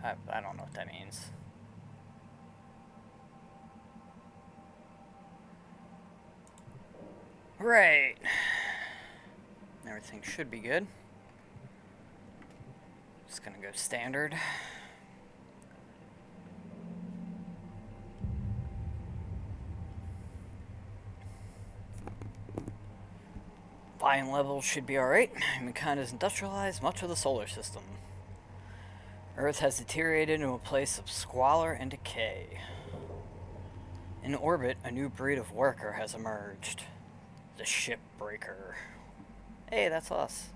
I don't know what that means. Right. Everything should be good. Just gonna go standard. Volume levels should be alright. Humankind has industrialized much of the solar system. Earth has deteriorated into a place of squalor and decay. In orbit, a new breed of worker has emerged. The Shipbreaker. Hey, that's us.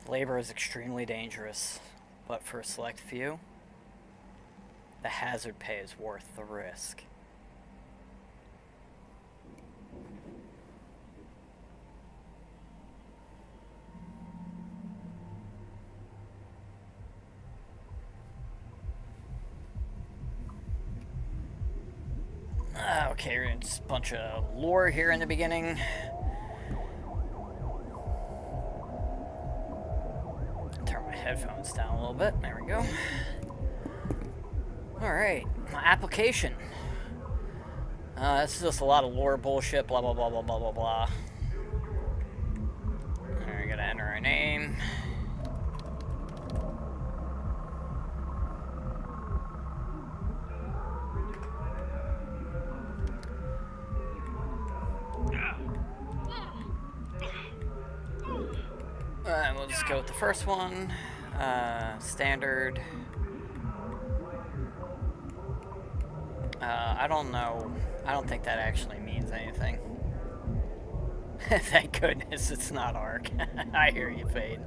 Labor is extremely dangerous, but for a select few, the hazard pay is worth the risk. Okay, just a bunch of lore here in the beginning. Turn my headphones down a little bit. There we go. Alright, my application. This is just a lot of lore bullshit, blah blah blah blah blah blah blah. Alright, gotta enter our name. We'll just go with the first one. Standard. I don't know. I don't think that actually means anything. Thank goodness it's not ARC. I hear you, Fade.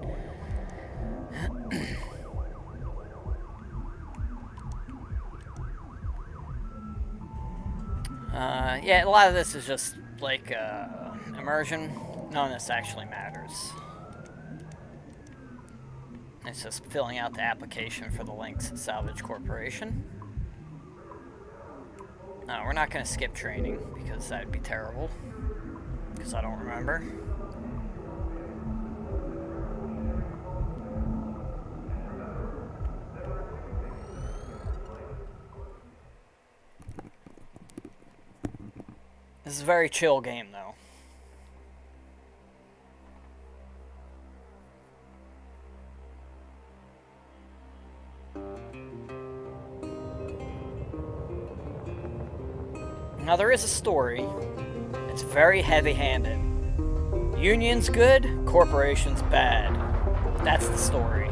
Yeah, a lot of this is just like immersion. None of this actually matters. It's just filling out the application for the LYNX Salvage Corporation. We're not going to skip training, because that would be terrible. Because I don't remember. This is a very chill game, though. Now, there is a story. It's very heavy-handed. Union's good, corporation's bad. That's the story.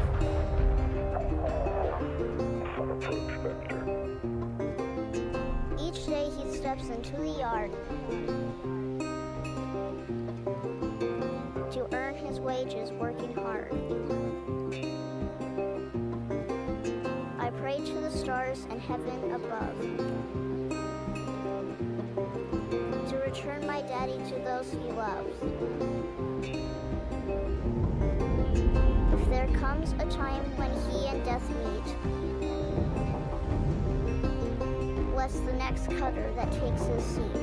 Each day he steps into the yard to earn his wages working hard. I pray to the stars and heaven above to return my daddy to those he loves. If there comes a time when he and death meet, bless the next cutter that takes his seat.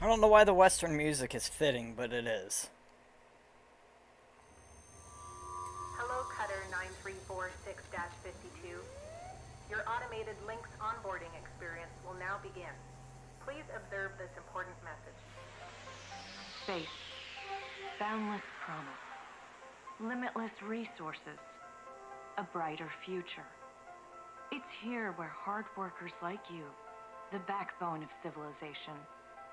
I don't know why the Western music is fitting, but it is. Hello, Cutter 9346-52. Your automated LYNX onboarding experience will now begin. Please observe this important message. Space. Boundless promise. Limitless resources. A brighter future. It's here where hard workers like you, the backbone of civilization,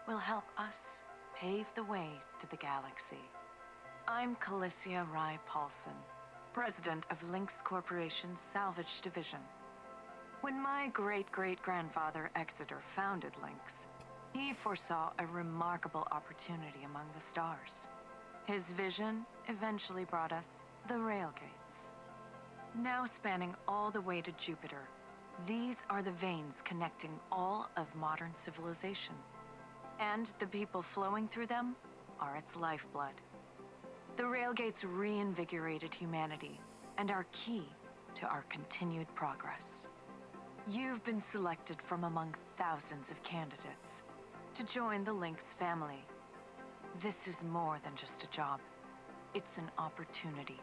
will help us pave the way to the galaxy. I'm Calicia Rai Paulson, president of LYNX Corporation's Salvage Division. When my great-great-grandfather Exeter founded LYNX, he foresaw a remarkable opportunity among the stars. His vision eventually brought us the railgates. Now spanning all the way to Jupiter, these are the veins connecting all of modern civilization. And the people flowing through them are its lifeblood. The railgates reinvigorated humanity and are key to our continued progress. You've been selected from among thousands of candidates to join the LYNX family. This is more than just a job. It's an opportunity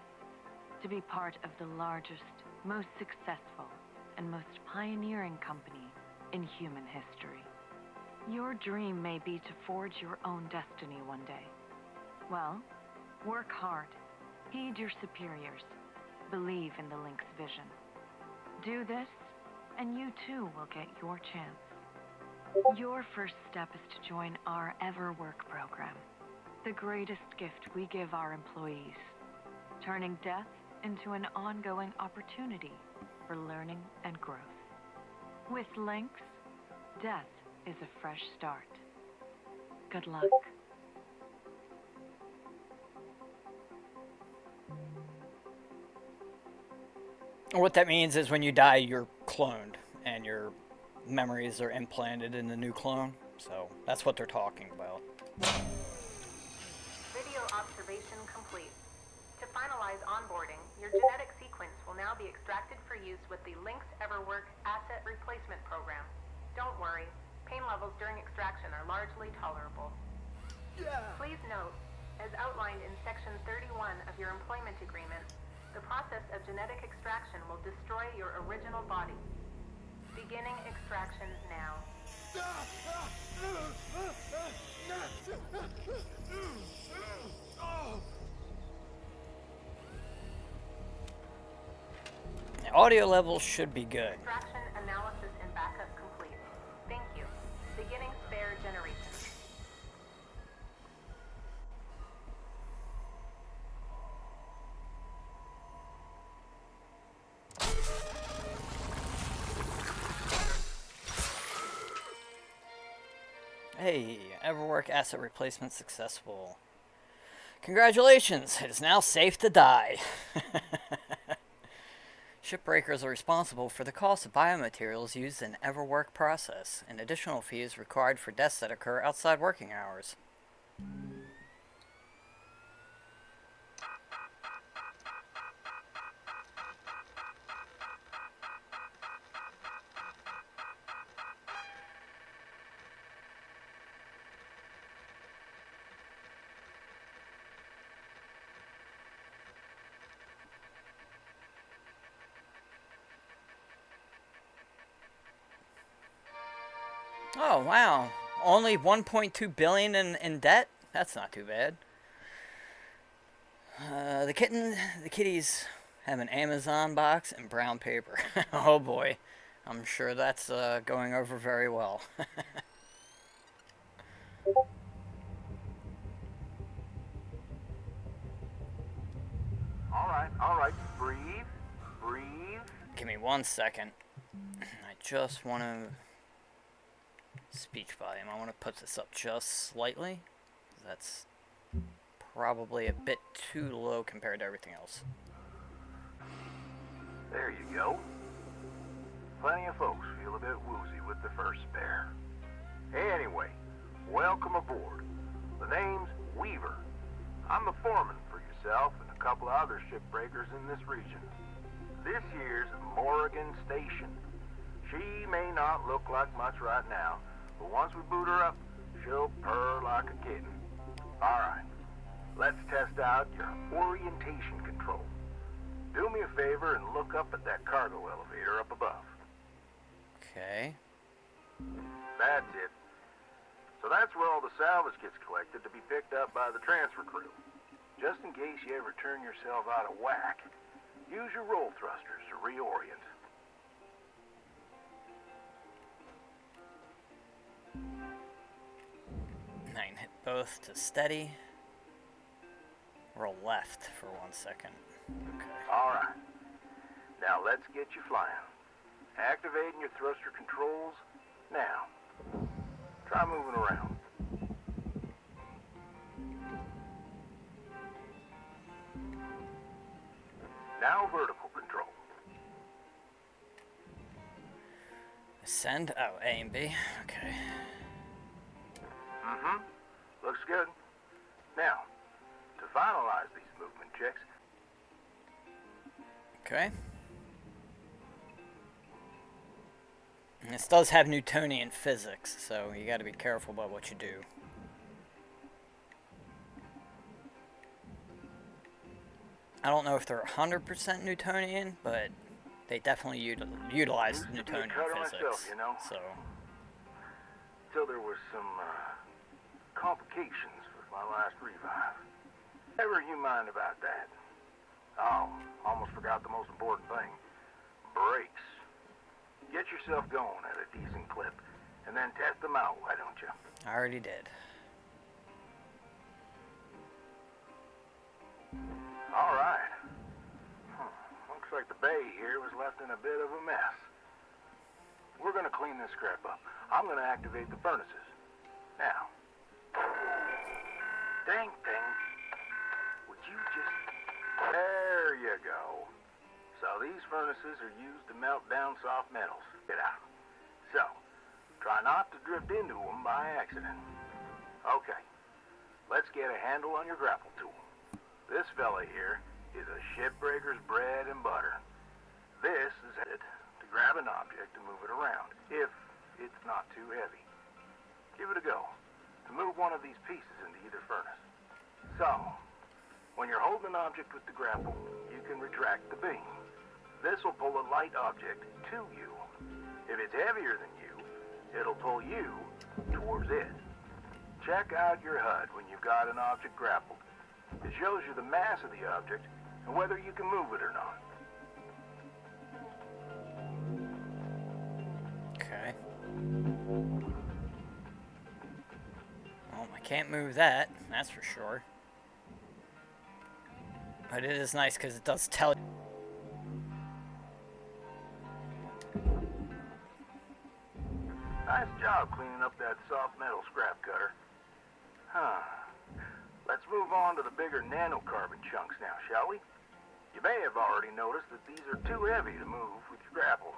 to be part of the largest, most successful, and most pioneering company in human history. Your dream may be to forge your own destiny one day. Well, work hard, heed your superiors, believe in the LYNX vision. Do this, and you too will get your chance. Your first step is to join our EverWork program, the greatest gift we give our employees, turning death into an ongoing opportunity for learning and growth. With LYNX, death is a fresh start. Good luck. What that means is when you die, you're cloned, and your memories are implanted in the new clone. So that's what they're talking about. Video observation complete. To finalize onboarding, your genetic sequence will now be extracted for use with the LYNX EverWork Asset Replacement Program. Don't worry, pain levels during extraction are largely tolerable. Please note, as outlined in Section 31 of your employment agreement, the process of genetic extraction will destroy your original body. Beginning extraction now. The audio levels should be good. Extraction analysis and backup complete. Thank you. Beginning spare generation. Hey, EverWork asset replacement successful. Congratulations, it is now safe to die. Shipbreakers are responsible for the cost of biomaterials used in EverWork process, and additional fees required for deaths that occur outside working hours. Oh, wow. Only 1.2 billion in debt? That's not too bad. The kitties have an Amazon box and brown paper. Oh boy. I'm sure that's going over very well. All right, breathe. Give me 1 second. I just want to... Speech volume. I want to put this up just slightly. That's probably a bit too low compared to everything else. There you go. Plenty of folks feel a bit woozy with the first spare. Anyway, welcome aboard. The name's Weaver. I'm the foreman for yourself and a couple of other shipbreakers in this region. This year's Morrigan Station. She may not look like much right now, but once we boot her up, she'll purr like a kitten. All right, let's test out your orientation control. Do me a favor and look up at that cargo elevator up above. Okay. That's it. So that's where all the salvage gets collected to be picked up by the transfer crew. Just in case you ever turn yourself out of whack, use your roll thrusters to reorient. I can hit both to steady. Roll left for 1 second. Okay. All let's get you flying. Activating your thruster controls now. Try moving around. Now vertical control. Ascend. Oh, A and B. Okay. Mm-hmm. Looks good. Now, to finalize these movement checks. Okay. And this does have Newtonian physics, so you got to be careful about what you do. I don't know if they're 100% Newtonian, but they definitely utilize Used to be a Newtonian cutter physics. myself, you know. So, Till there was some complications with my last revive. Never you mind about that. Oh, almost forgot the most important thing. Brakes. Get yourself going at a decent clip, and then test them out, why don't you? I already did. All right. Looks like the bay here was left in a bit of a mess. We're gonna clean this crap up. I'm gonna activate the furnaces. Now. Ding, ding. Would you just... There you go. So these furnaces are used to melt down soft metals. Get out. So, try not to drift into them by accident. Okay. Let's get a handle on your grapple tool. This fella here is a shipbreaker's bread and butter. This is it to grab an object and move it around, if it's not too heavy. Give it a go to move one of these pieces into either furnace. So, when you're holding an object with the grapple, you can retract the beam. This will pull a light object to you. If it's heavier than you, it'll pull you towards it. Check out your HUD when you've got an object grappled. It shows you the mass of the object and whether you can move it or not. Okay. Well, I can't move that, that's for sure. But it is nice because it does tell you. Nice job cleaning up that soft metal scrap cutter. Huh. Let's move on to the bigger nanocarbon chunks now, shall we? You may have already noticed that these are too heavy to move with your grapple.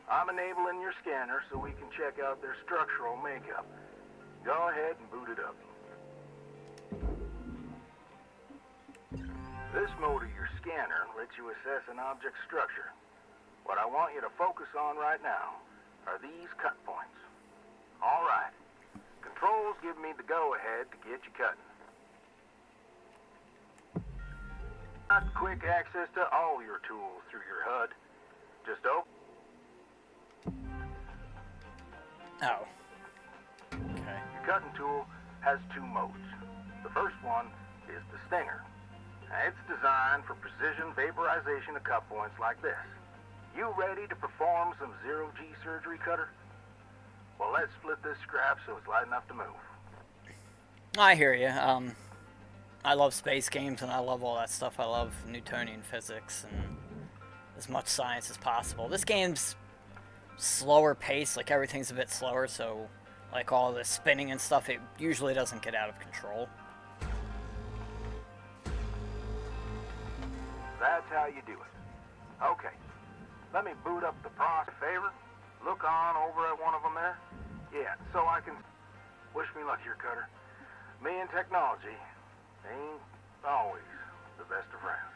I'm enabling your scanner so we can check out their structural makeup. Go ahead and boot it up. This mode of your scanner lets you assess an object's structure. What I want you to focus on right now are these cut points. All right. Controls give me the go-ahead to get you cutting. Got quick access to all your tools through your HUD. Just open. Oh. Okay. Your cutting tool has two modes. The first one is the stinger. Now, it's designed for precision vaporization of cut points like this. You ready to perform some zero-G surgery, Cutter? Well, let's split this scrap so it's light enough to move. I hear you. I love space games and I love all that stuff. I love Newtonian physics and as much science as possible. This game's slower paced, like everything's a bit slower, so like all the spinning and stuff, it usually doesn't get out of control. That's how you do it. Okay, let me boot up the process. Favor, look on over at one of them there. Yeah, so I can... Wish me luck here, Cutter. Me and technology ain't always the best of friends.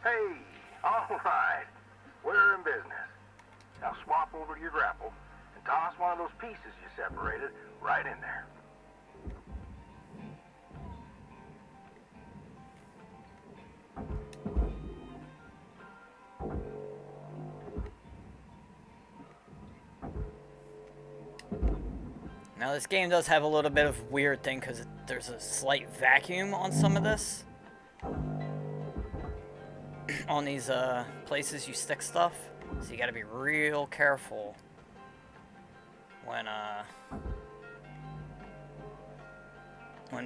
Hey, all right, we're in business. Now swap over to your grapple and toss one of those pieces you separated right in there. Now this game does have a little bit of weird thing because there's a slight vacuum on some of this. On these places you stick stuff. So you gotta be real careful when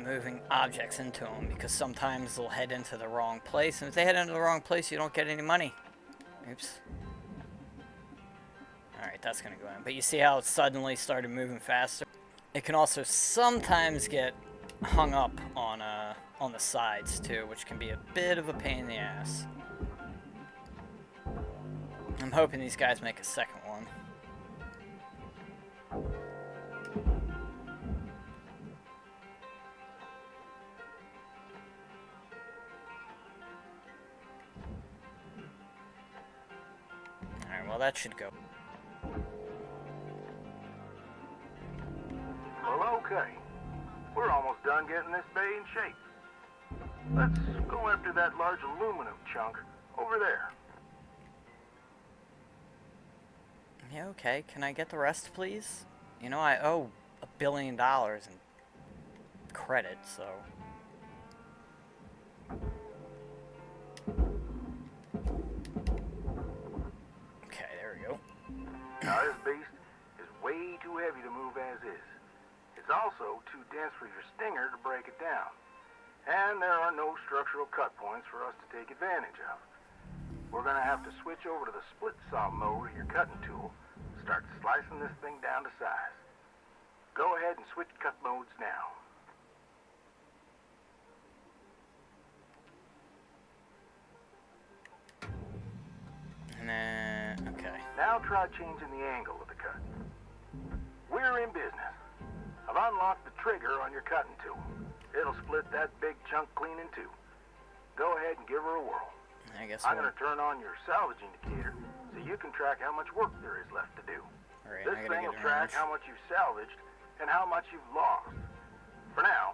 moving objects into them, because sometimes they'll head into the wrong place, and if they head into the wrong place you don't get any money. Oops. Alright, that's gonna go in. But you see how it suddenly started moving faster? It can also sometimes get hung up on the sides too, which can be a bit of a pain in the ass. I'm hoping these guys make a second one. Alright, well that should go. Well, okay. We're almost done getting this bay in shape. Let's go after that large aluminum chunk over there. Yeah, okay. Can I get the rest, please? You know, I owe $1 billion in credit, so... Okay, there we go. Now, this beast is way too heavy to move as is. It's also too dense for your stinger to break it down. And there are no structural cut points for us to take advantage of. We're gonna have to switch over to the split saw mode of your cutting tool and start slicing this thing down to size. Go ahead and switch cut modes now. And then, okay. Now try changing the angle of the cut. We're in business. I've unlocked the trigger on your cutting tool. It'll split that big chunk clean in two. Go ahead and give her a whirl. I guess I'm going to turn on your salvage indicator so you can track how much work there is left to do. Alright, This I gotta thing get will an track image. how much you've salvaged and how much you've lost. For now,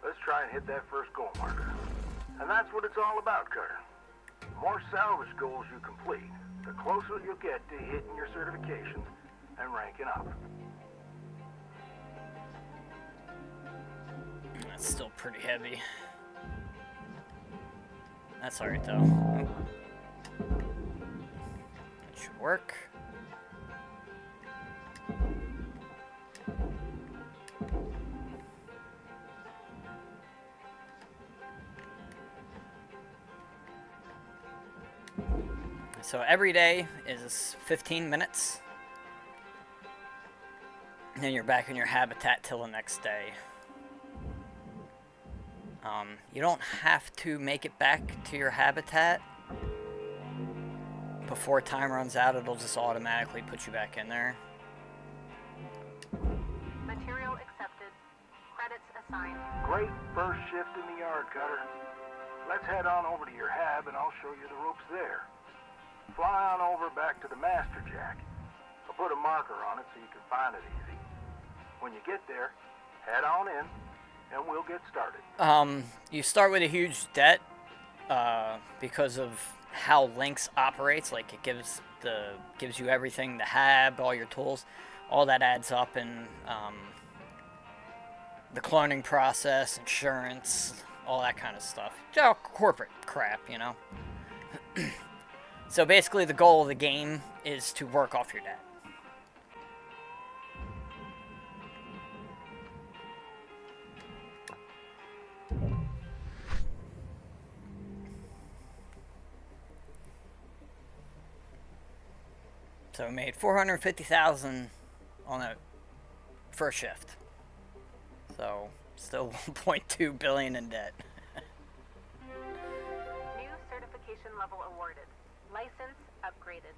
let's try and hit that first goal marker. And that's what it's all about, Cutter. The more salvage goals you complete, the closer you'll get to hitting your certifications and ranking up. That's still pretty heavy. That's alright though. Oh. That should work. So every day is 15 minutes. And then you're back in your habitat till the next day. You don't have to make it back to your habitat before time runs out. It'll just automatically put you back in there. Material accepted. Credits assigned. Great first shift in the yard, Cutter. Let's head on over to your hab and I'll show you the ropes there. Fly on over back to the master jack. I'll put a marker on it so you can find it easy. When you get there, head on in and we'll get started. You start with a huge debt because of how LYNX operates. Like it gives you everything, the hab, all your tools, all that adds up in the cloning process, insurance, all that kind of stuff. Just corporate crap, you know. So basically, the goal of the game is to work off your debt. So we made $450,000 on that first shift. So still $1.2 billion in debt. New certification level awarded. License upgraded.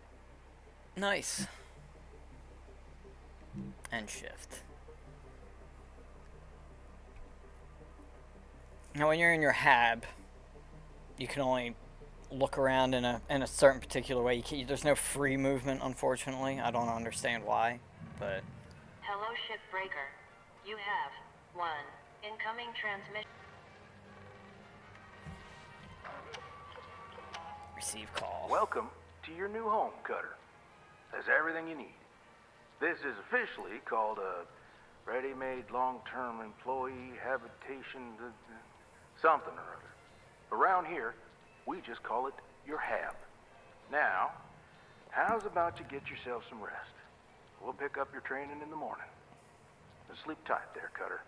Nice. End shift. Now when you're in your hab, you can only look around in a certain particular way. There's no free movement, unfortunately. I don't understand why, but... Hello, Shipbreaker. You have one incoming transmission. Receive call. Welcome to your new home, Cutter. There's everything you need. This is officially called a ready-made long-term employee habitation something or other. Around here, we just call it your hab. Now, how's about you get yourself some rest? We'll pick up your training in the morning. And sleep tight there, Cutter.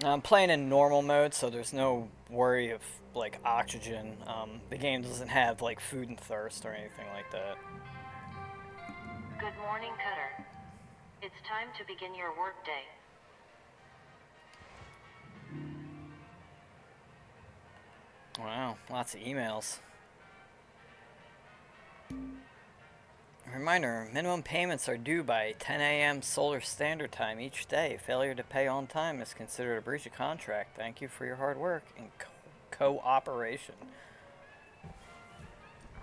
Now, I'm playing in normal mode, so there's no worry of like oxygen. The game doesn't have like food and thirst or anything like that. Good morning, Cutter. It's time to begin your workday. Wow, lots of emails. Reminder, minimum payments are due by 10 a.m. Solar Standard Time each day. Failure to pay on time is considered a breach of contract. Thank you for your hard work and cooperation.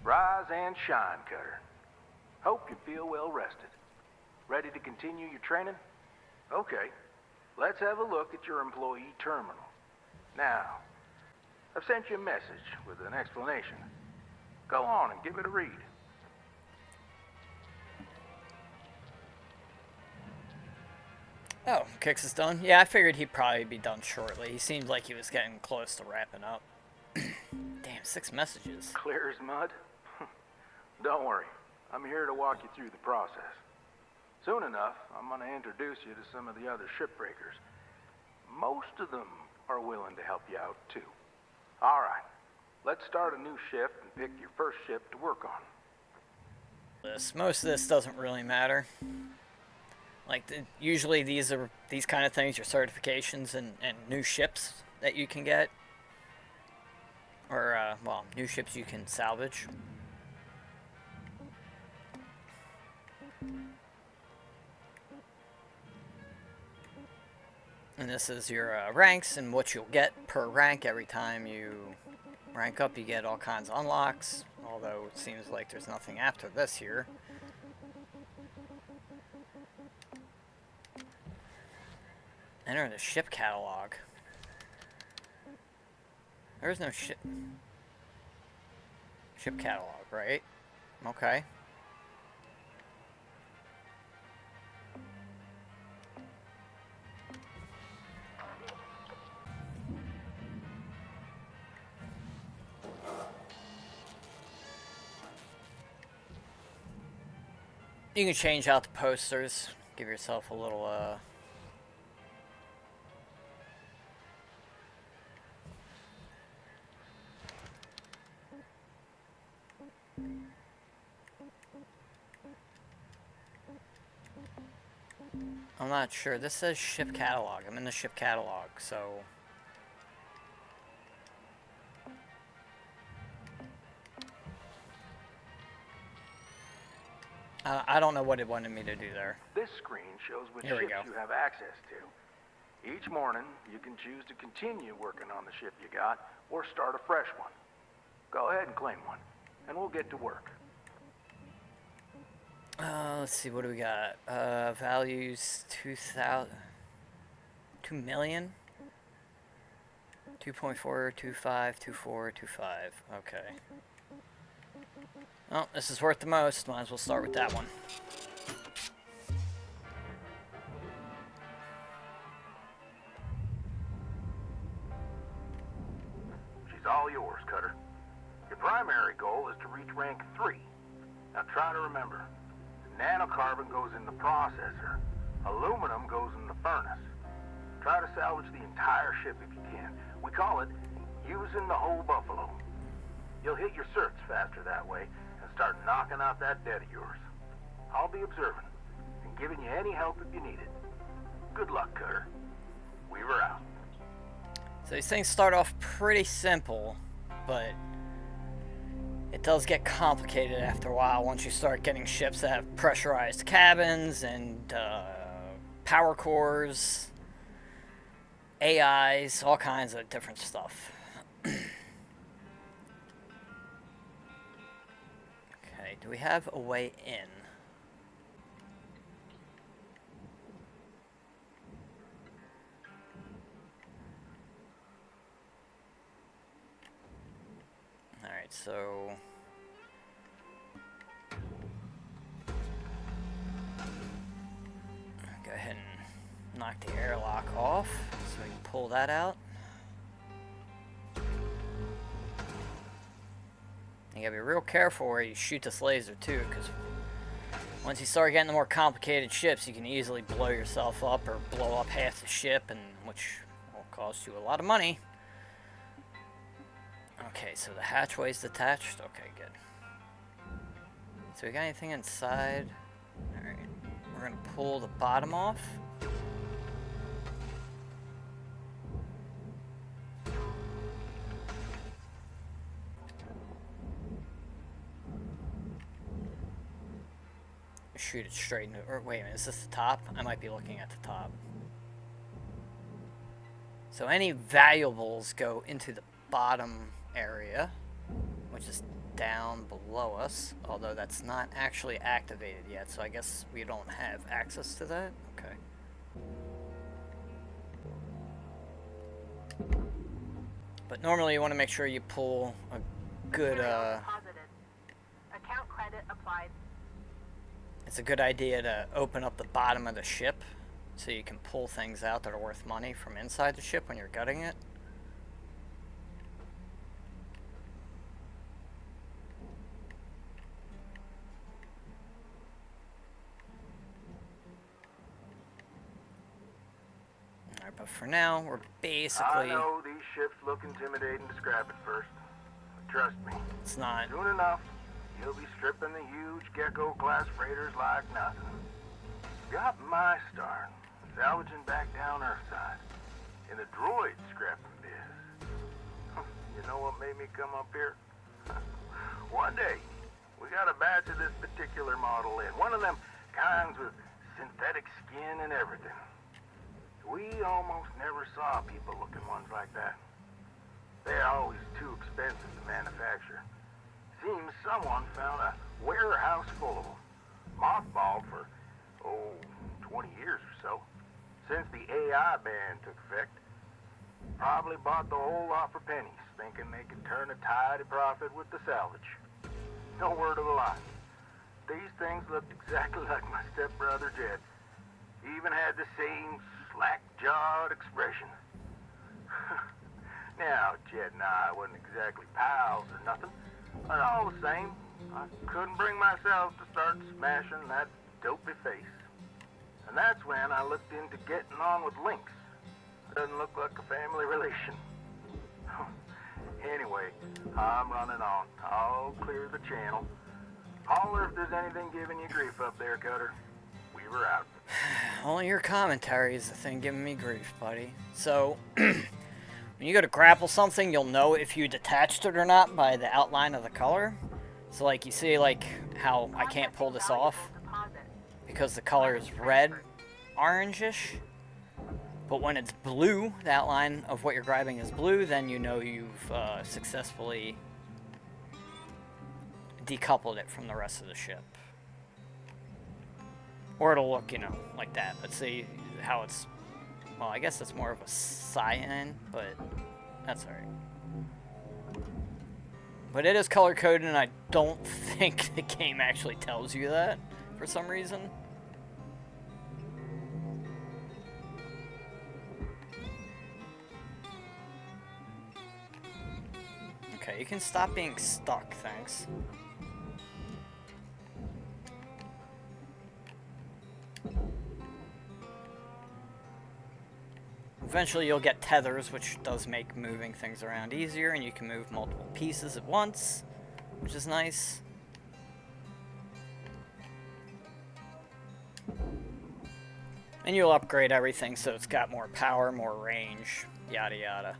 Rise and shine, Cutter. Hope you feel well rested. Ready to continue your training? Okay, let's have a look at your employee terminal. Now, I've sent you a message with an explanation. Go on and give it a read. Oh, Kix is done? Yeah, I figured he'd probably be done shortly. He seemed like he was getting close to wrapping up. Damn, 6 messages. Clear as mud? Don't worry, I'm here to walk you through the process. Soon enough, I'm going to introduce you to some of the other shipbreakers. Most of them are willing to help you out, too. All right, let's start a new shift and pick your first ship to work on. Most of this doesn't really matter. Like, usually these kind of things, your certifications and new ships that you can get. Or, well, new ships you can salvage. And this is your ranks and what you'll get per rank. Every time you rank up, you get all kinds of unlocks. Although it seems like there's nothing after this here. Enter the ship catalog. There's no ship catalog, right? Okay. You can change out the posters, give yourself a little I'm not sure. This says ship catalog. I'm in the ship catalog, so I don't know what it wanted me to do there. This screen shows which Here we ships go. you have access to. Each morning, you can choose to continue working on the ship you got or start a fresh one. Go ahead and claim one, and we'll get to work. Let's see, what do we got? Values 2,000, 2 million, 2.4, 25, 24, 25. Okay. Oh, this is worth the most. Might as well start with that one. She's all yours, Cutter. Your primary goal is to reach rank 3. Now try to remember, nanocarbon goes in the processor. Aluminum goes in the furnace. Try to salvage the entire ship if you can. We call it using the whole buffalo. You'll hit your certs faster that way and start knocking out that debt of yours. I'll be observing and giving you any help if you need it. Good luck, Cutter. Weaver out. So these things start off pretty simple, but it does get complicated after a while once you start getting ships that have pressurized cabins and power cores, AIs, all kinds of different stuff. Okay, do we have a way in? Alright, so go ahead and knock the airlock off so we can pull that out. You gotta be real careful where you shoot this laser too, because once you start getting the more complicated ships, you can easily blow yourself up or blow up half the ship, and which will Cost you a lot of money. Okay, so the hatchway's detached. Okay, good. So we got anything inside? Alright. We're gonna pull the bottom off. Shoot it straight into, or wait a minute, is this the top? I might be looking at the top. So any valuables go into the bottom area, which is down below us, although that's not actually activated yet, so I guess we don't have access to that. Okay. But normally you want to make sure you pull a good, Deposited. Account credit applied. it's a good idea to open up the bottom of the ship so you can pull things out that are worth money from inside the ship when you're gutting it. Alright, but for now, we're basically... I know these ships look intimidating to scrap at first. But trust me, It's not... soon enough, you'll be stripping the huge Gecko-class freighters like nothing. Got my start, salvaging back down Earthside, in the droid scrapping biz. You know what made me come up here? One day, we got a batch of this particular model in. One of them kinds with synthetic skin and everything. We almost never saw people-looking ones like that. They're always too expensive to manufacture. Seems someone found a warehouse full of them, mothballed for, 20 years or so, since the AI ban took effect. Probably bought the whole lot for pennies, thinking they could turn a tidy profit with the salvage. No word of a lie. These things looked exactly like my stepbrother Jed. Even had the same slack-jawed expression. Now, Jed and I wasn't exactly pals or nothing, but all the same, I couldn't bring myself to start smashing that dopey face. And that's when I looked into getting on with LYNX. Doesn't look like a family relation. Anyway, I'm running on. I'll clear the channel. Holler if there's anything giving you grief up there, Cutter. We were out. Only your commentary is the thing giving me grief, buddy. So, when you go to grapple something, you'll know if you detached it or not by the outline of the color. So, like, you see, like, how I can't pull this off because the color is red, orangish. But when it's blue, the outline of what you're grabbing is blue, then you know you've successfully decoupled it from the rest of the ship. Or it'll look, you know, like that. Let's see how it's... Well, I guess it's more of a cyan, but that's alright. But it is color-coded, and I don't think the game actually tells you that for some reason. Okay, you can stop being stuck, thanks. Eventually you'll get tethers, which does make moving things around easier, and you can move multiple pieces at once, which is nice. And you'll upgrade everything so it's got more power, more range, yada yada.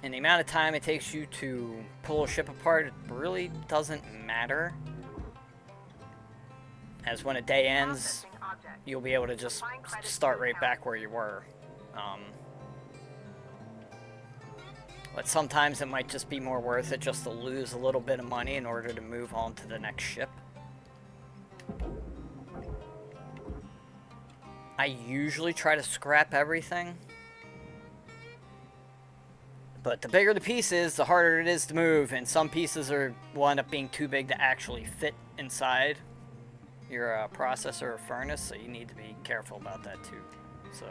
And the amount of time it takes you to pull a ship apart, it really doesn't matter. As when a day ends, you'll be able to just start right back where you were. But sometimes it might just be more worth it just to lose a little bit of money in order to move on to the next ship. I usually try to scrap everything. But the bigger the piece is, the harder it is to move, and some pieces will end up being too big to actually fit inside your processor or furnace, so you need to be careful about that too. So,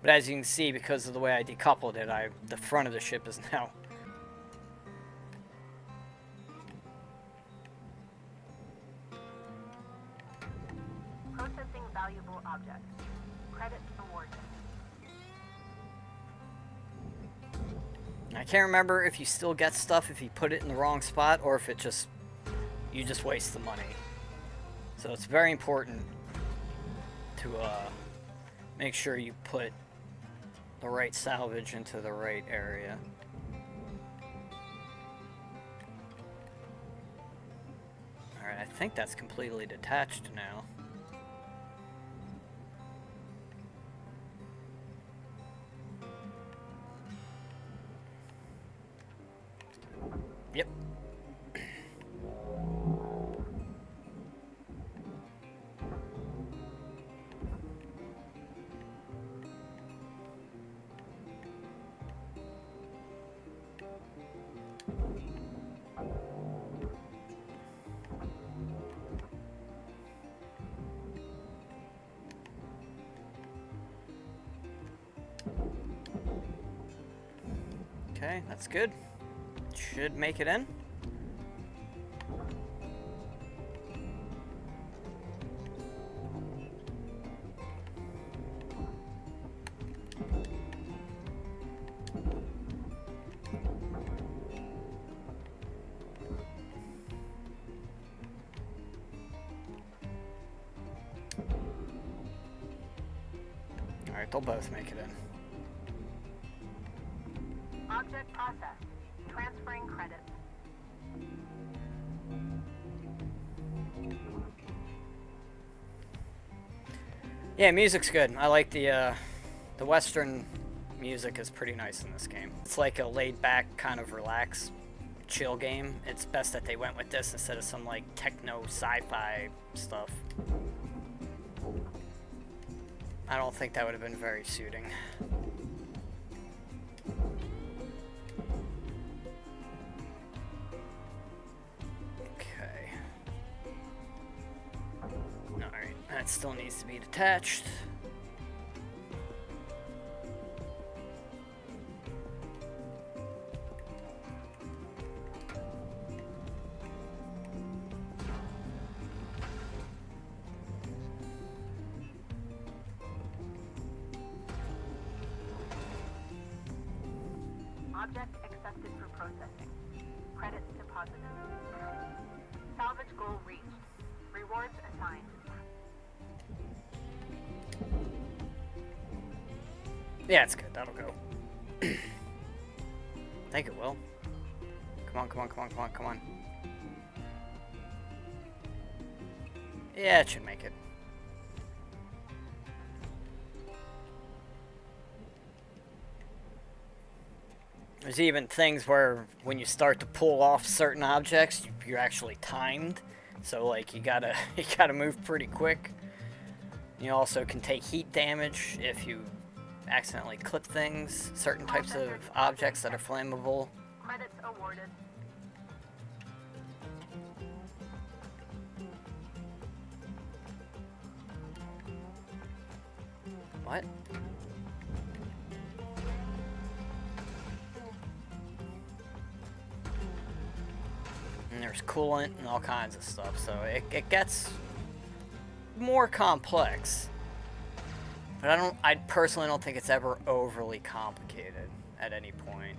but as you can see, because of the way I decoupled it, the front of the ship is now Processing valuable object. Credits awarded. I can't remember if you still get stuff if you put it in the wrong spot or if it just you just waste the money. So it's very important to make sure you put the right salvage into the right area. Alright, I think that's completely detached now. Yep. Okay, that's good. Should make it in. Alright, they'll both make it in. Object processed. Transferring credits. Yeah, music's good. I like the Western music is pretty nice in this game. It's like a laid-back, kind of relaxed, chill game. It's best that they went with this instead of some like techno sci-fi stuff. I don't think that would have been very suiting. Okay. Alright, that still needs to be detached. Object accepted for processing. Credits deposited. Salvage goal reached. Rewards assigned. Yeah, it's good. That'll go. I think it will. Come on, come on, come on, come on, come on. Yeah, it should make it. There's even things where when you start to pull off certain objects, you're actually timed. So like you gotta move pretty quick. You also can take heat damage if you accidentally clip things, certain types of objects that are flammable. Credits awarded. What? And there's coolant and all kinds of stuff, so it gets more complex. But I personally don't think it's ever overly complicated at any point.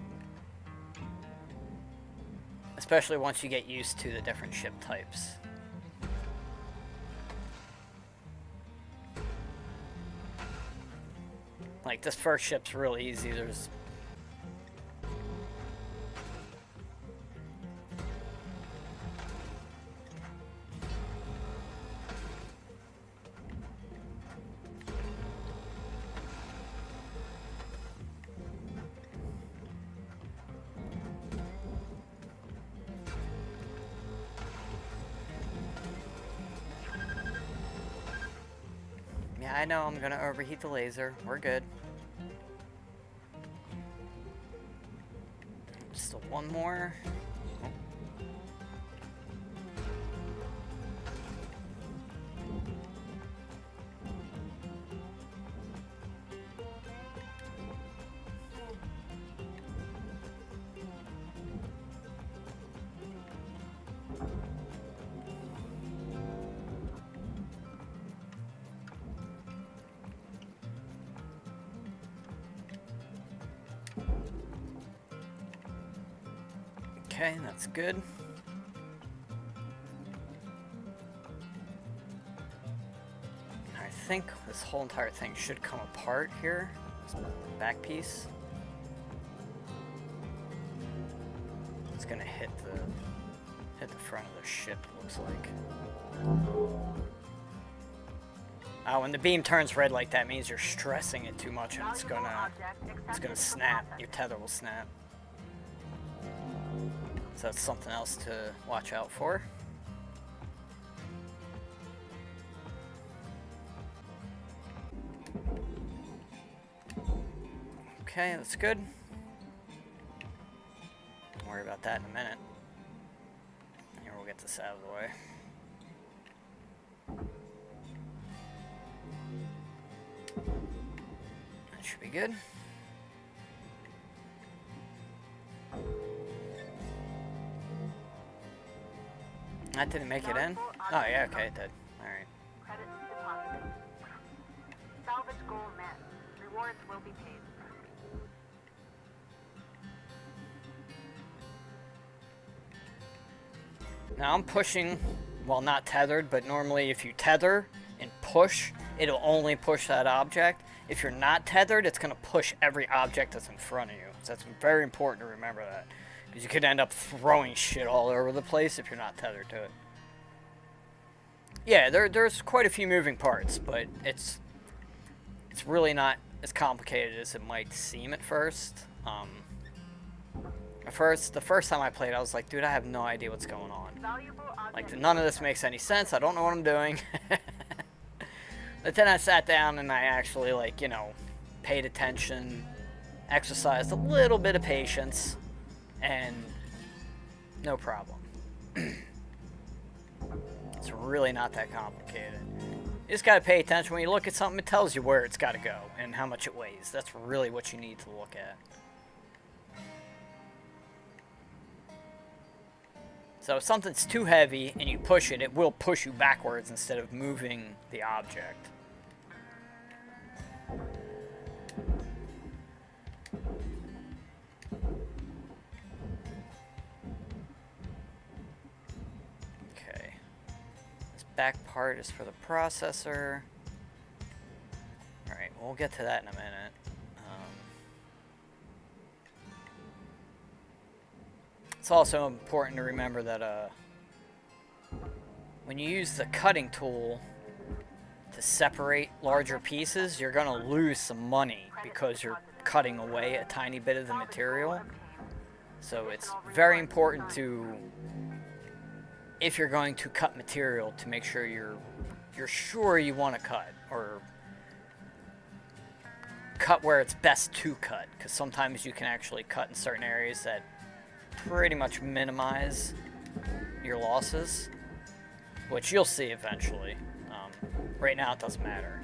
Especially once you get used to the different ship types. Like, this first ship's really easy. There's... Yeah, I know I'm gonna overheat the laser. We're good. Still one more. Oh. Okay, that's good. I think this whole entire thing should come apart here. This back piece. It's gonna hit the front of the ship, looks like. When the beam turns red like that, means you're stressing it too much, and it's gonna snap. Your tether will snap. So that's something else to watch out for. Okay, that's good. Don't worry about that in a minute. Here, we'll get this out of the way. That should be good. That didn't make it in? Oh, yeah, okay, it did. Alright. Credits deposited. Salvage goal met. Rewards will be paid. Now I'm pushing, well, not tethered, but normally if you tether and push, it'll only push that object. If you're not tethered, it's going to push every object that's in front of you. So that's very important to remember that. Because you could end up throwing shit all over the place if you're not tethered to it. Yeah, there's quite a few moving parts, but it's really not as complicated as it might seem at first. The first time I played, I was like, dude, I have no idea what's going on. Like, none of this makes any sense. I don't know what I'm doing. But then I sat down and I actually, like, you know, paid attention, exercised a little bit of patience, and no problem. It's really not that complicated. You just gotta pay attention. When you look at something, it tells you where it's gotta go and how much it weighs. That's really what you need to look at. So if something's too heavy and you push it, it will push you backwards instead of moving the object. Okay. This back part is for the processor. Alright, we'll get to that in a minute. It's also important to remember that when you use the cutting tool to separate larger pieces, you're going to lose some money because you're cutting away a tiny bit of the material. So it's very important to, if you're going to cut material, to make sure you're sure you want to cut, or cut where it's best to cut, because sometimes you can actually cut in certain areas that pretty much minimize your losses, which you'll see eventually. Right now it doesn't matter.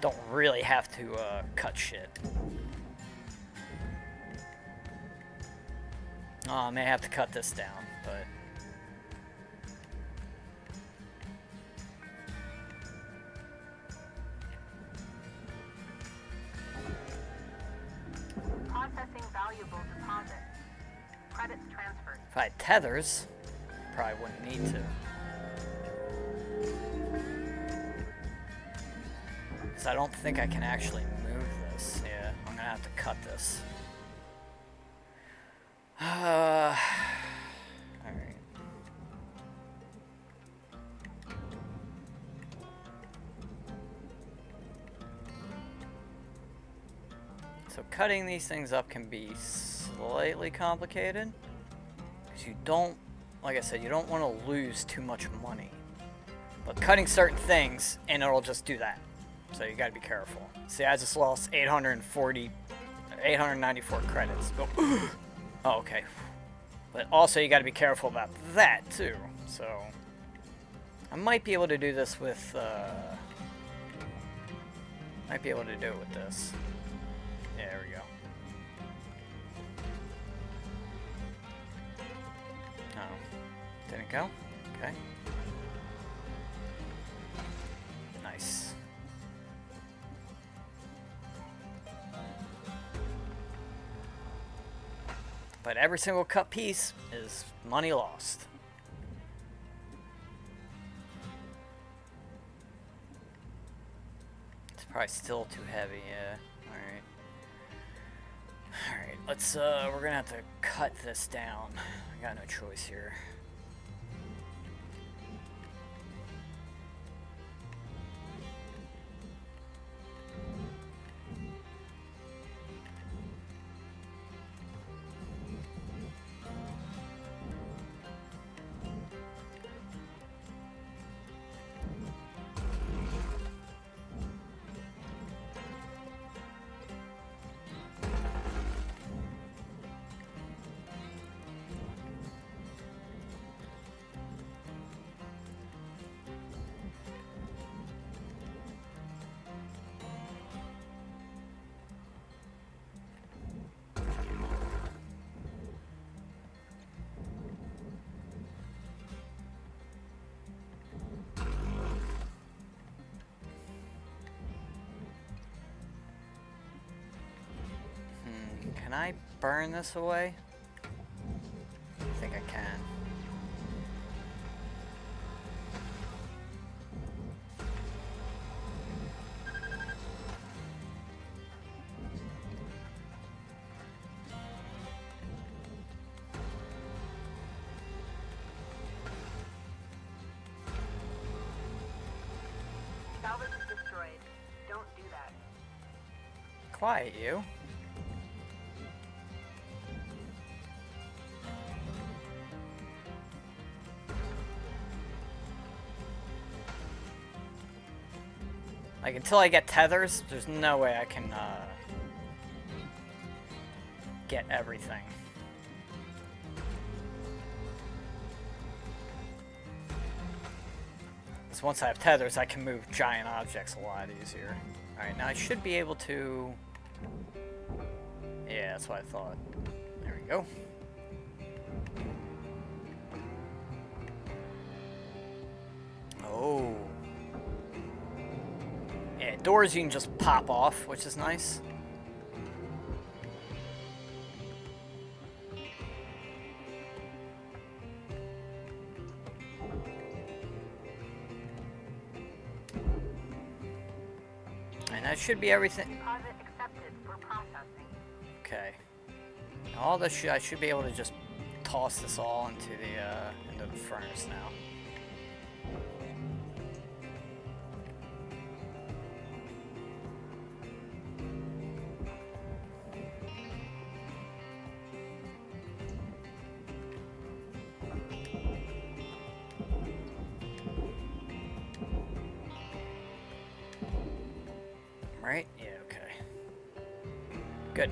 Don't really have to cut shit. I may have to cut this down, but Processing valuable deposit. Credits transferred. if I had tethers, probably wouldn't need to. Because I don't think I can actually move this. Yeah, I'm gonna have to cut this. Alright. So cutting these things up can be slightly complicated. Because you don't, like I said, you don't want to lose too much money. But cutting certain things, and it'll just do that. So you gotta be careful. See, I just lost 894 credits. Oh, oh, okay. But also you gotta be careful about that too. So I might be able to do this with, might be able to do it with this. Yeah, there we go. Oh, didn't go? Okay. Nice. But every single cut piece is money lost. It's probably still too heavy, yeah. Alright. Alright, let's, we're gonna have to cut this down. I got no choice here. Can I burn this away? I think I can. Salvage is destroyed. Don't do that. Quiet, you. Like, until I get tethers, there's no way I can, get everything. Because once I have tethers, I can move giant objects a lot easier. Alright, now I should be able to... Yeah, that's what I thought. There we go. Oh. Yeah, doors you can just pop off, which is nice. And that should be everything. Deposit accepted for processing. Okay. All this I should be able to just toss this all into the furnace now. Right? Yeah, okay. Good.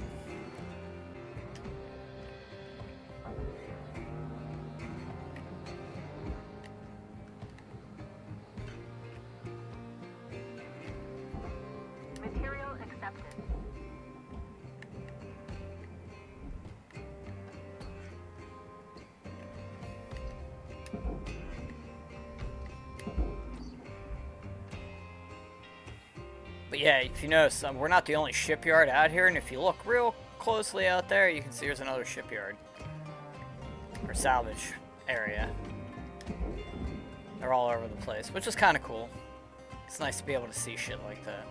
Material accepted. But yeah, if you notice, we're not the only shipyard out here, and if you look real closely out there, you can see there's another shipyard. Or salvage area. They're all over the place, which is kind of cool. It's nice to be able to see shit like that.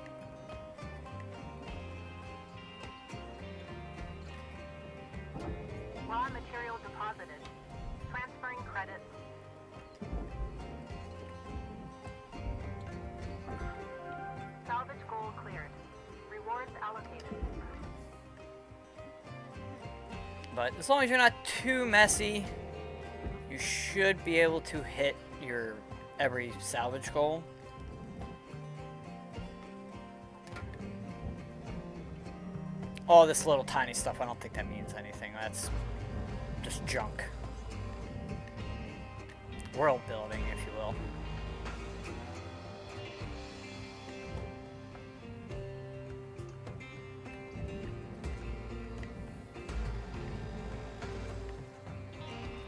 Raw material deposited. Transferring credits. Salvage goal cleared. Rewards allocated. But as long as you're not too messy, you should be able to hit your every salvage goal. All this little tiny stuff, I don't think that means anything. That's just junk. World building, if you will.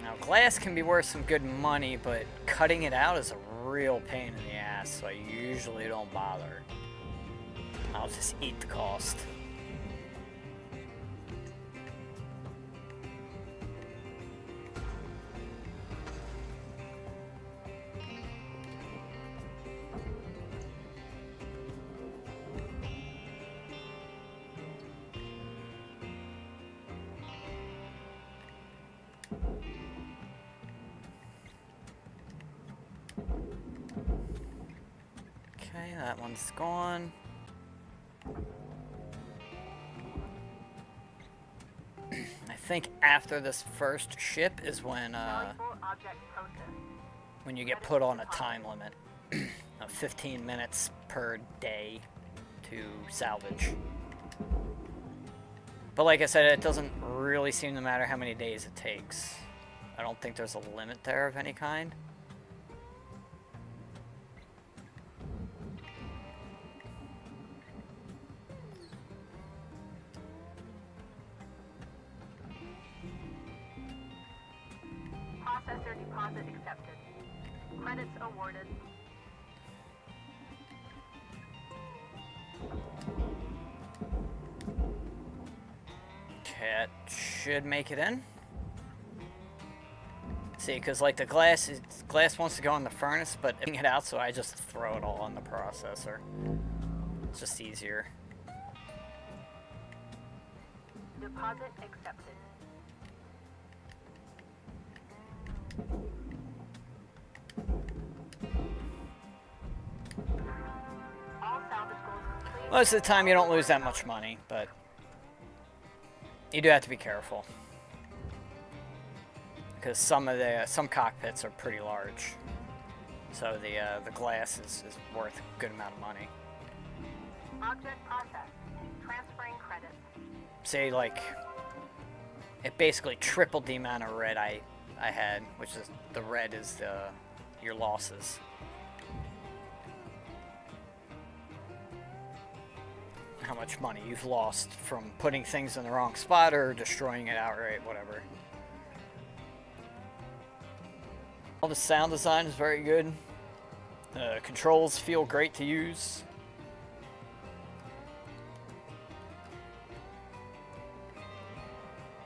Now, glass can be worth some good money, but cutting it out is a real pain in the ass, so I usually don't bother. I'll just eat the cost. Okay, that one's gone. I think after this first ship is when Valuable object processed. you get put on a time limit of 15 minutes per day to salvage. But like I said, it doesn't really seem to matter how many days it takes. I don't think there's a limit there of any kind. Processor deposit accepted. Credits awarded. Okay, that should make it in. See, because like the glass wants to go in the furnace, but it it out, so I just throw it all in the processor. It's just easier. Deposit accepted. All salvage goals complete. Most of the time you don't lose that much money, but you do have to be careful. Because some cockpits are pretty large. So the glass is worth a good amount of money. Object processed. Transferring credits. Say like it basically tripled the amount of red I had, which is the red is your losses. How much money you've lost from putting things in the wrong spot or destroying it outright, whatever. All the sound design is very good. Controls feel great to use.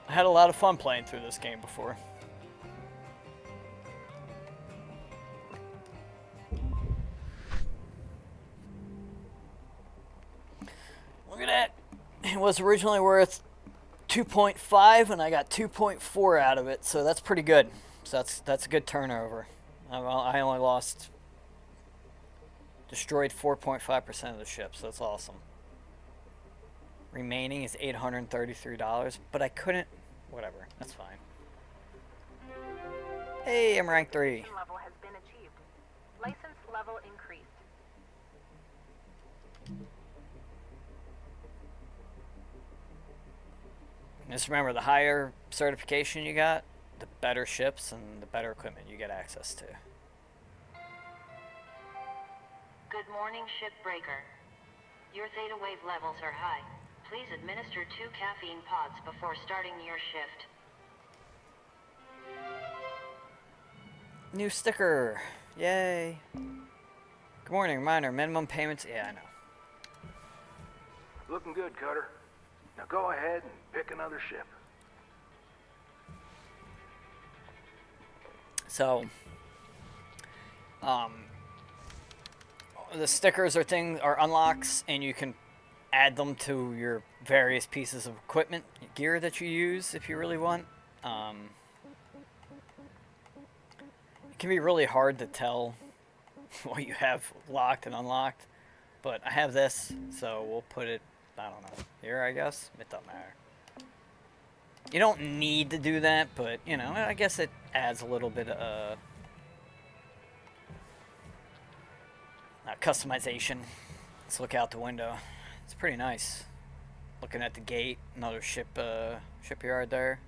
I had a lot of fun playing through this game before. Look at that. It was originally worth 2.5 and I got 2.4 out of it, so that's pretty good. So that's a good turnover. I only destroyed 4.5% of the ship, so that's awesome. Remaining is $833, but I couldn't. Whatever, that's fine. Hey, I'm rank 3. License level has been achieved. License level increased. Just remember, the higher certification you got, the better ships and the better equipment you get access to. Good morning, Shipbreaker. Your theta wave levels are high. Please administer 2 caffeine pods before starting your shift. New sticker. Yay. Good morning, reminder, minimum payments. Yeah, I know. Looking good, Cutter. Now go ahead and pick another ship. So, the stickers are unlocks, and you can add them to your various pieces of equipment, gear that you use if you really want. It can be really hard to tell what you have locked and unlocked, but I have this, so we'll put it, I don't know, here, I guess. It doesn't matter. You don't need to do that, but, you know, I guess it adds a little bit of customization. Let's look out the window. It's pretty nice. Looking at the gate, another shipyard there.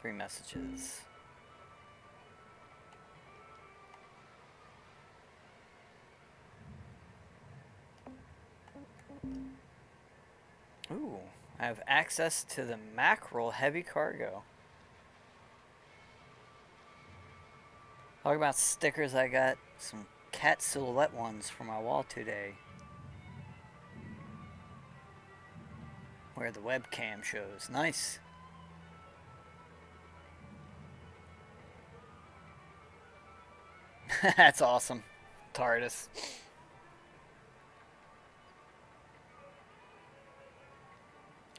Three messages. Ooh, I have access to the mackerel heavy cargo. Talk about stickers, I got some cat silhouette ones for my wall today. Where the webcam shows. Nice. That's awesome. TARDIS.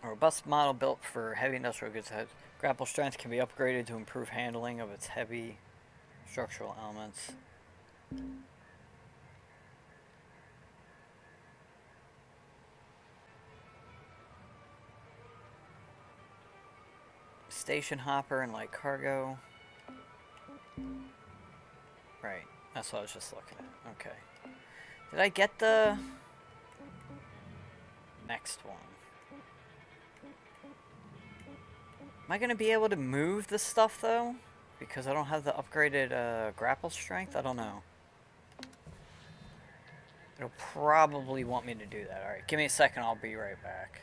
A robust model built for heavy industrial goods. Grapple strength can be upgraded to improve handling of its heavy structural elements. Station hopper and light cargo. Right, that's what I was just looking at. Okay. Did I get the next one? Am I going to be able to move this stuff, though? Because I don't have the upgraded grapple strength? I don't know. It'll probably want me to do that. Alright, give me a second, I'll be right back.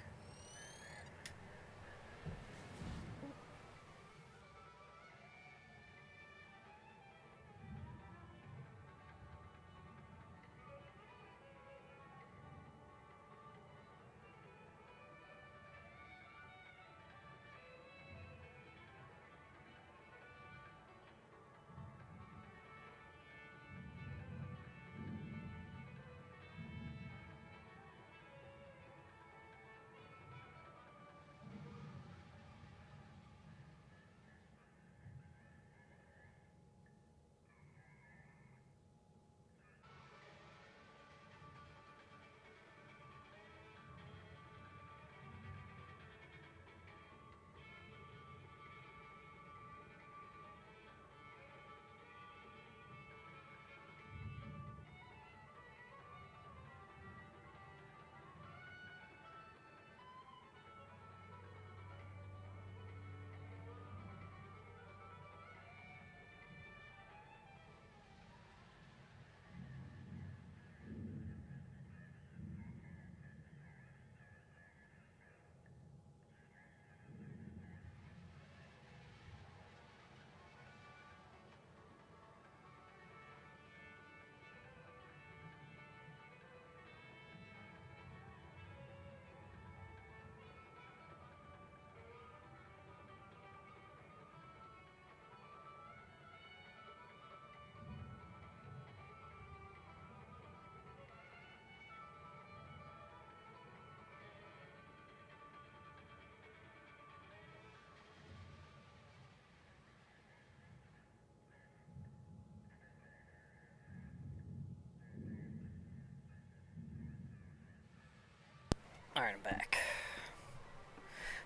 Alright, I'm back.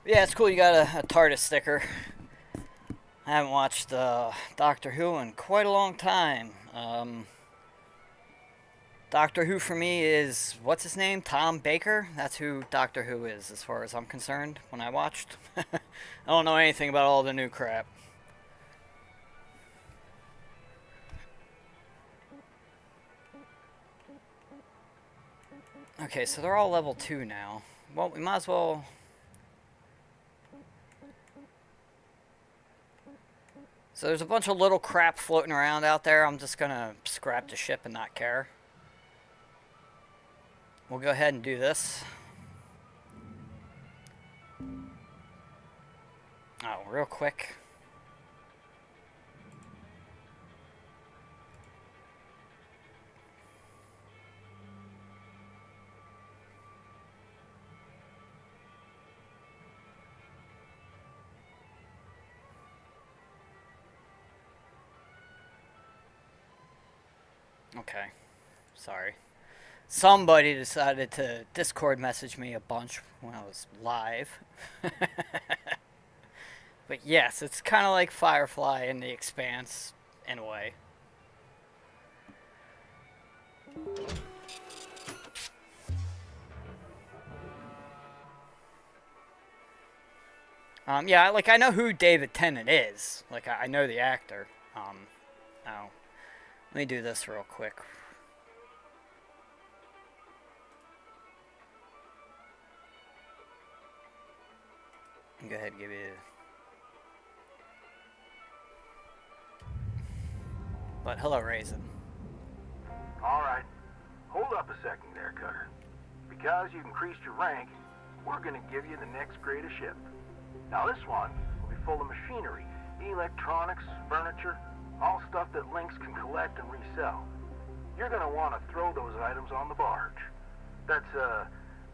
Yeah, it's cool you got a TARDIS sticker. I haven't watched Doctor Who in quite a long time. Doctor Who for me is, what's his name? Tom Baker? That's who Doctor Who is, as far as I'm concerned, when I watched. I don't know anything about all the new crap. Okay, so they're all level 2 now. Well, we might as well... So there's a bunch of little crap floating around out there. I'm just gonna scrap the ship and not care. We'll go ahead and do this. Oh, real quick. Okay, sorry. Somebody decided to Discord message me a bunch when I was live. But yes, it's kind of like Firefly in The Expanse, in a way. Yeah, like, I know who David Tennant is. Like, I know the actor. Oh. Let me do this real quick. Go ahead and give you... But hello, Raisin. Alright. Hold up a second there, Cutter. Because you've increased your rank, we're gonna give you the next greatest ship. Now this one will be full of machinery, electronics, furniture, all stuff that LYNX can collect and resell. You're gonna want to throw those items on the barge. That's,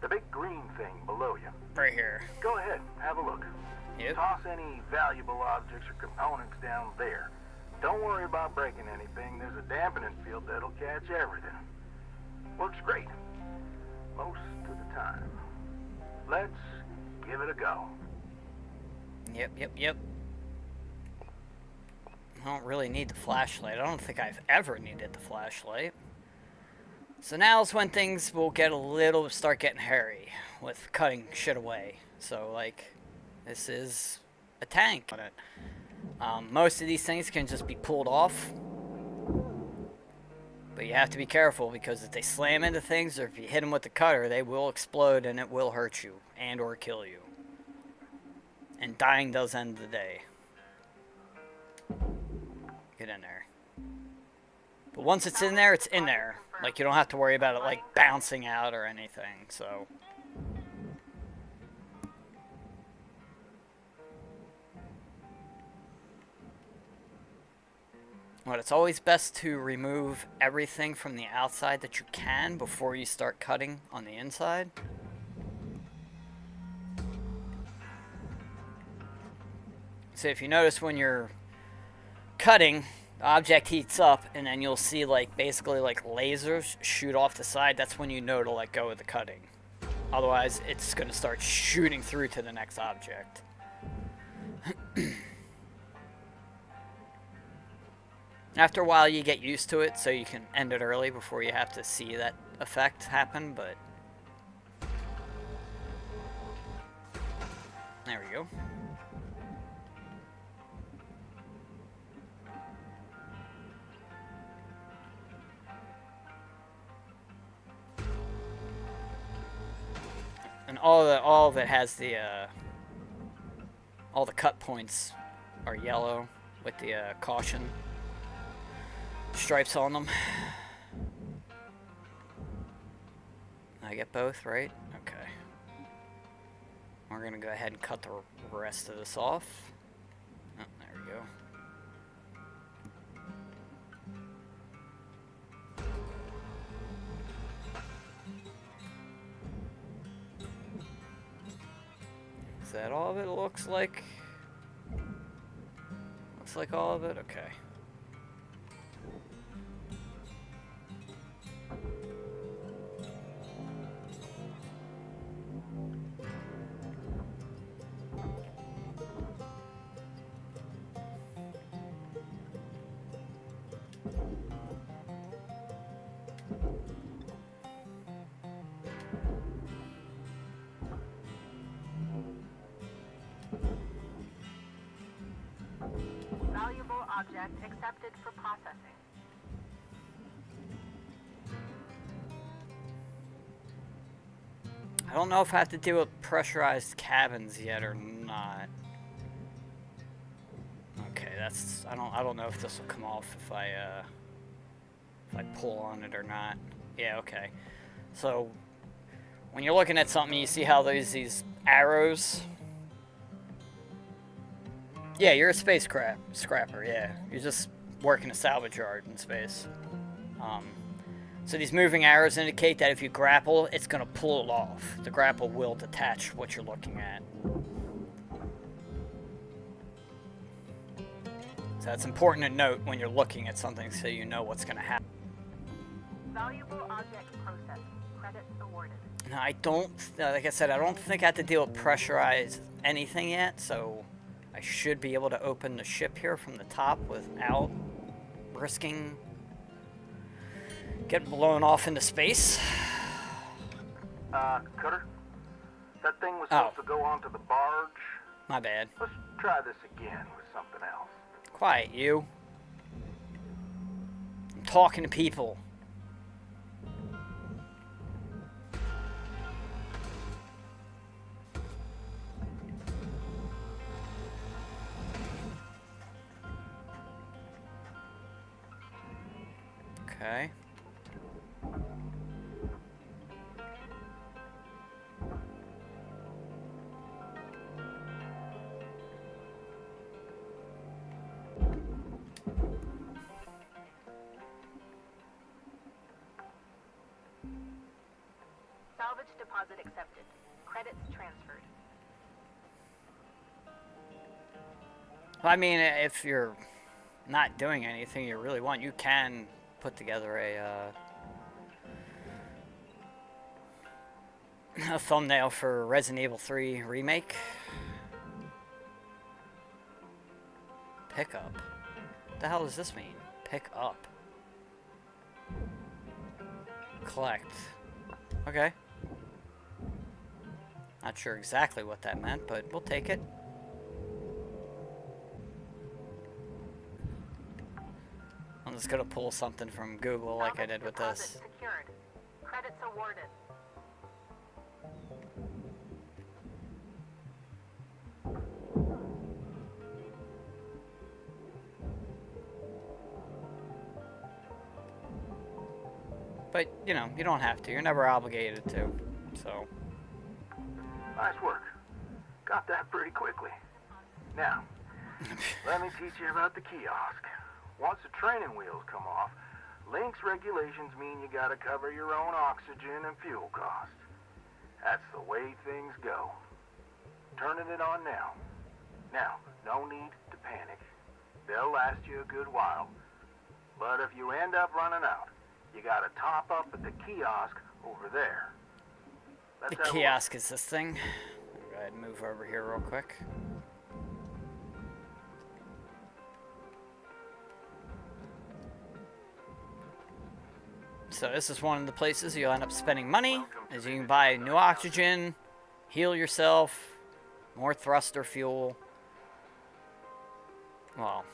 The big green thing below you. Right here. Go ahead, have a look. Yep. Toss any valuable objects or components down there. Don't worry about breaking anything. There's a dampening field that'll catch everything. Works great. Most of the time. Let's give it a go. Yep. I don't really need the flashlight. I don't think I've ever needed the flashlight. So now's when things will start getting hairy with cutting shit away. So, like, this is a tank on it. Most of these things can just be pulled off. But you have to be careful, because if they slam into things or if you hit them with the cutter, they will explode and it will hurt you and or kill you. And dying does end the day. Get in there. But once it's in there, it's in there. Like, you don't have to worry about it, like, bouncing out or anything, so. But it's always best to remove everything from the outside that you can before you start cutting on the inside. So if you notice when you're cutting, the object heats up and then you'll see like basically like lasers shoot off the side. That's when you know to let go of the cutting. Otherwise it's going to start shooting through to the next object. After a while you get used to it, so you can end it early before you have to see that effect happen, but there we go. And all of it has the all the cut points are yellow with the caution stripes on them. I get both, right? Okay. We're gonna go ahead and cut the rest of this off. Oh, there we go. Is that all of it? Looks like all of it? Okay. Valuable object accepted for processing. I don't know if I have to deal with pressurized cabins yet or not. Okay, that's I don't know if this will come off if I pull on it or not. Yeah, okay. So when you're looking at something, you see how there's these arrows. Yeah, you're a space scrapper. Yeah, you're just working a salvage yard in space. So these moving arrows indicate that if you grapple, it's going to pull it off. The grapple will detach what you're looking at. So that's important to note when you're looking at something, so you know what's going to happen. Valuable object processed. Credits awarded. Now, I don't, like I said, I don't think I have to deal with pressurized anything yet, so I should be able to open the ship here from the top without risking getting blown off into space. Cutter? That thing was supposed to go onto the barge. My bad. Let's try this again with something else. Quiet, you. I'm talking to people. Okay. Salvage deposit deposit accepted. Credits transferred. Well, I mean, if you're not doing anything you really want, you can put together a thumbnail for Resident Evil 3 Remake. Pick up. What the hell does this mean? Pick up. Collect. Okay. Not sure exactly what that meant, but we'll take it. I'm just gonna pull something from Google like I did with this. Deposit secured. Credits awarded. But, you know, you don't have to. You're never obligated to. So. Nice work. Got that pretty quickly. Now, let me teach you about the kiosk. Once the training wheels come off, LYNX regulations mean you gotta cover your own oxygen and fuel costs. That's the way things go. Turning it on now. Now, no need to panic. They'll last you a good while. But if you end up running out, you gotta top up at the kiosk over there. The kiosk is this thing. I'll go ahead and move over here real quick. So this is one of the places you'll end up spending money, as you can buy new oxygen, heal yourself, more thruster fuel. Well,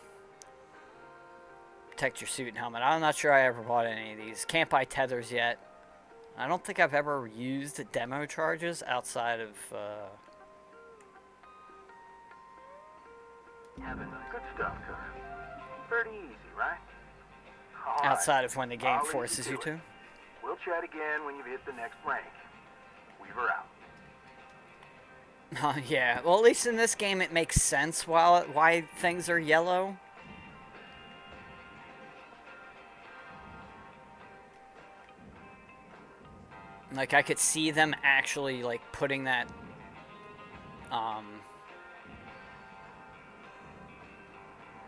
protect your suit and helmet. I'm not sure I ever bought any of these. Can't buy tethers yet. I don't think I've ever used the demo charges outside of Good stuff, cuz. Pretty easy, right? All outside right. of when the game I'll leave forces you it. to. We'll chat again when you've hit the next rank. Weaver out. Yeah, well, at least in this game it makes sense why things are yellow. Like, I could see them actually, like, putting that,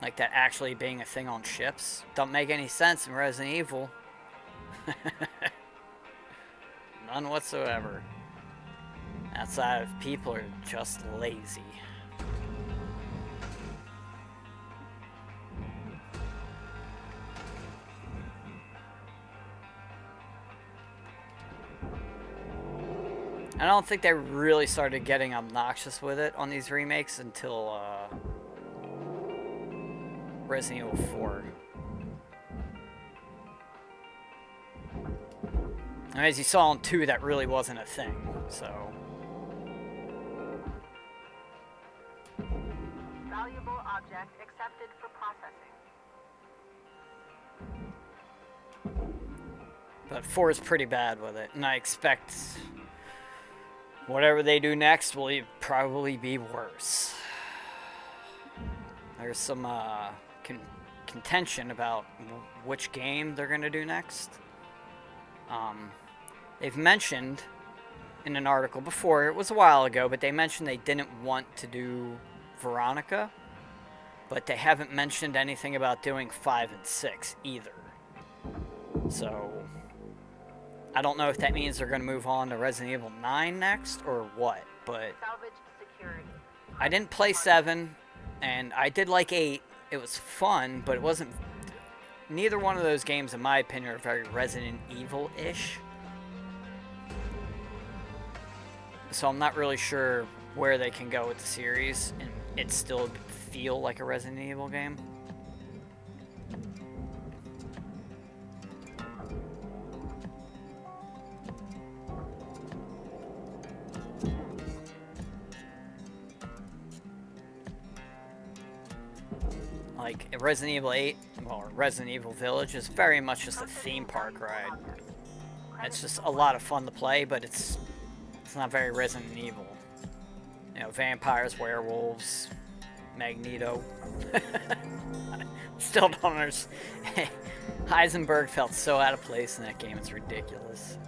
like, that actually being a thing on ships. Don't make any sense in Resident Evil. None whatsoever. Outside of people are just lazy. I don't think they really started getting obnoxious with it on these remakes until Resident Evil 4. And as you saw in 2, that really wasn't a thing, so. Valuable object accepted for processing. But 4 is pretty bad with it, and I expect whatever they do next will probably be worse. There's some contention about which game they're going to do next. They've mentioned in an article before, it was a while ago, but they mentioned they didn't want to do Veronica, but they haven't mentioned anything about doing 5 and 6 either. So I don't know if that means they're going to move on to Resident Evil 9 next or what, but Salvage secured. I didn't play 7, and I did like 8. It was fun, but it wasn't. Neither one of those games, in my opinion, are very Resident Evil-ish. So I'm not really sure where they can go with the series and it still feel like a Resident Evil game. Like, Resident Evil 8, or Resident Evil Village, is very much just a theme park ride. It's just a lot of fun to play, but it's not very Resident Evil. You know, vampires, werewolves, Magneto. Still don't understand. Heisenberg felt so out of place in that game, it's ridiculous.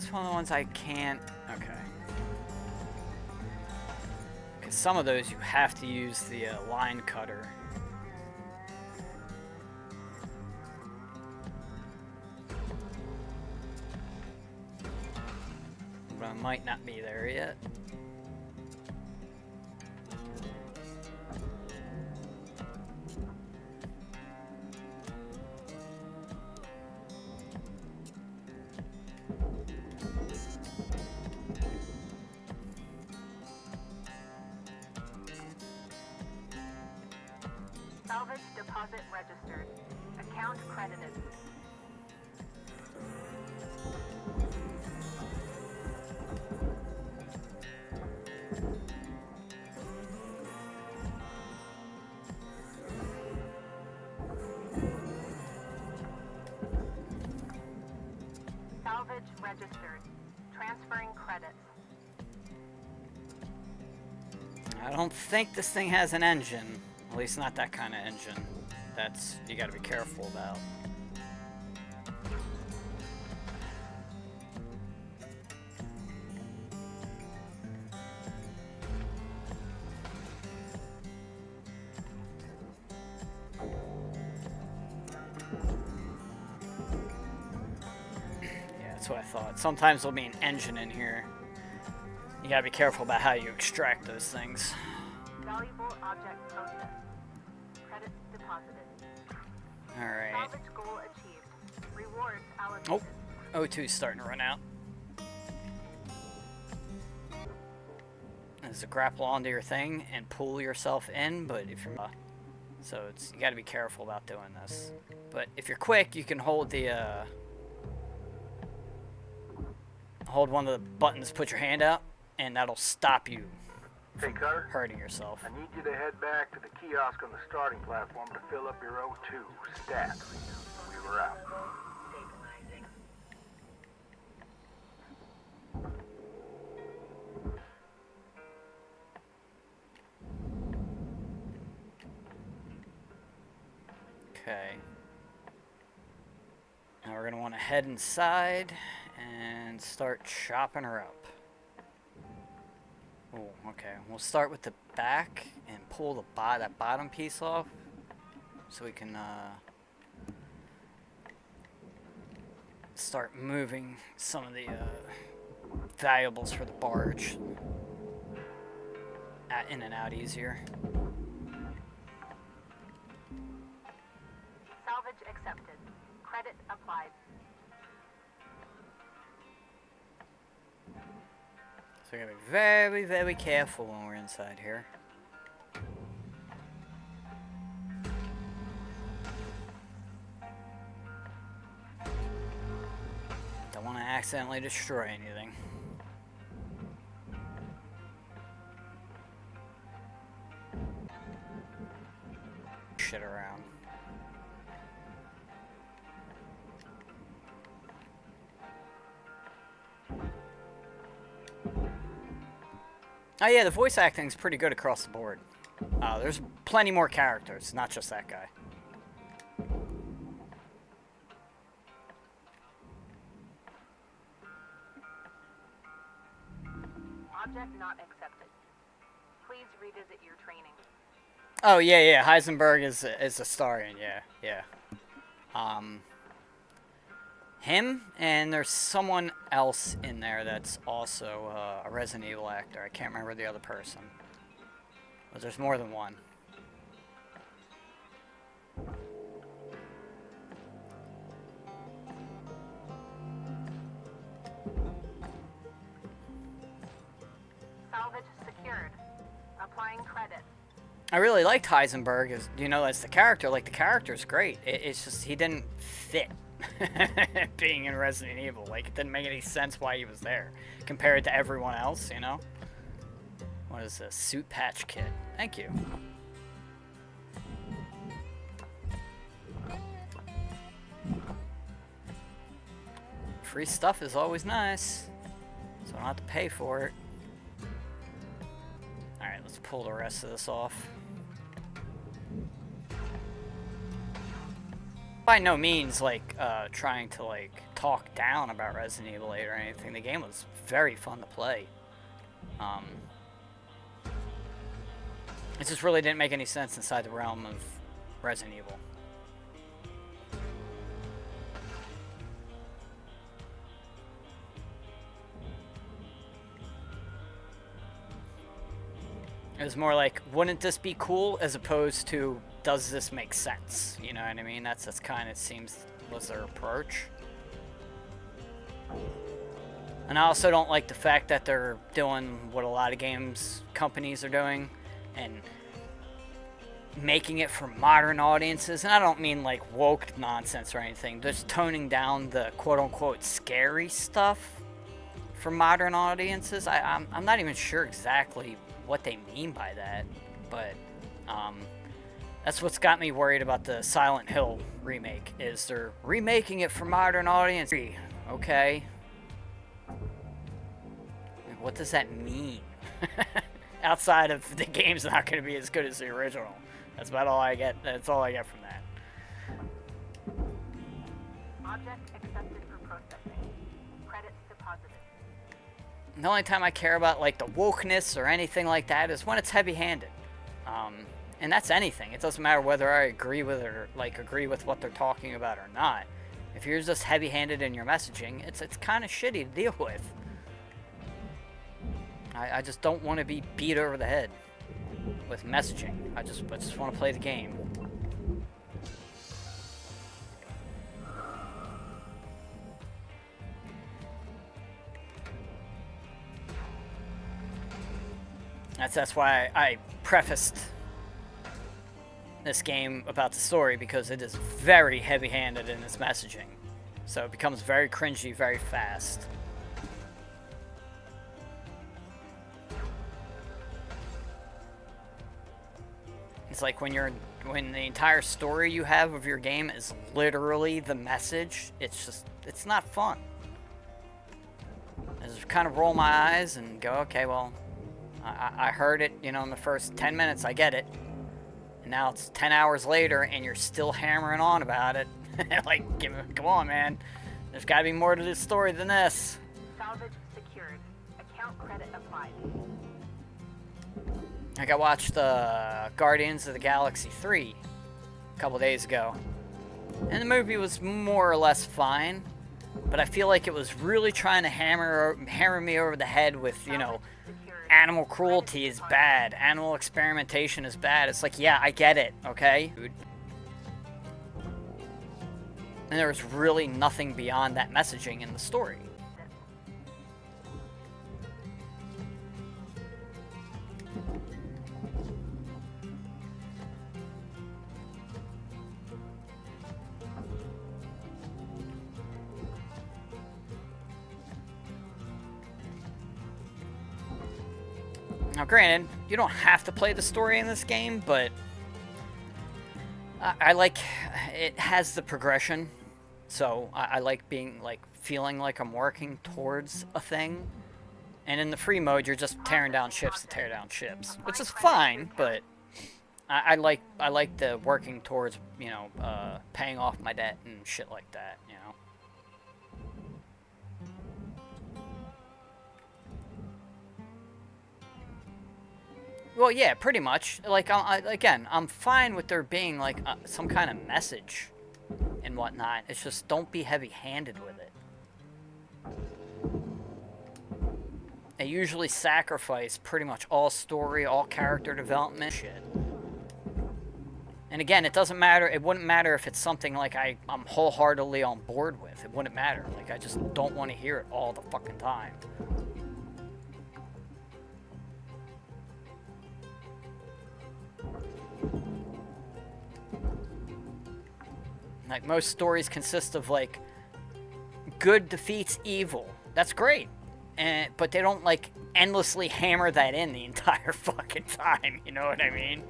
this one of the ones I can't? Okay. Because some of those you have to use the line cutter. But I might not be there yet. Salvage deposit registered. Account credited. Salvage registered. Transferring credits. I don't think this thing has an engine. At least not that kind of engine. That's, you gotta be careful about. Yeah, that's what I thought. Sometimes there'll be an engine in here. You gotta be careful about how you extract those things. Valuable object processed. Credits deposited. Alright. Salvage goal achieved. Rewards allocated. Oh, O2's starting to run out. There's a grapple onto your thing and pull yourself in, but if you're so it's, you got to be careful about doing this. But if you're quick, you can hold the hold one of the buttons, put your hand out, and that'll stop you Hey, Cutter. hurting yourself. I need you to head back to the kiosk on the starting platform to fill up your O2 stats. We were out. Okay. Now we're gonna want to head inside and start chopping her up. Oh, okay. We'll start with the back and pull the that bottom piece off, so we can start moving some of the valuables for the barge in and out easier. Salvage accepted. Credit applied. So we gotta be very, very careful when we're inside here. Don't want to accidentally destroy anything. Shit around. Oh yeah, the voice acting is pretty good across the board. There's plenty more characters, not just that guy. Object not accepted. Please revisit your training. Oh yeah, Heisenberg is a Starian, yeah. Him, and there's someone else in there that's also a Resident Evil actor. I can't remember the other person. But there's more than one. Salvage secured. Applying credit. I really liked Heisenberg as, you know, as the character. Like, the character's great. It's just he didn't fit being in Resident Evil. Like, it didn't make any sense why he was there compared to everyone else, you know? What is this? Suit patch kit. Thank you. Free stuff is always nice, so I don't have to pay for it. Alright, let's pull the rest of this off. By no means, like, trying to, like, talk down about Resident Evil 8 or anything. The game was very fun to play. It just really didn't make any sense inside the realm of Resident Evil. It was more like, wouldn't this be cool, as opposed to, does this make sense? You know what I mean? That's kind of, it seems, was their approach. And I also don't like the fact that they're doing what a lot of games companies are doing, and making it for modern audiences. And I don't mean like woke nonsense or anything, just toning down the quote-unquote scary stuff for modern audiences. I'm not even sure exactly what they mean by that, but that's what's got me worried about the Silent Hill remake, is they're remaking it for modern audience. Okay, what does that mean? Outside of the game's not going to be as good as the original. That's about all I get. That's all I get from that. Object accepted for processing. Credits deposited. The only time I care about like the wokeness or anything like that is when it's heavy-handed, and that's anything. It doesn't matter whether I agree with it or like agree with what they're talking about or not. If you're just heavy-handed in your messaging, it's kind of shitty to deal with. I just don't want to be beat over the head with messaging. I just want to play the game. That's why I prefaced this game about the story, because it is very heavy-handed in its messaging. So it becomes very cringy very fast. It's like when the entire story you have of your game is literally the message, it's not fun. I just kind of roll my eyes and go, okay, well, I heard it, you know, in the first 10 minutes, I get it. And now it's 10 hours later and you're still hammering on about it. Like, come on, man. There's gotta be more to this story than this. Salvage secured. Account credit applied. Like, I watched Guardians of the Galaxy 3 a couple days ago. And the movie was more or less fine. But I feel like it was really trying to hammer me over the head with, you know, animal cruelty is bad, animal experimentation is bad. It's like, yeah, I get it, okay? And there was really nothing beyond that messaging in the story. Now, granted, you don't have to play the story in this game, but I like it has the progression, so I like being feeling like I'm working towards a thing. And in the free mode, you're just tearing down ships to tear down ships, which is fine, but I like the working towards, you know, paying off my debt and shit like that, you know. Well, yeah, pretty much. Like, again, I'm fine with there being, like, some kind of message and whatnot. It's just don't be heavy-handed with it. They usually sacrifice pretty much all story, all character development shit. And again, it doesn't matter. It wouldn't matter if it's something like I'm wholeheartedly on board with. It wouldn't matter. Like, I just don't want to hear it all the fucking time. Like, most stories consist of, like, good defeats evil. That's great. But they don't, like, endlessly hammer that in the entire fucking time. You know what I mean?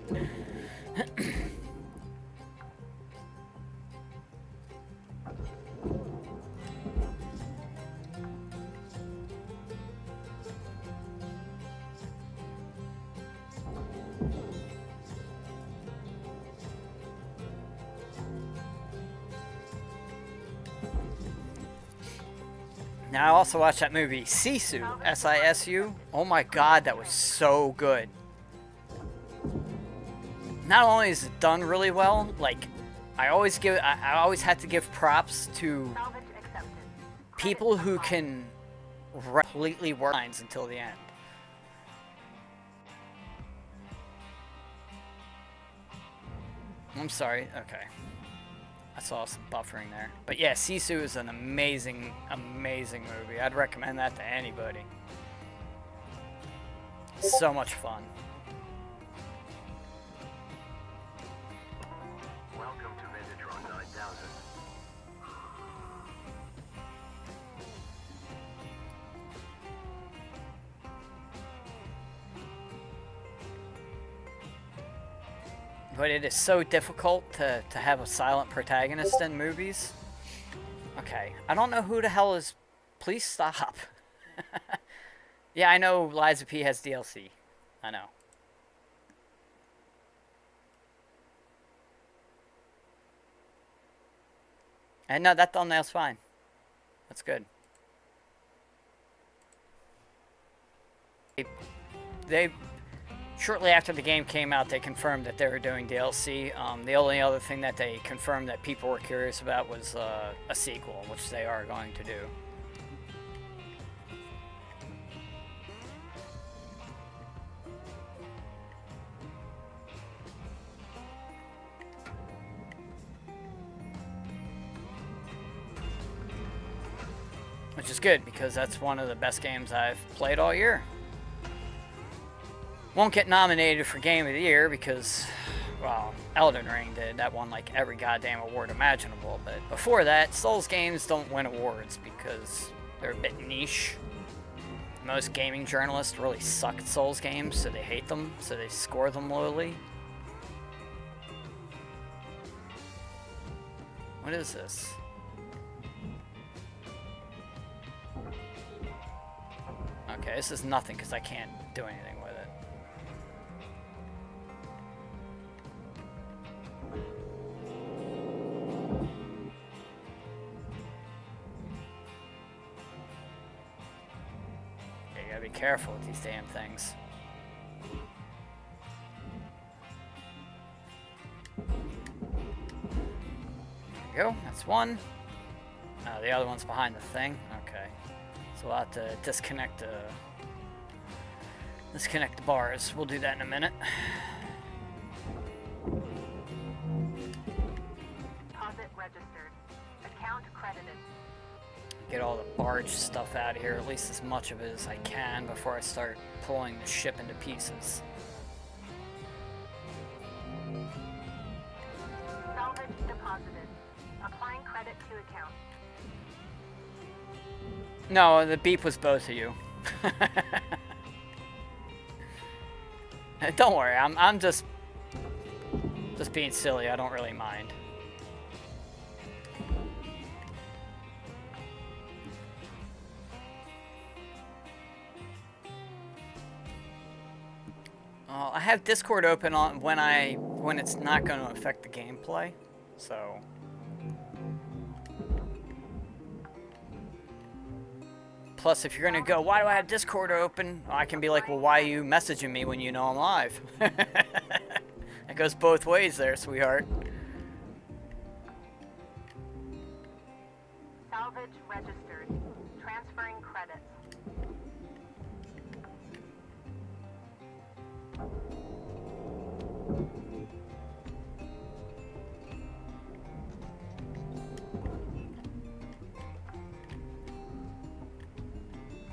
Now, I also watched that movie, Sisu, S-I-S-U. Oh my god, that was so good. Not only is it done really well, like, I always had to give props to Salvage accepted. people who can completely work lines until the end. I'm sorry, okay. I saw some buffering there. But yeah, Sisu is an amazing, amazing movie. I'd recommend that to anybody. So much fun. Welcome to Vintatron 9000. But it is so difficult to have a silent protagonist in movies. Okay, I don't know who the hell is... Please stop. Yeah, I know Liza P has DLC. I know. And no, that thumbnail's fine. That's good. They shortly after the game came out, they confirmed that they were doing DLC. The only other thing that they confirmed that people were curious about was a sequel, which they are going to do. Which is good, because that's one of the best games I've played all year. Won't get nominated for Game of the Year because, well, Elden Ring did. That won like every goddamn award imaginable. But before that, Souls games don't win awards because they're a bit niche. Most gaming journalists really suck at Souls games, so they hate them, so they score them lowly. What is this? Okay, this is nothing because I can't do anything with it. Okay, you gotta be careful with these damn things. There you go, that's one. The other one's behind the thing. Okay. So we'll have to disconnect the bars. We'll do that in a minute. Deposit registered. Account credited. Get all the barge stuff out of here, at least as much of it as I can before I start pulling the ship into pieces. Salvage deposited. Applying credit to account. No, the beep was both of you. Don't worry, I'm just being silly. I don't really mind. I have Discord open on when it's not going to affect the gameplay, so. Plus, if you're gonna go, why do I have Discord open? I can be like, well, why are you messaging me when you know I'm live? It goes both ways there, sweetheart. Salvage registered. Transferring credits.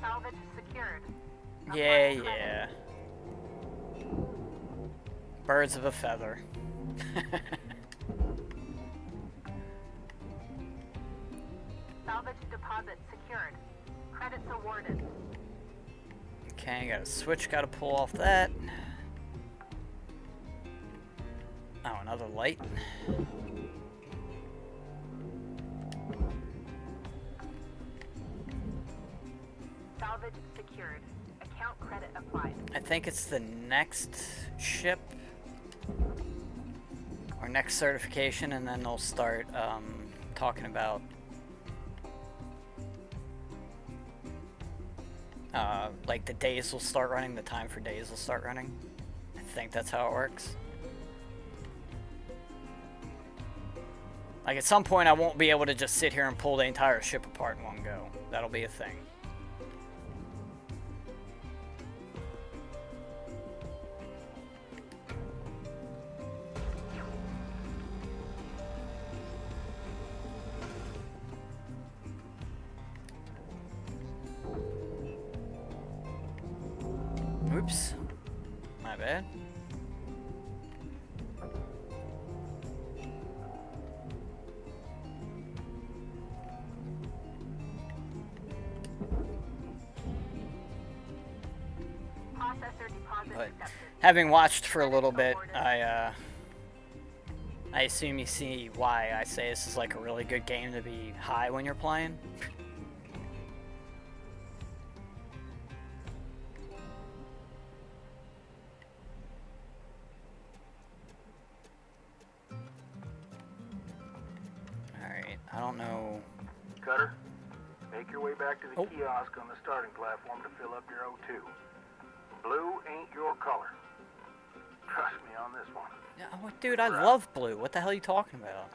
Salvage secured. Yeah, Applying credit. yeah. Birds of a feather. Salvage deposit secured. Credits awarded. Okay, got a switch, gotta pull off that. Oh, another light. Salvage secured. Account credit applied. I think it's the next ship or next certification, and then they'll start talking about like the days will start running, the time for days will start running. I think that's how it works. Like at some point I won't be able to just sit here and pull the entire ship apart in one go. That'll be a thing. Oops. My bad. But having watched for a little bit, I assume you see why I say this is like a really good game to be high when you're playing. Alright, I don't know. Cutter, make your way back to the kiosk on the starting platform to fill up your O2. Blue ain't your color. Trust me on this one. Yeah, oh, dude, I love blue. What the hell are you talking about?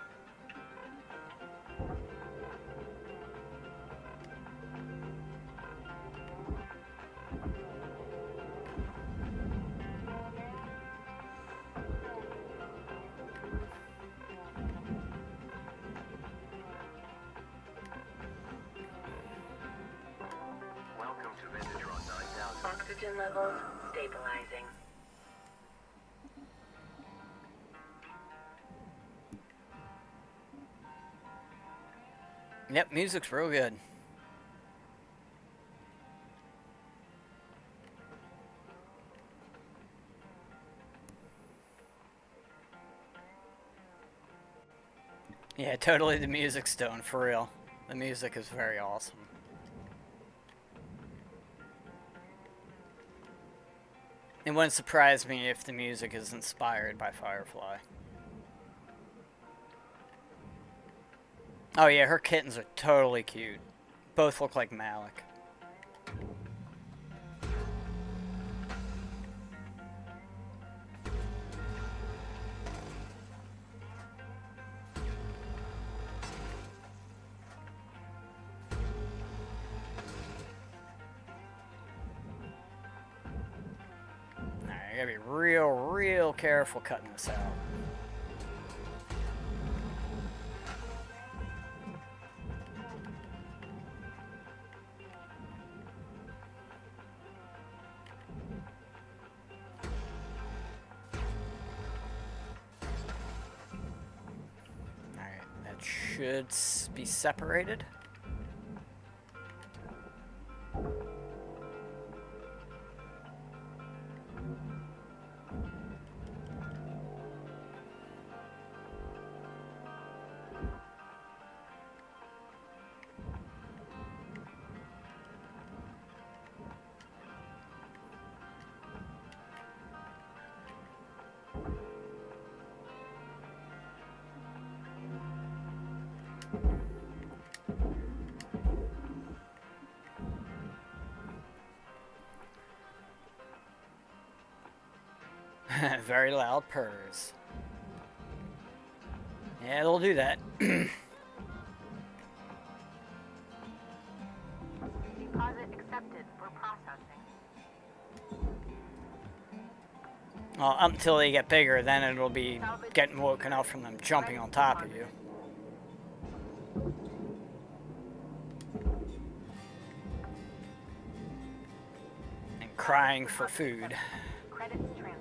Welcome to Vintatron 9000. Oxygen levels stabilizing. Yep, music's real good. Yeah, totally the music stone, for real. The music is very awesome. It wouldn't surprise me if the music is inspired by Firefly. Oh yeah, her kittens are totally cute. Both look like Malik. Alright, I gotta be real careful cutting this out. Should be separated. Very loud purrs. Yeah, it'll do that. Deposit accepted for processing. Well, up until they get bigger, then it'll be getting woken up from them jumping on top of you. And crying for food. Credits transferred.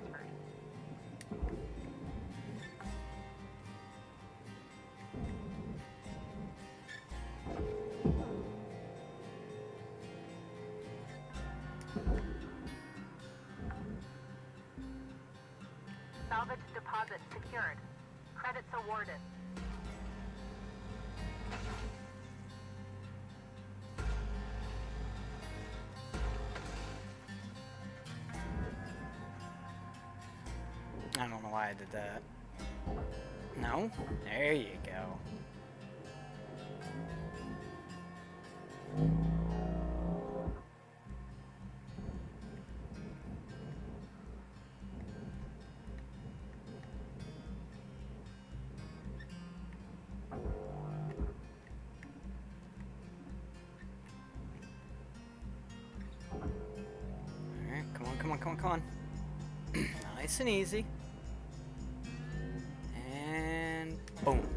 Salvage deposit secured. Credits awarded. I don't know why I did that. No? There you go. Come on, come on, come on. Nice and easy. And boom.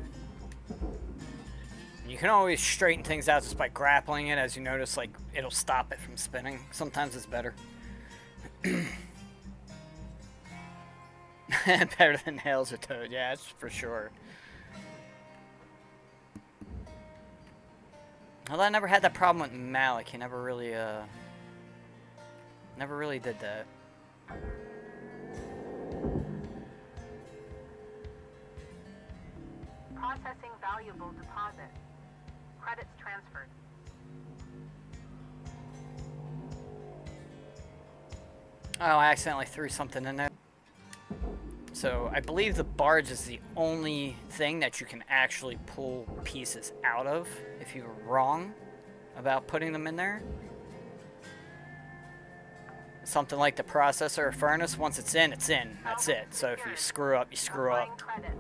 You can always straighten things out just by grappling it. As you notice, like, it'll stop it from spinning. Sometimes it's better. Better than nails or toad, yeah, that's for sure. Although I never had that problem with Malik. He never really did that. Processing valuable deposit. Credits transferred. Oh, I accidentally threw something in there. So I believe the barge is the only thing that you can actually pull pieces out of if you were wrong about putting them in there. Something like the processor or furnace, once it's in, it's in. That's it. So if you screw up, you screw up. Credit.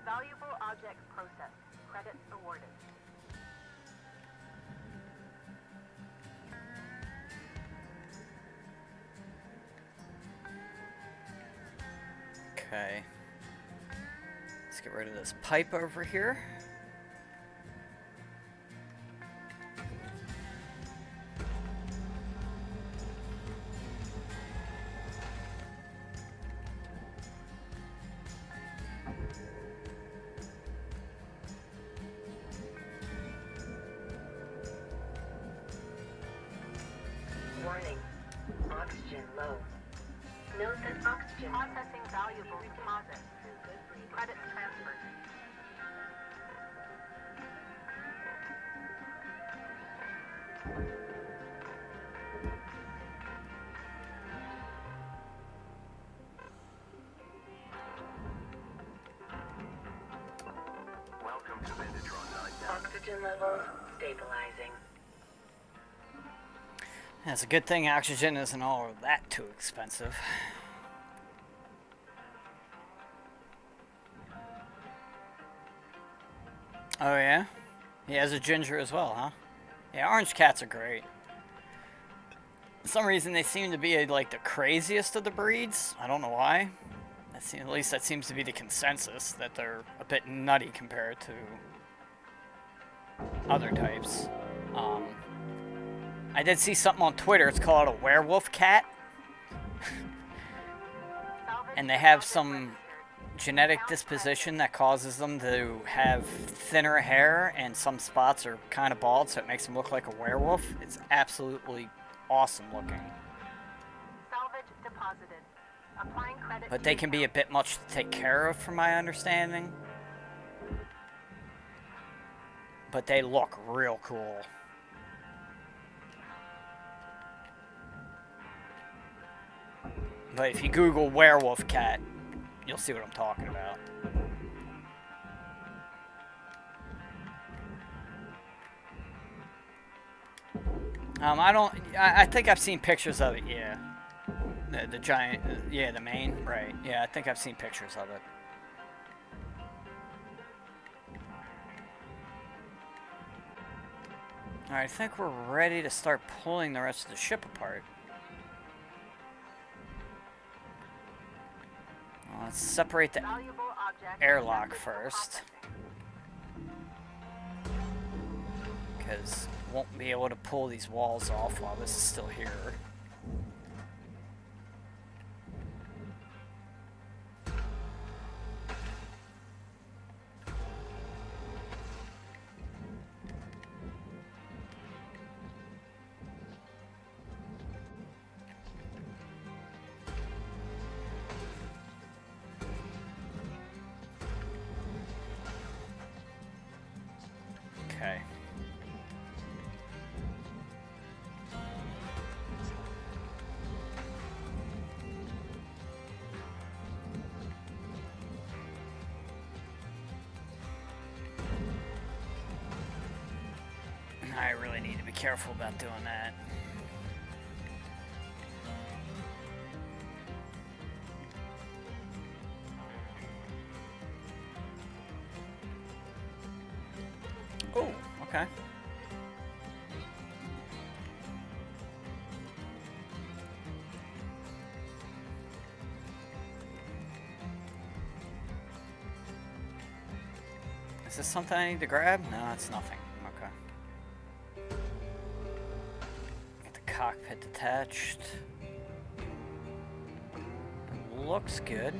Valuable object processed. Credits awarded. Okay. Let's get rid of this pipe over here. Warning. Oxygen low. Note that oxygen... Processing valuable deposit. Credits transferred. Welcome to Vendatron 9000. Oxygen levels stabilizing. That's a good thing oxygen isn't all that too expensive. Oh yeah? He has a ginger as well, huh? Yeah, orange cats are great. For some reason they seem to be like the craziest of the breeds. I don't know why. At least that seems to be the consensus, that they're a bit nutty compared to other types. I did see something on Twitter, it's called a werewolf cat. And they have some genetic disposition that causes them to have thinner hair, and some spots are kind of bald, so it makes them look like a werewolf. It's absolutely awesome looking. Salvage deposited. Applying credit. But they can be a bit much to take care of, from my understanding. But they look real cool. But if you Google werewolf cat, you'll see what I'm talking about. I think I've seen pictures of it, yeah. The giant, yeah, the mane, right. Yeah, I think I've seen pictures of it. Alright, I think we're ready to start pulling the rest of the ship apart. Let's separate the airlock first, because won't be able to pull these walls off while this is still here. Okay. I really need to be careful about doing that. Oh, okay. Is this something I need to grab? No, it's nothing. Okay. Get the cockpit detached. Looks good.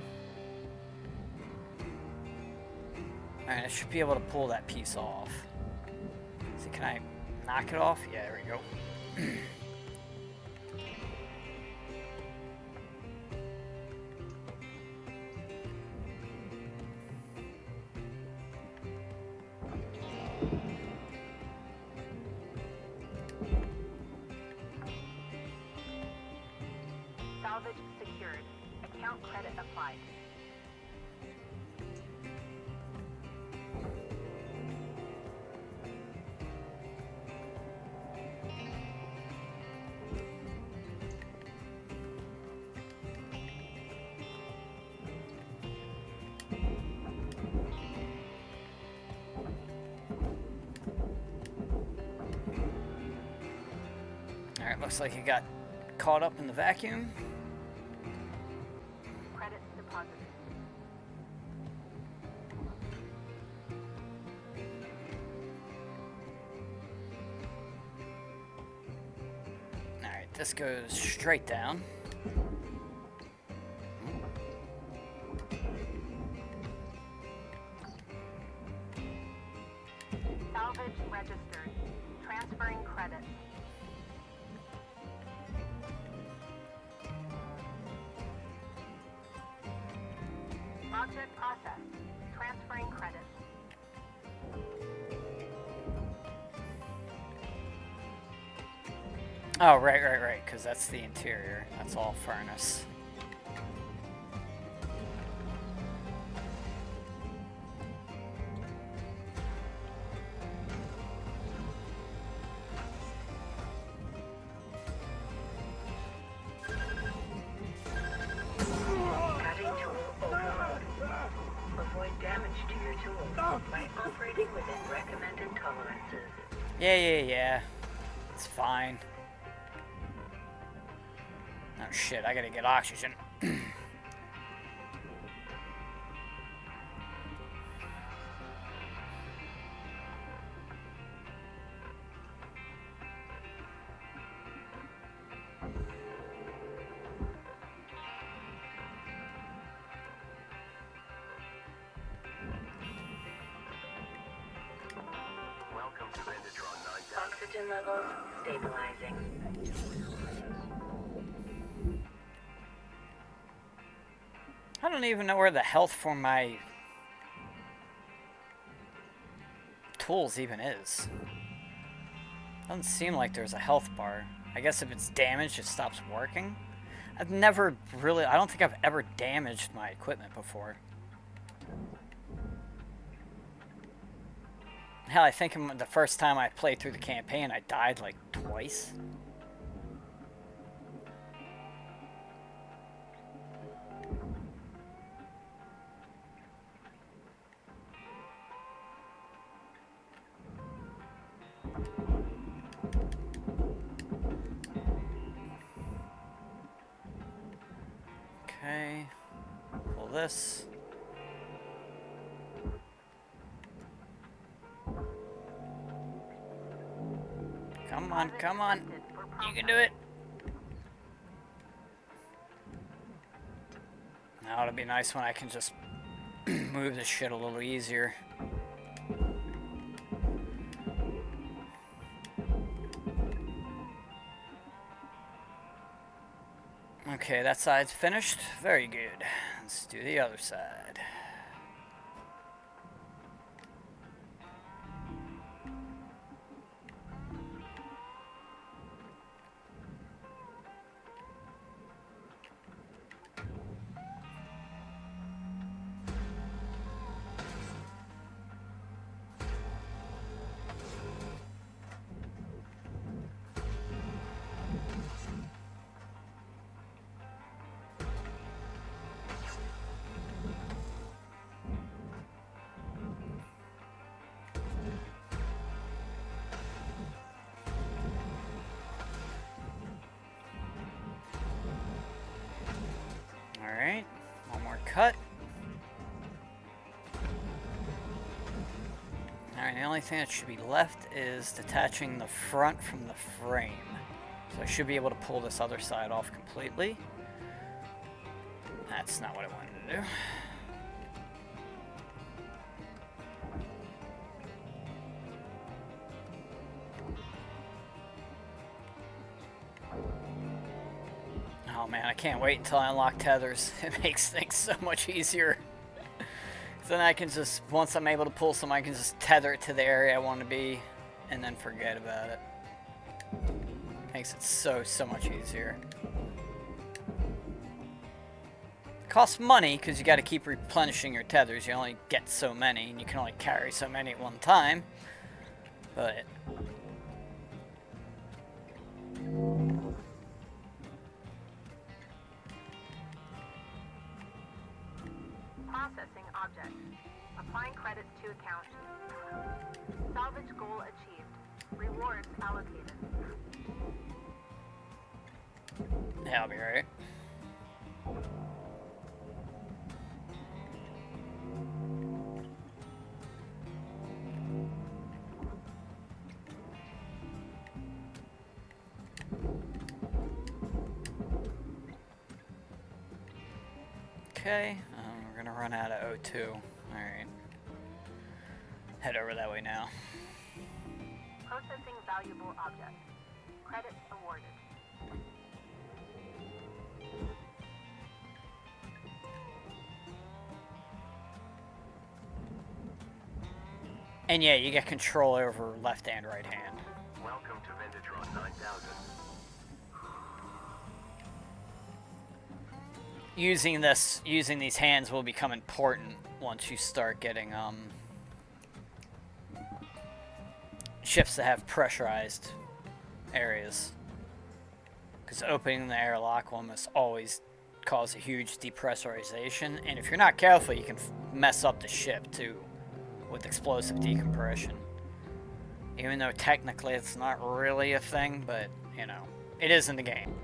Alright, I should be able to pull that piece off. See, can I knock it off? Yeah, there we go. Salvage secured. Account credit applied. Alright, looks like it got caught up in the vacuum. Credits deposited. Alright, this goes straight down. Salvage registered. Transferring credit. Object processed. Transferring credit. Oh, right, because that's the interior. That's all furnace. Cutting tool overload. Avoid damage to your tool by operating within recommended tolerances. Yeah. It's fine. Oh shit, I gotta get oxygen. Welcome to Endertron 9000. Oxygen levels stabilizing. I don't even know where the health for my tools even is. Doesn't seem like there's a health bar. I guess if it's damaged, it stops working. I don't think I've ever damaged my equipment before. Hell, I think the first time I played through the campaign, I died like twice. Okay, pull this. Come on. You can do it. Now it'll be nice when I can just move this shit a little easier. Okay, that side's finished. Very good. Let's do the other side. Alright, one more cut. the only thing that should be left is detaching the front from the frame. So I should be able to pull this other side off completely. That's not what I wanted to do. Oh man, I can't wait until I unlock tethers. It makes things so much easier. Then I can just, once I'm able to pull some, I can just tether it to the area I want to be and then forget about it. Makes it so much easier. It costs money because you got to keep replenishing your tethers. You only get so many and you can only carry so many at one time. But Processing object. Applying credits to account. Salvage goal achieved. Rewards allocated. yeah, I'll be right. Okay, we're gonna run out of O2. Alright. Head over that way now. Processing valuable object. Credits awarded. And yeah, you get control over left and right hand. Welcome to Vendatron 9000. Using these hands will become important once you start getting ships that have pressurized areas. Because opening the airlock will almost always cause a huge depressurization, and if you're not careful, you can mess up the ship too with explosive decompression. Even though technically it's not really a thing, but you know, it is in the game.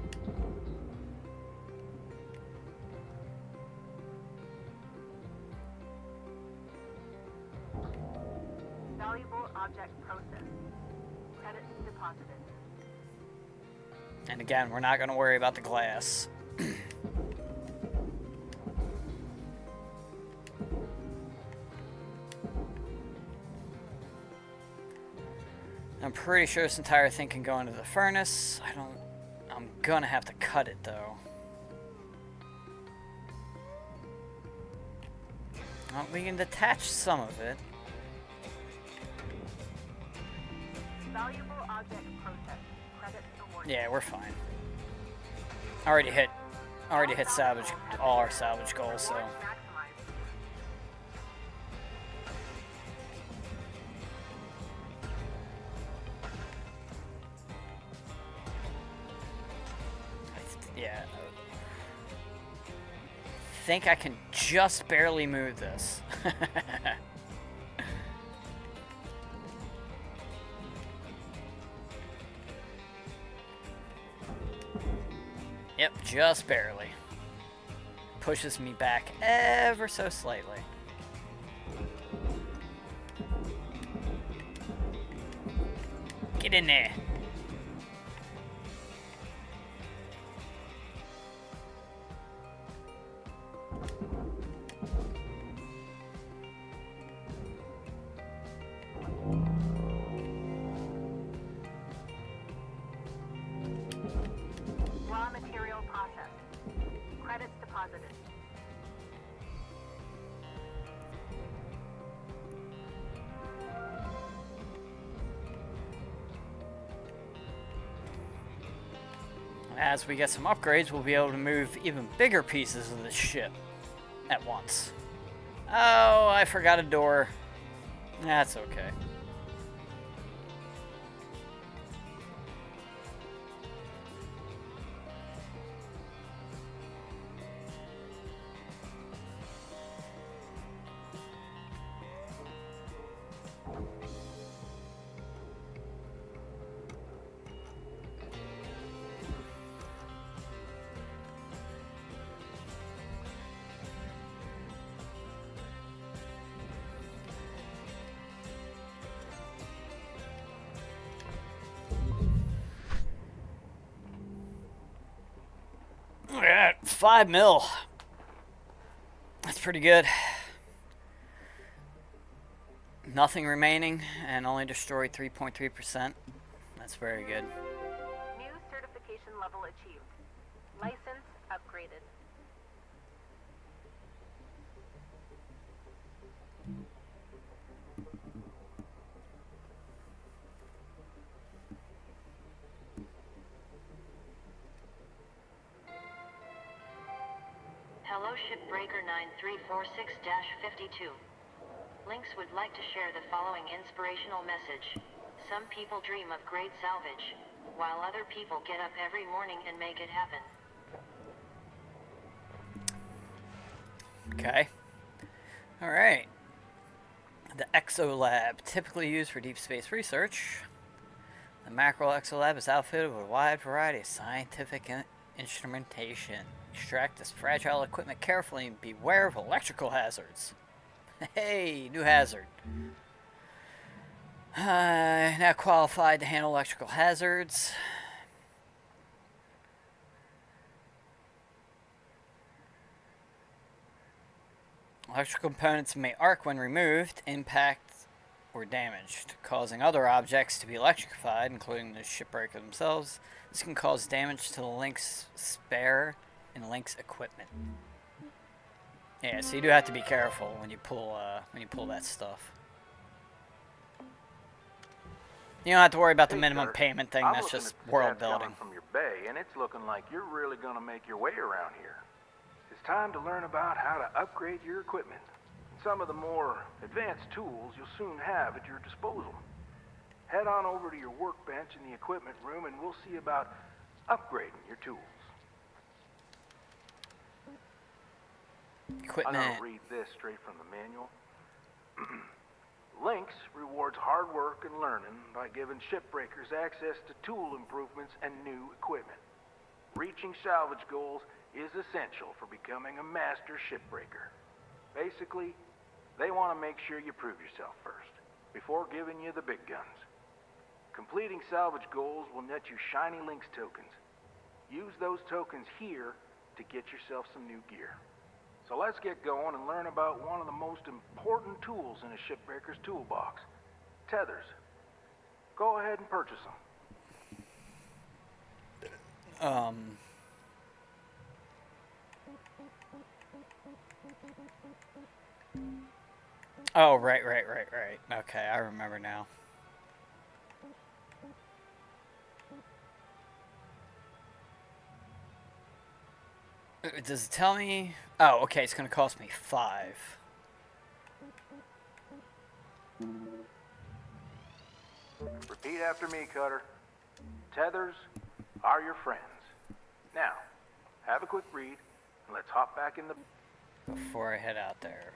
Valuable object processed. Credits deposited. And again, we're not going to worry about the glass. I'm pretty sure this entire thing can go into the furnace. I'm gonna have to cut it though. Well, we can detach some of it. Valuable object processed. Credits awarded. Yeah, we're fine. Already hit salvage, all our salvage goals, so. Rewards maximized. Yeah. I think I can just barely move this. Yep, just barely. Pushes me back ever so slightly. Get in there. Raw material processed. Credits deposited. As we get some upgrades, we'll be able to move even bigger pieces of the ship at once. Oh, I forgot a door. That's okay. Look at that, 5 mil. That's pretty good. Nothing remaining and only destroyed 3.3%. That's very good. New certification level achieved. License upgraded. Hello, Shipbreaker 9346-52. Lynx would like to share the following inspirational message. Some people dream of great salvage, while other people get up every morning and make it happen. Okay. Alright. The Exolab, typically used for deep space research. The Macro Exolab is outfitted with a wide variety of scientific instrumentation. Extract this fragile equipment carefully and beware of electrical hazards. Hey, new hazard. Now qualified to handle electrical hazards. Electrical components may arc when removed, impact, or damaged, causing other objects to be electrified, including the shipbreaker themselves. This can cause damage to the LYNX spare and LYNX equipment. Yeah, so you do have to be careful when you pull that stuff. You don't have to worry about the minimum payment thing. That's just world building. From your bay, and it's looking like you're really gonna make your way around here. It's time to learn about how to upgrade your equipment. Some of the more advanced tools you'll soon have at your disposal. Head on over to your workbench in the equipment room, and we'll see about upgrading your tools. Equipment. I'm gonna read this straight from the manual. LYNX rewards hard work and learning by giving shipbreakers access to tool improvements and new equipment. Reaching salvage goals is essential for becoming a master shipbreaker. Basically, they want to make sure you prove yourself first, before giving you the big guns. Completing salvage goals will net you shiny LYNX tokens. Use those tokens here to get yourself some new gear. So let's get going and learn about one of the most important tools in a shipbreaker's toolbox, tethers. Go ahead and purchase them. Oh, right. Okay, I remember now. Does it tell me? Oh, okay, it's gonna cost me 5. Repeat after me, Cutter. Tethers are your friends. Now, have a quick read, and let's hop back in the... Before I head out there.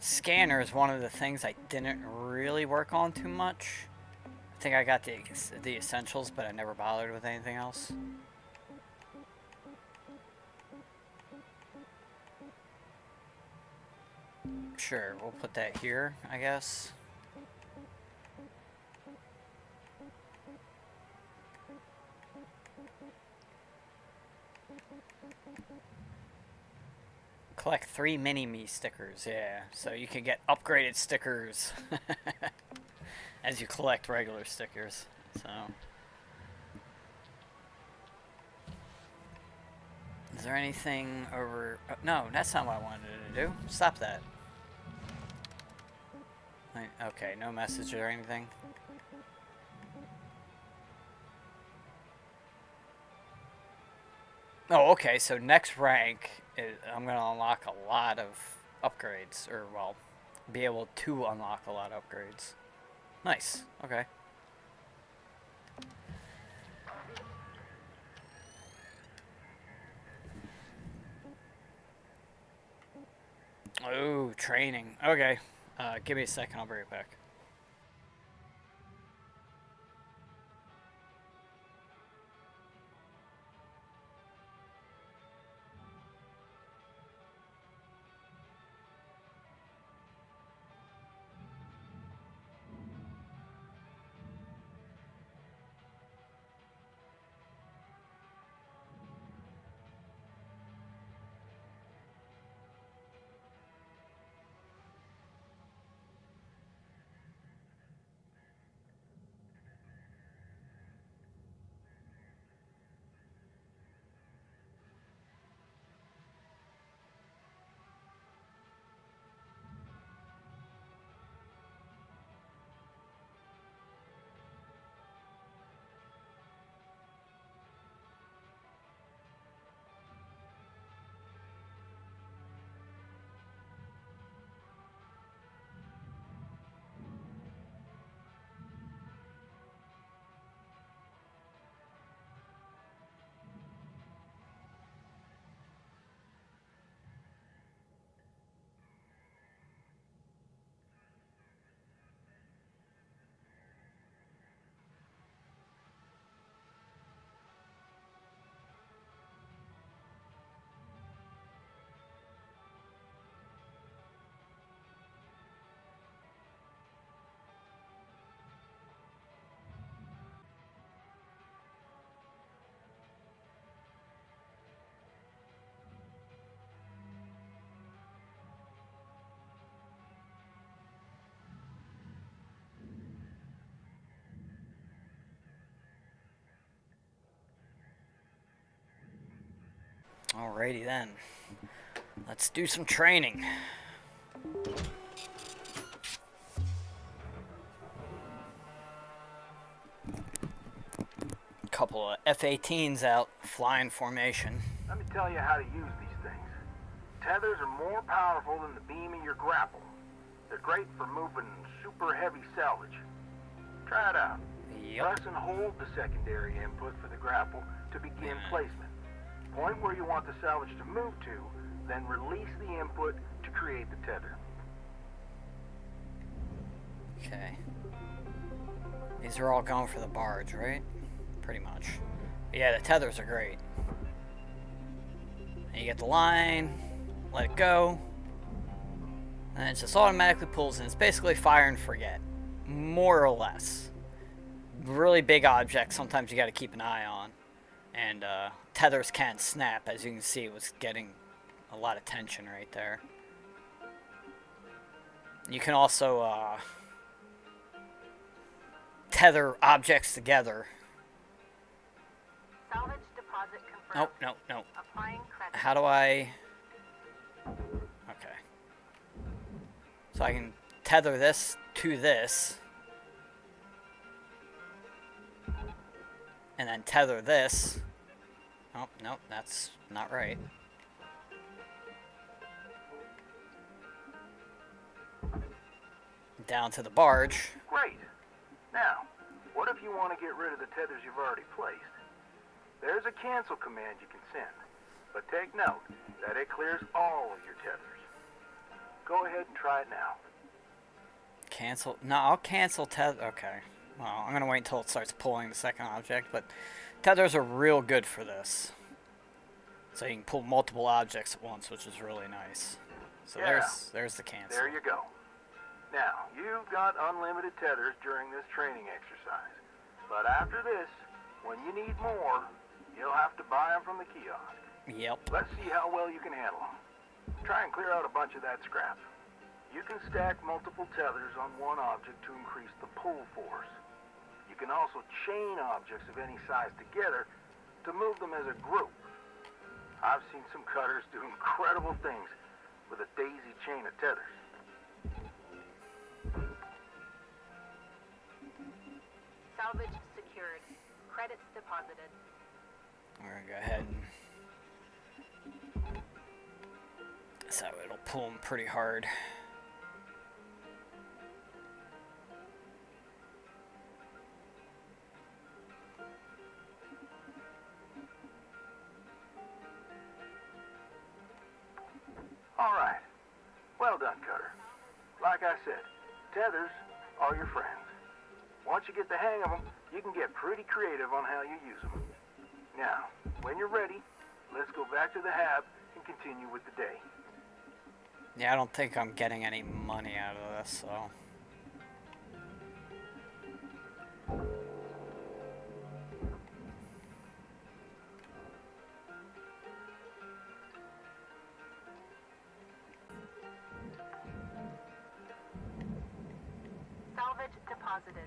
Scanner is one of the things I didn't really work on too much. I think I got the essentials, but I never bothered with anything else. Sure, we'll put that here, I guess. Collect 3 mini-me stickers, yeah. So you can get upgraded stickers as you collect regular stickers. So, is there anything over... Oh, no, that's not what I wanted to do. Stop that. Okay, no message or anything. Oh, okay, so next rank, I'm going to unlock a lot of upgrades, or, well, be able to unlock a lot of upgrades. Nice, okay. Oh, training. Okay, give me a second, I'll be right back. Alrighty then. Let's do some training. Couple of F-18s out, flying formation. Let me tell you how to use these things. Tethers are more powerful than the beam of your grapple. They're great for moving super heavy salvage. Try it out. Yep. Press and hold the secondary input for the grapple to begin placement. Point where you want the salvage to move to, then release the input to create the tether. Okay. These are all going for the barge, right? Pretty much. But yeah, the tethers are great. And you get the line, let it go, and it just automatically pulls in. It's basically fire and forget, more or less. Really big objects, sometimes you got to keep an eye on. And tethers can snap, as you can see. It was getting a lot of tension right there. You can also tether objects together. Salvage deposit confirmed. Nope. Applying credit. How do I... Okay. So I can tether this to this. And then tether this. Oh, nope, that's not right. Down to the barge. Great. Now, what if you want to get rid of the tethers you've already placed? There's a cancel command you can send, but take note that it clears all of your tethers. Go ahead and try it now. Cancel? No, I'll cancel tether. Okay. Well, I'm going to wait until it starts pulling the second object, but tethers are real good for this. So you can pull multiple objects at once, which is really nice. So Yeah. there's the cancel. There you go. Now, you've got unlimited tethers during this training exercise. But after this, when you need more, you'll have to buy them from the kiosk. Yep. Let's see how well you can handle them. Try and clear out a bunch of that scrap. You can stack multiple tethers on one object to increase the pull force. You can also chain objects of any size together to move them as a group. I've seen some cutters do incredible things with a daisy chain of tethers. Salvage secured. Credits deposited. We're going to go ahead and... So it'll pull them pretty hard. All right. Well done, Cutter. Like I said, tethers are your friends. Once you get the hang of them, you can get pretty creative on how you use them. Now, when you're ready, let's go back to the hab and continue with the day. Yeah, I don't think I'm getting any money out of this, so... Salvage deposited.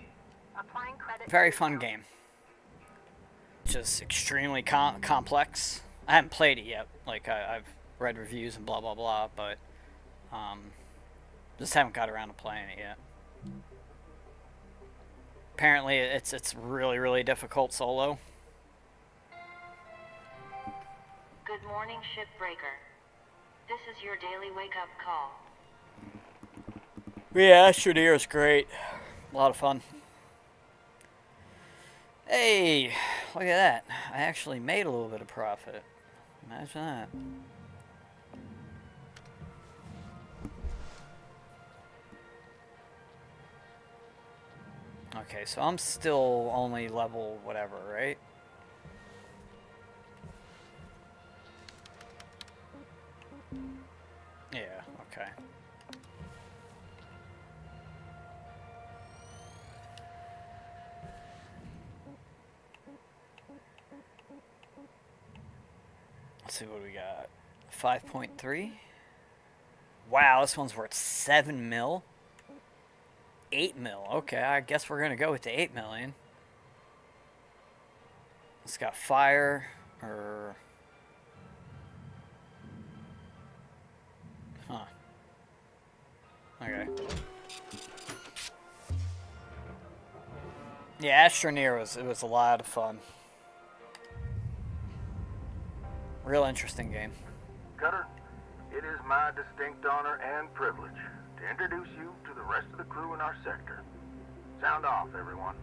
Applying credit. Very fun game. Just extremely complex. I haven't played it yet. Like, I've read reviews and blah, blah, blah, but... just haven't got around to playing it yet. Apparently, it's really, really difficult solo. Good morning, Shipbreaker. This is your daily wake-up call. Yeah, Astroneer is great. A lot of fun. Hey, look at that. I actually made a little bit of profit. Imagine that. Okay, so I'm still only level whatever, right? Yeah, okay. Let's see what we got. 5.3. Wow, this one's worth 7 mil. 8 mil. Okay, I guess we're gonna go with the 8 million. It's got fire, or Yeah, Astroneer was a lot of fun. Real interesting game. Cutter, it is my distinct honor and privilege to introduce you to the rest of the crew in our sector. Sound off, everyone.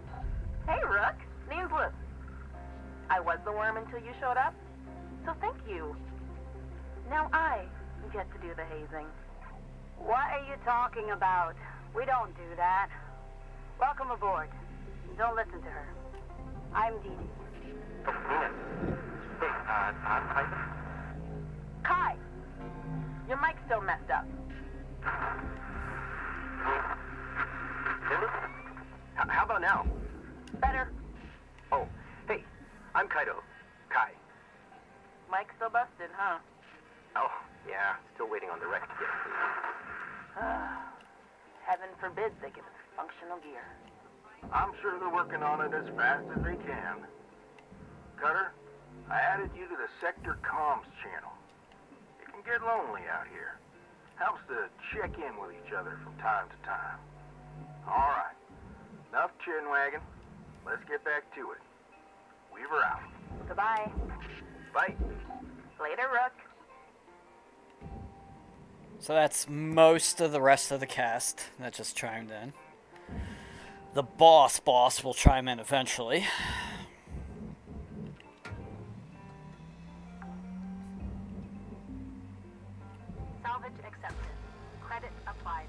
Hey, Rook. Name's Liz. I was the worm until you showed up, so thank you. Now I get to do the hazing. What are you talking about? We don't do that. Welcome aboard. Don't listen to her. I'm Dee Dee. Oh, Nina. Hey, I'm Ivan. Kai, your mic's still messed up. Linda? How about now? Better. Oh, hey, I'm Kaido. Kai. Mic's still busted, huh? Oh, yeah, still waiting on the rec to get approved. Heaven forbid they give us functional gear. I'm sure they're working on it as fast as they can. Cutter, I added you to the Sector Comms channel. It can get lonely out here. Helps to check in with each other from time to time. All right, enough chin-wagging. Let's get back to it. Weaver out. Goodbye. Bye. Later, Rook. So that's most of the rest of the cast that just chimed in. The boss will chime in eventually. Salvage accepted. Credit applied.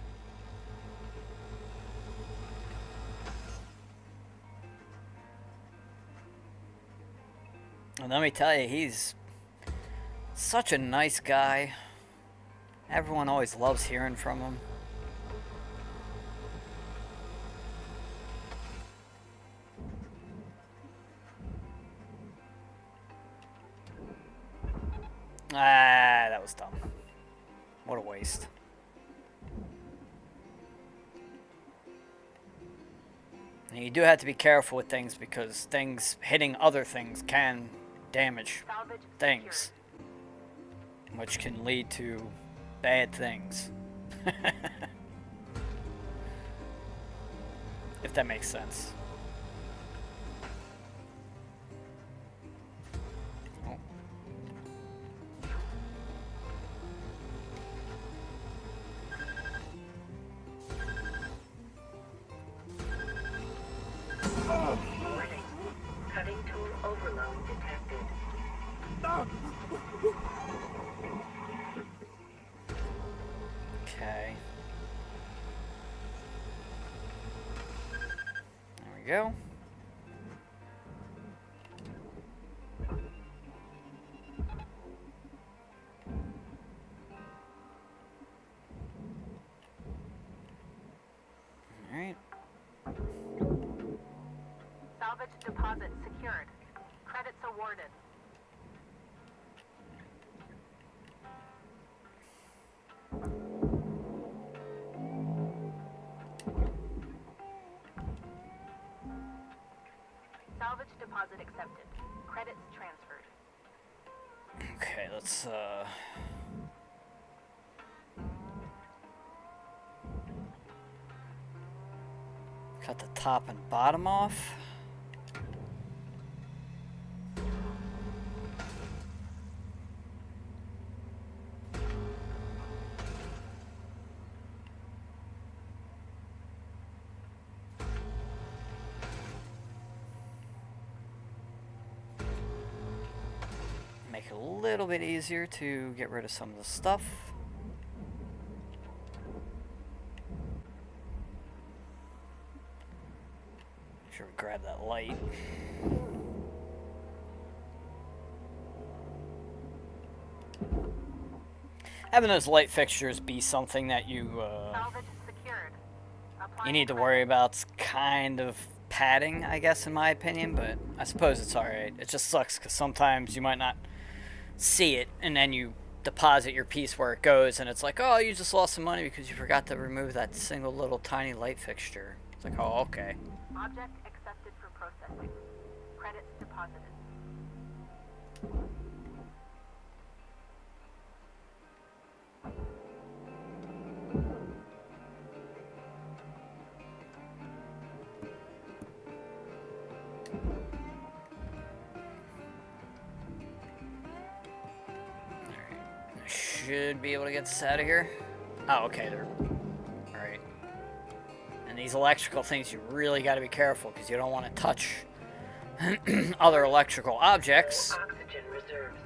And let me tell you, he's such a nice guy. Everyone always loves hearing from him. Ah, that was dumb. What a waste. And you do have to be careful with things because things hitting other things can damage Salvage things, which can lead to bad things. If that makes sense. Oh. Warning. Cutting tool overload detected. Okay. There we go. All right. Salvage deposit secured. Credits awarded. Salvage deposit accepted. Credits transferred. Okay, let's cut the top and bottom off. Make it a little bit easier to get rid of some of the stuff. Make sure we grab that light. Having those light fixtures be something that you Salvage secured. you need to worry about. It's kind of padding, I guess, in my opinion, but I suppose it's alright. It just sucks because sometimes you might not see it, and then you deposit your piece where it goes, and it's like, oh, you just lost some money because you forgot to remove that single little tiny light fixture. It's like, oh, okay. Object accepted for processing. Credits deposited. should be able to get this out of here. Oh, okay, they're... Alright. And these electrical things, you really got to be careful, because you don't want to touch other electrical objects,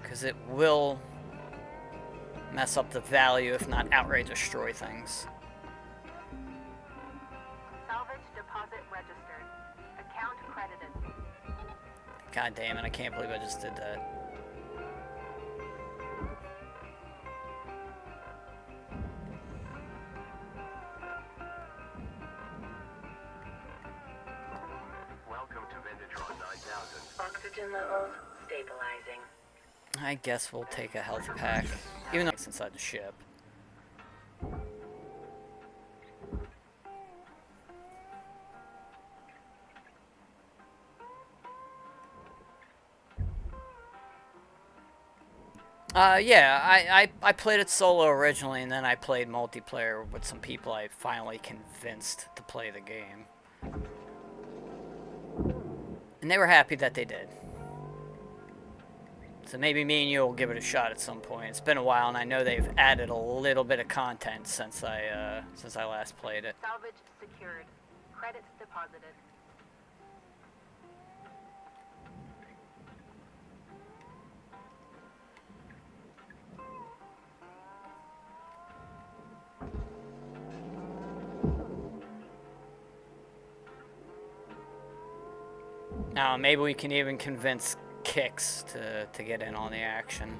because it will mess up the value, if not outright destroy things. Salvage deposit registered. Account credited. God damn it, I can't believe I just did that. Welcome to Vindatron 9000. Oxygen levels stabilizing. I guess we'll take a health pack, even though it's inside the ship. Yeah, I played it solo originally, and then I played multiplayer with some people I finally convinced to play the game. And they were happy that they did. So maybe me and you will give it a shot at some point. It's been a while, and I know they've added a little bit of content since I last played it. Salvage secured. Credits deposited. Now, maybe we can even convince Kicks to get in on the action.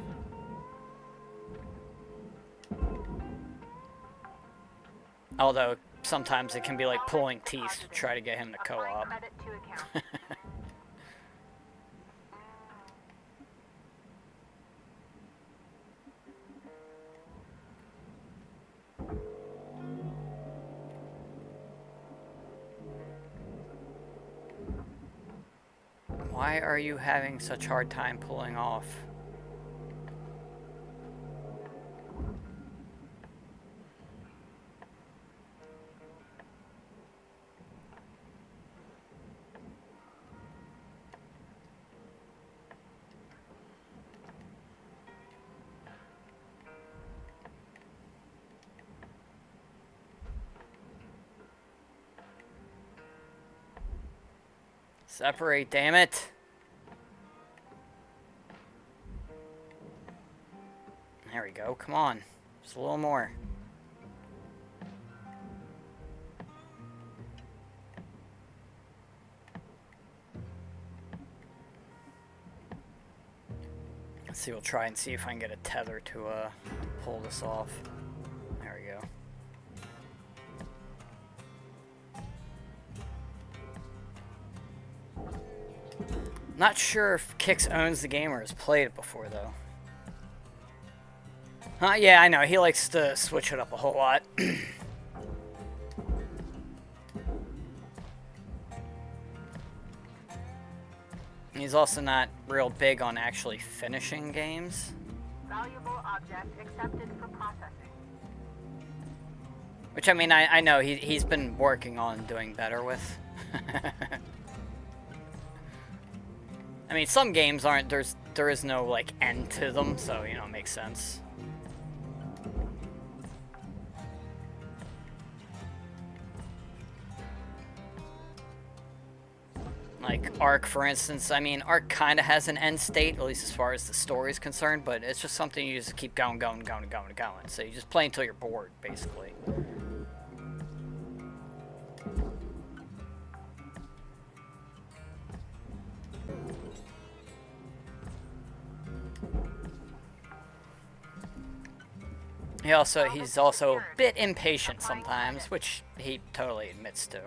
Although, sometimes it can be like pulling teeth to try to get him to co-op. Credit to account. Why are you having such hard time pulling off? Separate, damn it. There we go, come on. Just a little more. Let's see, we'll try and see if I can get a tether to pull this off. There we go. Not sure if Kix owns the game or has played it before, though. Yeah, I know. He likes to switch it up a whole lot. He's also not real big on actually finishing games. Valuable object accepted for processing. Which, I mean, I know he's been working on doing better with. I mean, some games aren't, there is no, like, end to them, so, you know, it makes sense. Like, Ark, for instance, I mean, Ark kind of has an end state, at least as far as the story is concerned, but it's just something you just keep going. So you just play until you're bored, basically. He's also a bit impatient sometimes, which he totally admits to.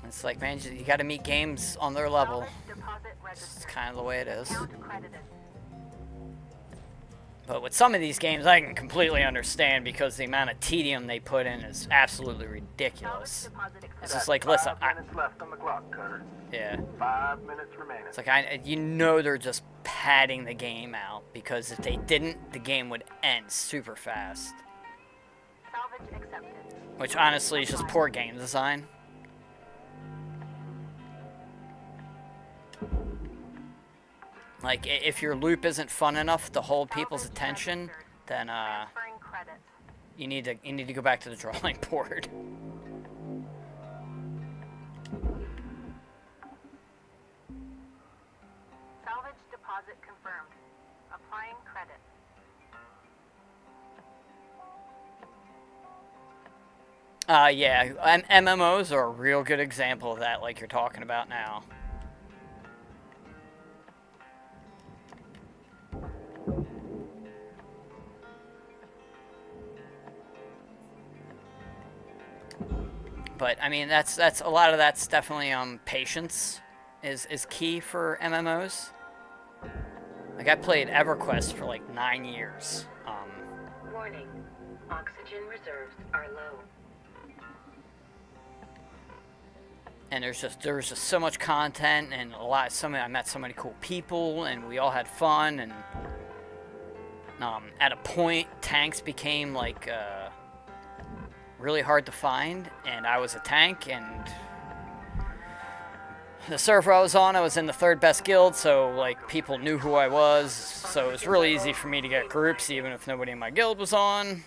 It's like, man, you gotta meet games on their level. It's kind of the way it is. But with some of these games, I can completely understand because the amount of tedium they put in is absolutely ridiculous. It's just like, listen, 5 minutes left on the clock, Cutter. Yeah. 5 minutes remaining. It's like, you know they're just padding the game out, because if they didn't, the game would end super fast. Salvage accepted. Which honestly is just poor game design. Like, if your loop isn't fun enough to hold people's attention, then Transferring credits. you need to go back to the drawing board. Salvage deposit confirmed. Applying credit. Yeah, MMOs are a real good example of that, like you're talking about now. But I mean, that's a lot of that's definitely patience is key for MMOs. Like I played EverQuest for like 9 years. Warning. Oxygen reserves are low. And there was just so much content and I met so many cool people and we all had fun and at a point tanks became like really hard to find and I was a tank and the server I was on, I was in the 3rd best guild, so like people knew who I was, so it was really easy for me to get groups even if nobody in my guild was on,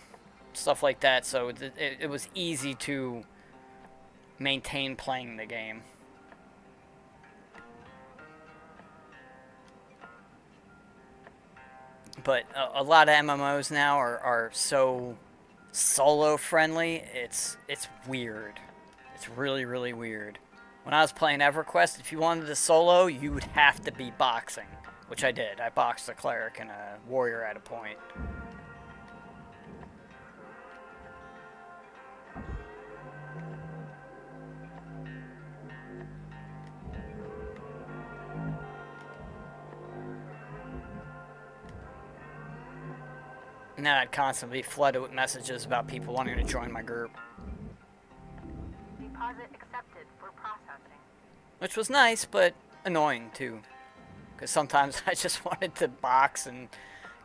stuff like that, so it was easy to maintain playing the game. But a lot of MMOs now are so solo friendly, it's weird. It's really, really weird. When I was playing EverQuest, if you wanted to solo, you would have to be boxing, which I did. I boxed a cleric and a warrior at a point. And then I'd constantly be flooded with messages about people wanting to join my group. Deposit accepted for processing. Which was nice, but annoying too. Because sometimes I just wanted to box and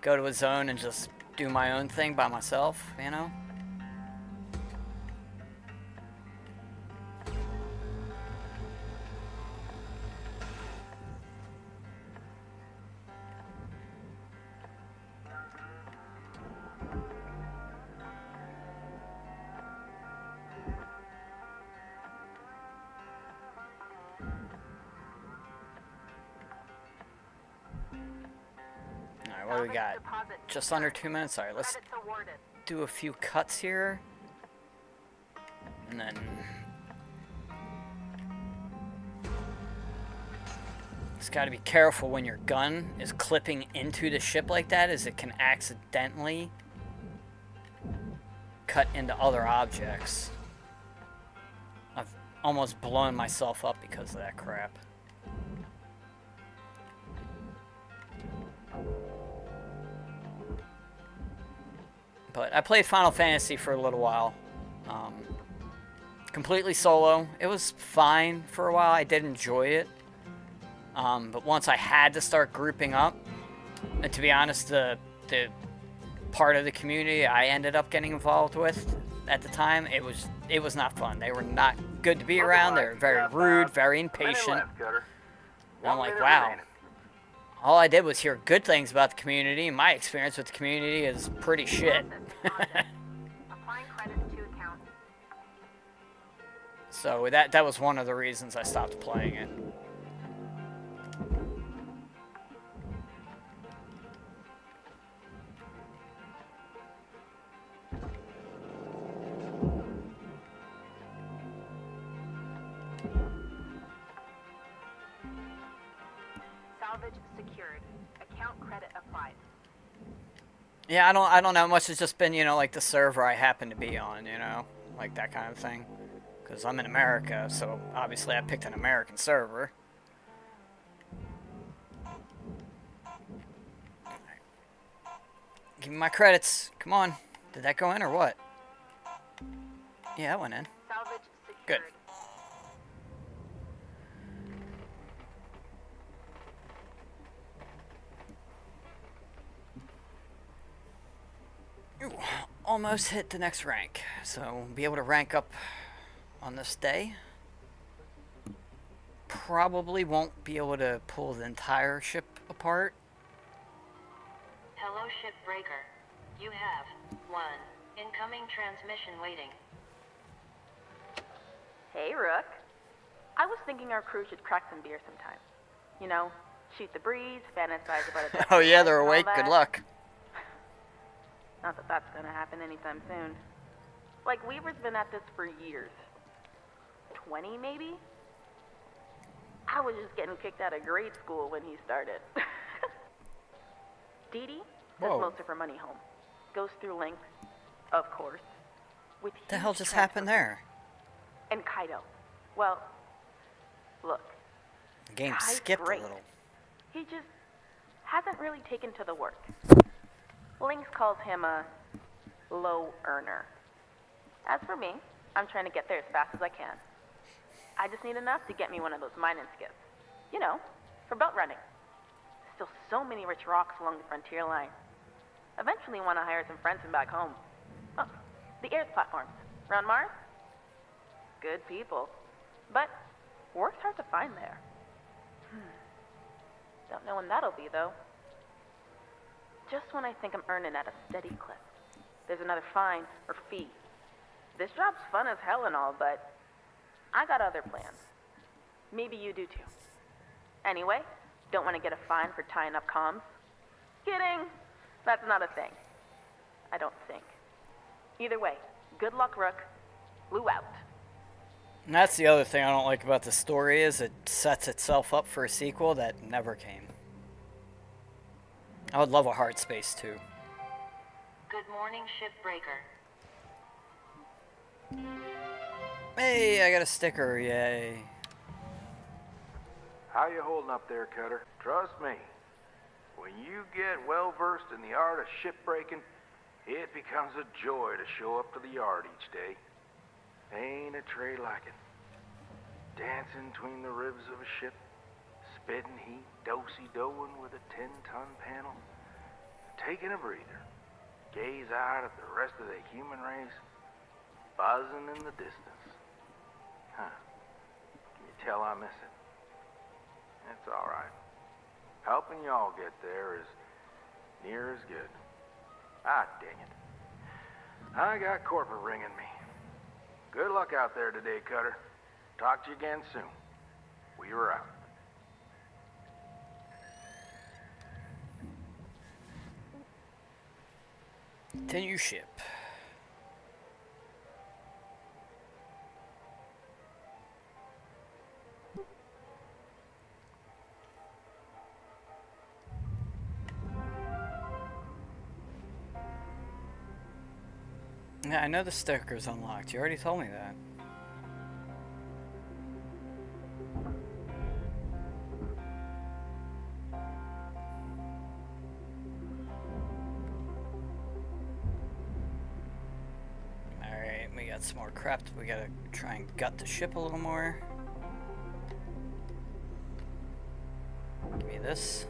go to a zone and just do my own thing by myself, you know? What do we got? Just under 2 minutes. Alright, let's do a few cuts here. And then just gotta be careful when your gun is clipping into the ship like that, as it can accidentally cut into other objects. I've almost blown myself up because of that crap. But I played Final Fantasy for a little while. Completely solo. It was fine for a while. I did enjoy it. But once I had to start grouping up, and to be honest, the part of the community I ended up getting involved with at the time, it was not fun. They were not good to be around. They were very rude, very impatient. And I'm like, wow. All I did was hear good things about the community. My experience with the community is pretty shit. Applying credits to account. So that was one of the reasons I stopped playing it. Salvage secured. Account credit applied. Yeah, I don't know much. It's just been, you know, like the server I happen to be on, you know, like that kind of thing. Because I'm in America, so obviously I picked an American server. Give me my credits. Come on. Did that go in or what? Yeah, that went in. Salvage secured. Good. Ooh, almost hit the next rank, so be able to rank up on this day. probably won't be able to pull the entire ship apart. Hello, Shipbreaker. You have one incoming transmission waiting. Hey, Rook. I was thinking our crew should crack some beer sometime. You know, shoot the breeze, fantasize about it. Oh yeah, they're awake. Good luck. Not that that's gonna happen anytime soon. Like, Weaver's been at this for years. 20, maybe? I was just getting kicked out of grade school when he started. Dee Dee sends Whoa. most of her money home. Goes through LYNX, of course. With What the hell just happened there? And Kaido. Well, look. The game Kai's skipped great. a little. He just hasn't really taken to the work. LYNX calls him a low earner. As for me, I'm trying to get there as fast as I can. I just need enough to get me one of those mining skiffs. You know, for boat running. Still so many rich rocks along the frontier line. Eventually want to hire some friends from back home. Oh, the Earth platforms. Around Mars? Good people. But work's hard to find there. Don't know when that'll be, though. Just when I think I'm earning at a steady clip, there's another fine or fee. This job's fun as hell and all, but I got other plans. Maybe you do too. Anyway, don't want to get a fine for tying up comms? Kidding! That's not a thing. I don't think. Either way, good luck, Rook. Lou out. And that's the other thing I don't like about the story is it sets itself up for a sequel that never came. I would love a Hardspace too. Good morning, Shipbreaker. Hey, I got a sticker, yay. How you holding up there, Cutter? Trust me, when you get well versed in the art of shipbreaking, it becomes a joy to show up to the yard each day. Ain't a trade like it. Dancing between the ribs of a ship, spitting heat, do-si-doing with a 10-ton panel, taking a breather, gaze out at the rest of the human race, buzzing in the distance. Huh. Can you tell I miss it? It's all right. Helping y'all get there is near as good. Ah, dang it. I got corporate ringing me. Good luck out there today, Cutter. Talk to you again soon. We were out. Continue ship. Yeah, I know the sticker's unlocked. You already told me that. Alright, we got some more crap. We gotta try and gut the ship a little more. Give me this.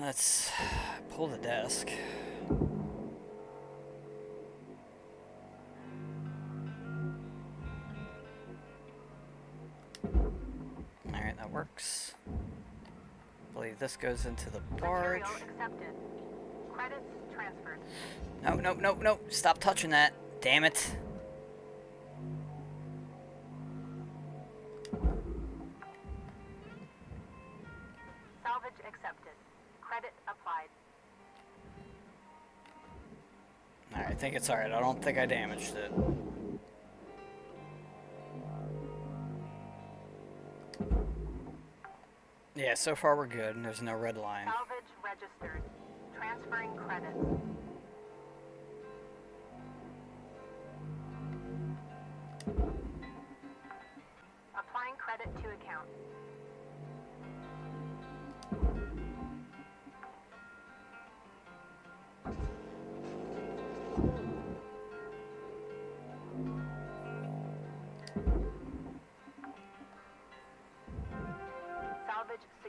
Let's pull the desk. Alright, that works. I believe this goes into the barge. Material accepted. Credits transferred. No, no, no, no. Stop touching that. Damn it. Salvage accepted. Credit applied. Alright, I think it's alright. I don't think I damaged it. Yeah, so far we're good. There's no red line. Salvage registered. Transferring credits. Applying credit to account.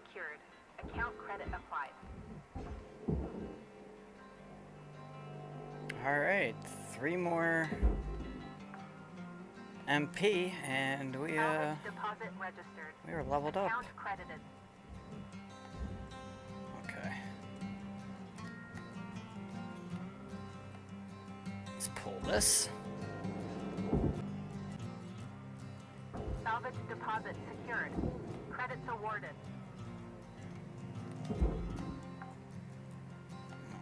secured. Account credit applied. Alright, 3 more MP, and we Salvage deposit registered. are leveled up. Account credited. Okay. Let's pull this. Salvage deposit secured. Credits awarded.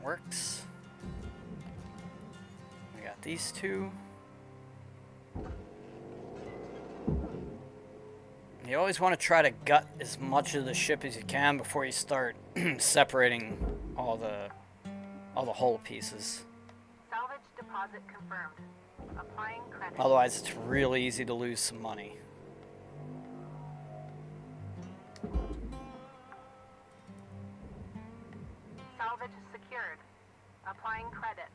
Works. We got these 2. You always want to try to gut as much of the ship as you can before you start separating all the hull pieces. Salvage deposit confirmed. Applying credit. Otherwise, it's really easy to lose some money. Salvage secured. Applying credit.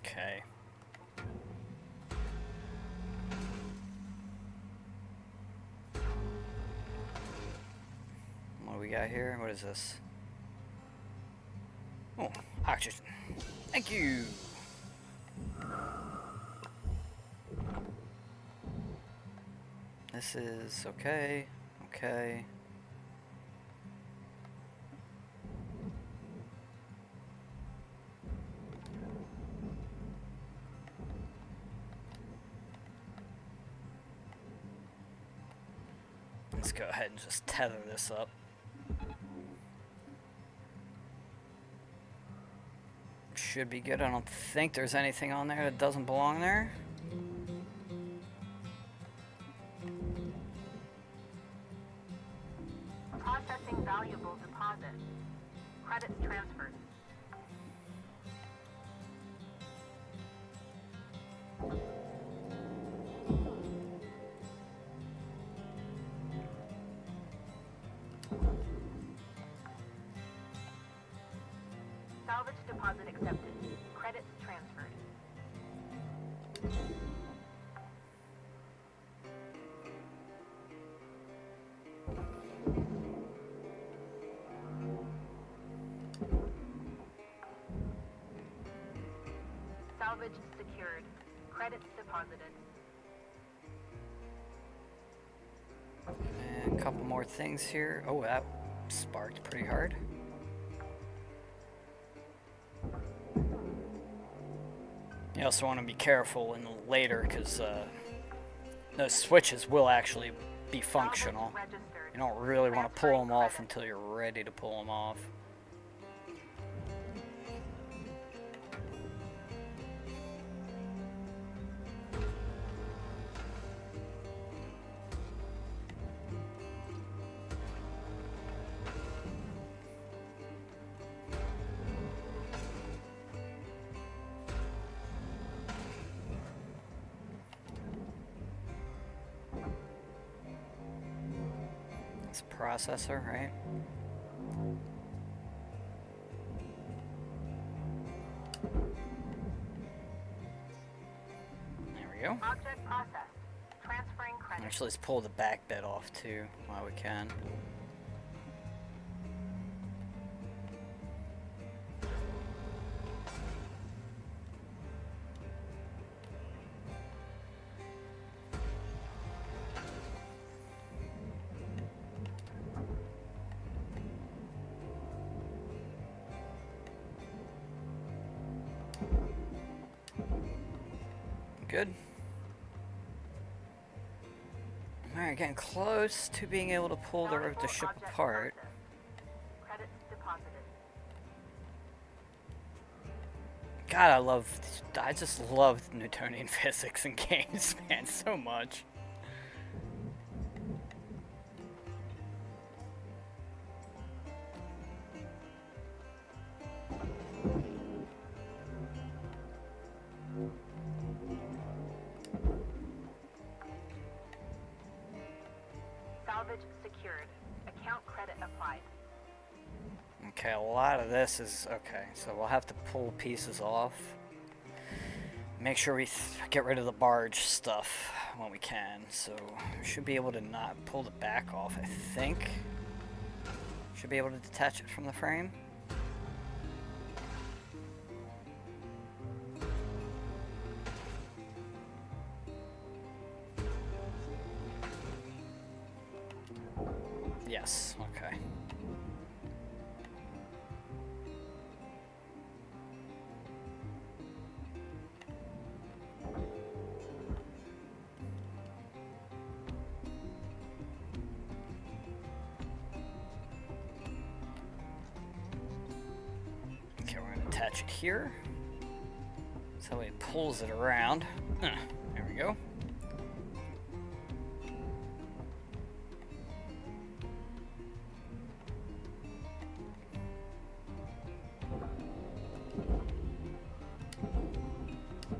Okay. What do we got here? What is this? Oh, oxygen. Thank you. This is okay. Okay. Let's go ahead and just tether this up. Should be good. I don't think there's anything on there that doesn't belong there. Processing valuable deposit. Credits transferred. Salvage deposit accepted. Credits transferred. Salvage secured. Credits deposited. And a couple more things here. Oh, that sparked pretty hard. You also want to be careful in the later because those switches will actually be functional. You don't really want to pull them off until you're ready to pull them off. It's a processor, right? There we go. Object processed. Transferring credits. Actually, let's pull the back bed off too while we can. Good. Alright, getting close to being able to pull the ship apart. Credits deposited. God, I just love Newtonian physics in games, man, so much. Salvage secured. Account credit applied. Okay, a lot of this is okay, so we'll have to pull pieces off. make sure we get rid of the barge stuff when we can. So we should be able to not pull the back off, I think. Should be able to detach it from the frame. Yes, okay. Okay, we're gonna attach it here. So it pulls it around. There we go.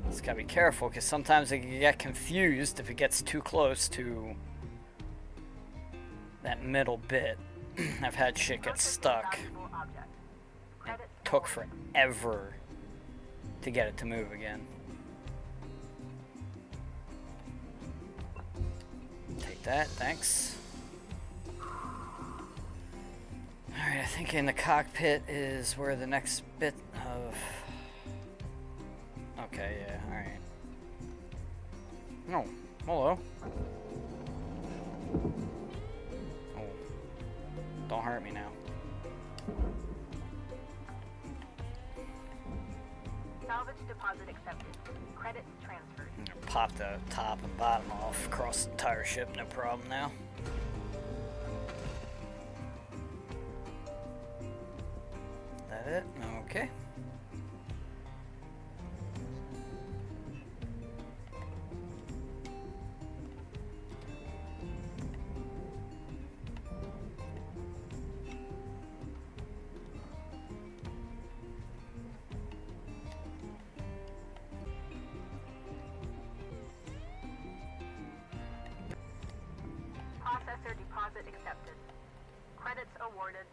Just gotta be careful, because sometimes it can get confused if it gets too close to that middle bit. I've had shit get stuck. It took forever to get it to move again. Take that, thanks. Alright, I think in the cockpit is where the next bit of... Okay, yeah, alright. No, hello. Oh, don't hurt me now. Salvage deposit accepted. Credits transferred. I'm gonna pop the top and bottom off across the entire ship, no problem now. That it? Okay. Processor deposit accepted. Credits awarded.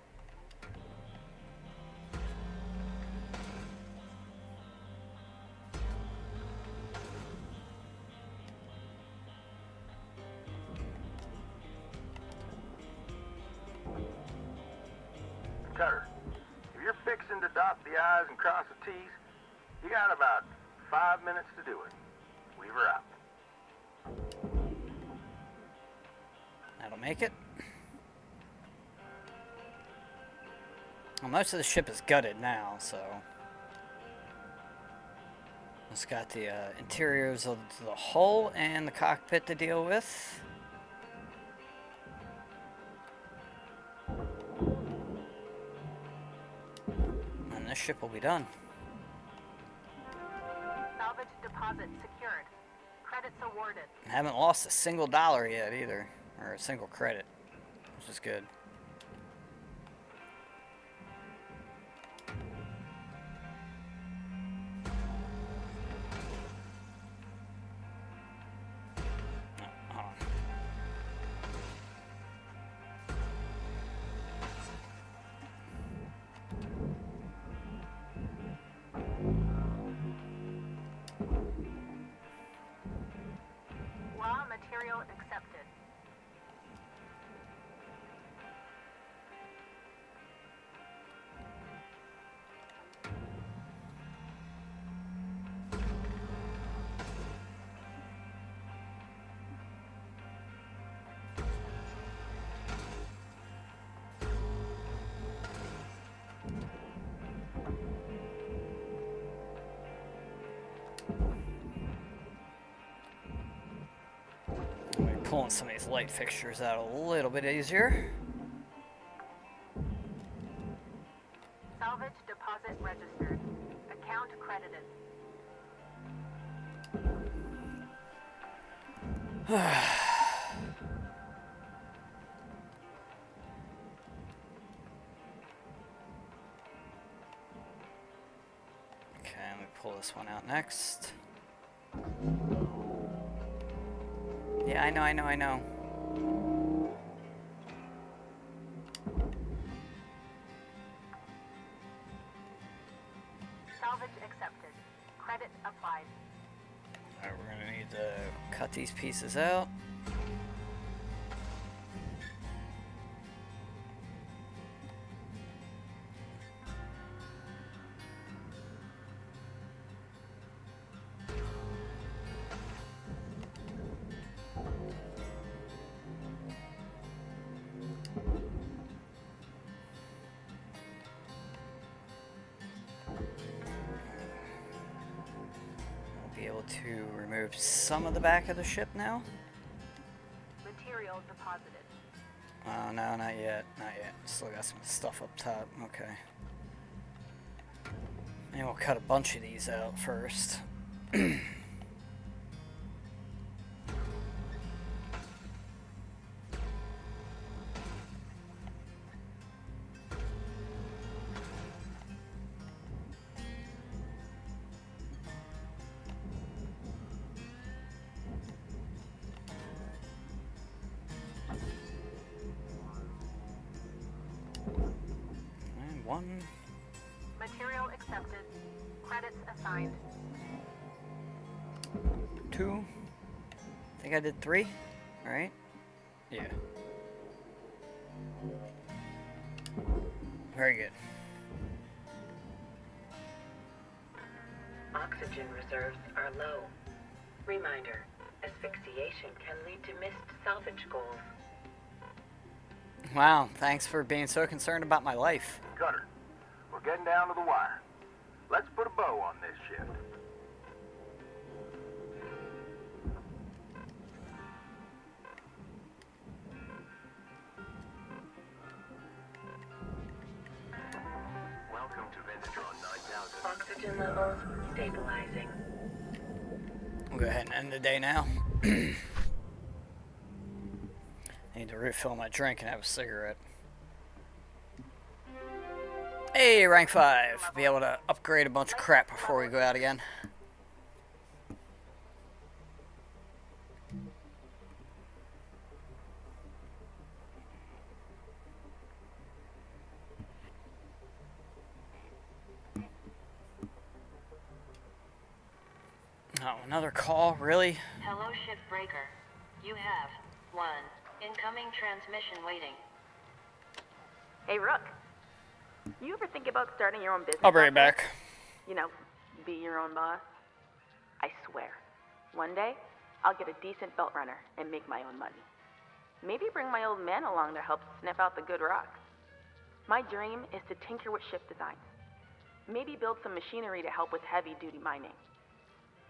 Cutter, if you're fixing to dot the I's and cross the T's, you got about 5 minutes to do it. Weaver out. That'll make it. Well, most of the ship is gutted now, so... It's got the interiors of the hull and the cockpit to deal with. And this ship will be done. Salvage deposit secured. Credits awarded. I haven't lost a single dollar yet either, or a single credit, which is good. Oh, hold on. Raw material accepted. We're pulling some of these light fixtures out a little bit easier. Salvage deposit registered. Account credited. Okay, let me pull this one out next. Yeah, I know. Salvage accepted. Credit applied. Alright, we're gonna need to cut these pieces out. Be able to remove some of the back of the ship now. Material deposited. Oh, no, not yet. Not yet. Still got some stuff up top. Okay. And we'll cut a bunch of these out first. One. Material accepted. Credits assigned. 2. I think I did 3. Alright. Yeah. Very good. Oxygen reserves are low. Reminder, asphyxiation can lead to missed salvage goals. Wow, thanks for being so concerned about my life. Cutter, we're getting down to the wire. Let's put a bow on this shift. Welcome to Vendatron 9000. Oxygen levels stabilizing. We'll go ahead and end the day now. I need to refill my drink and have a cigarette. Hey, rank 5. Be able to upgrade a bunch of crap before we go out again. Oh, another call? Really? Hello, Shipbreaker. You have 1 incoming transmission waiting. Hey, Rook. You ever think about starting your own business? I'll bring it out there? back. You know, be your own boss. I swear, one day, I'll get a decent belt runner and make my own money. Maybe bring my old man along to help sniff out the good rock. My dream is to tinker with ship design. Maybe build some machinery to help with heavy-duty mining.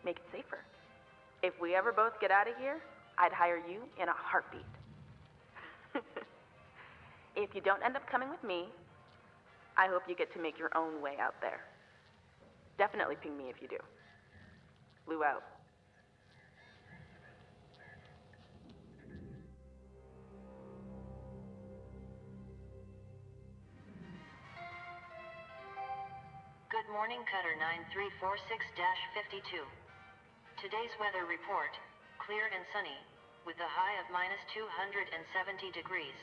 Make it safer. If we ever both get out of here, I'd hire you in a heartbeat. If you don't end up coming with me, I hope you get to make your own way out there. Definitely ping me if you do. Blue out. Good morning, Cutter 9346-52. Today's weather report, clear and sunny, with a high of -270 degrees.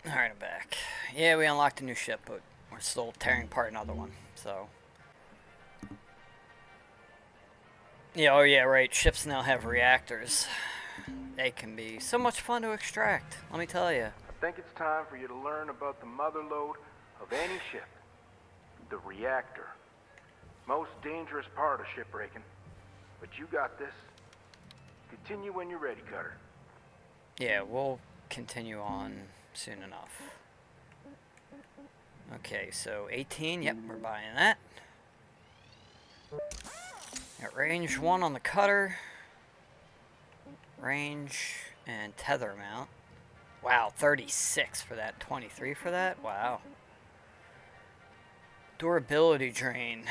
Alright, I'm back. Yeah, we unlocked a new ship, but we're still tearing apart another one, so... Yeah, oh yeah, right. Ships now have reactors. They can be so much fun to extract, let me tell you. I think it's time for you to learn about the mother lode of any ship. The reactor. Most dangerous part of shipbreaking. But you got this. Continue when you're ready, Cutter. Yeah, we'll continue on soon enough. Okay, so 18, yep, we're buying that. Got range 1 on the cutter. Range and tether amount. Wow, 36 for that, 23 for that? Wow. Durability drain.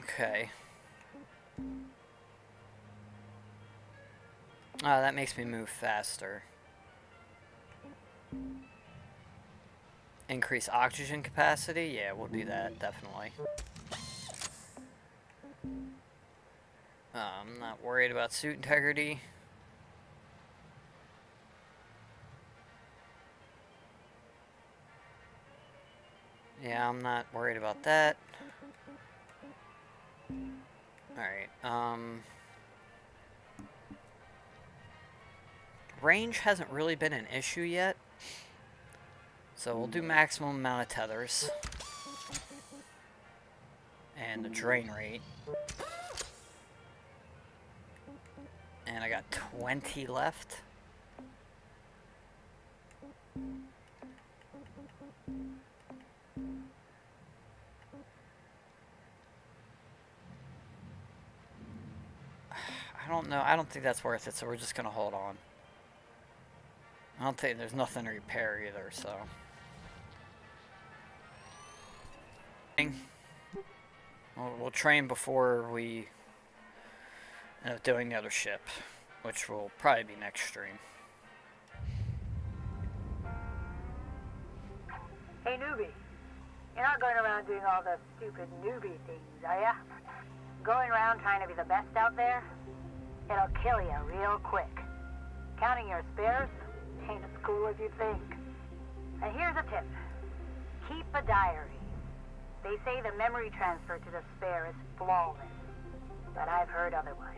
Okay. Oh, that makes me move faster. Increase oxygen capacity? Yeah, we'll do that, definitely. I'm not worried about suit integrity. Yeah, I'm not worried about that. Alright, range hasn't really been an issue yet. So we'll do maximum amount of tethers. And the drain rate. And I got 20 left. I don't know. I don't think that's worth it, so we're just gonna hold on. I don't think there's nothing to repair either, so. We'll train before we end up doing the other ship, which will probably be next stream. Hey, newbie. You're not going around doing all the stupid newbie things, are ya? Going around trying to be the best out there? It'll kill you real quick. Counting your spares ain't as cool as you think. And here's a tip. Keep a diary. They say the memory transfer to the spare is flawless, but I've heard otherwise.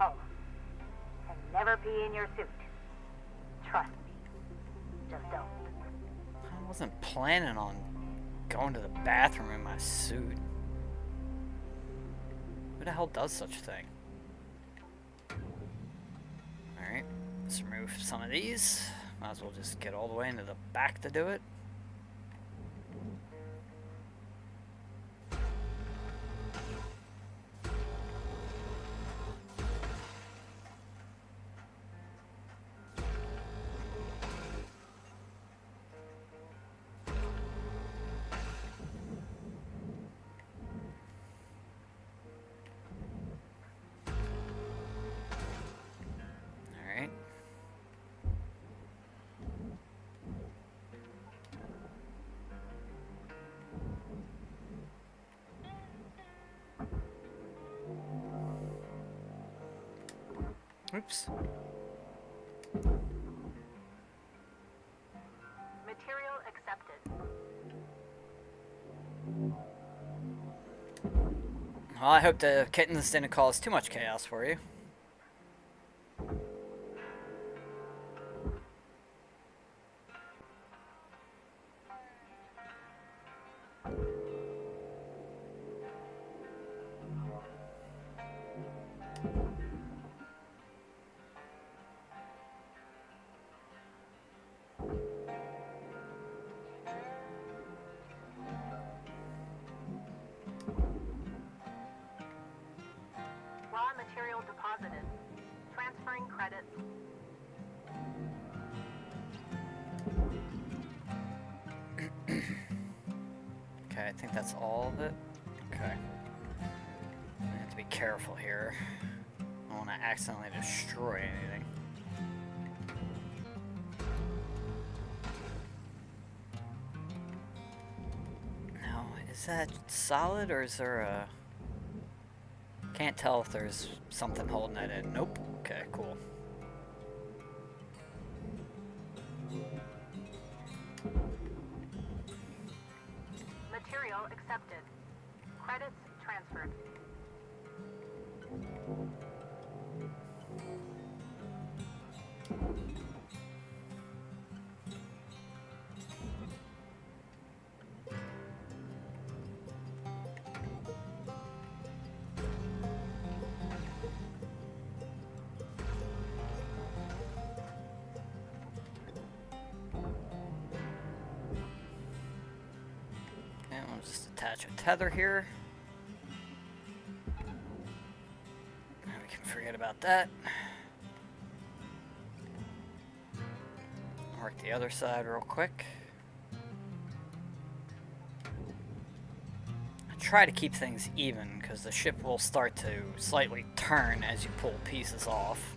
Oh, and never pee in your suit. Trust me. Just don't. I wasn't planning on going to the bathroom in my suit. Who the hell does such a thing? Alright, let's remove some of these. Might as well just get all the way into the back to do it. Oops. Material accepted. Well, I hope the kittens didn't cause too much chaos for you. Raw material deposited. Transferring credits. Okay, I think that's all of it. Okay. I have to be careful here. I don't want to accidentally destroy anything. Now, is that solid or is there a Can't tell if there's something holding that in. Nope. Okay, cool. Material accepted. Credits transferred. And we'll just attach a tether here. And we can forget about that. Work the other side real quick. Try to keep things even because the ship will start to slightly turn as you pull pieces off.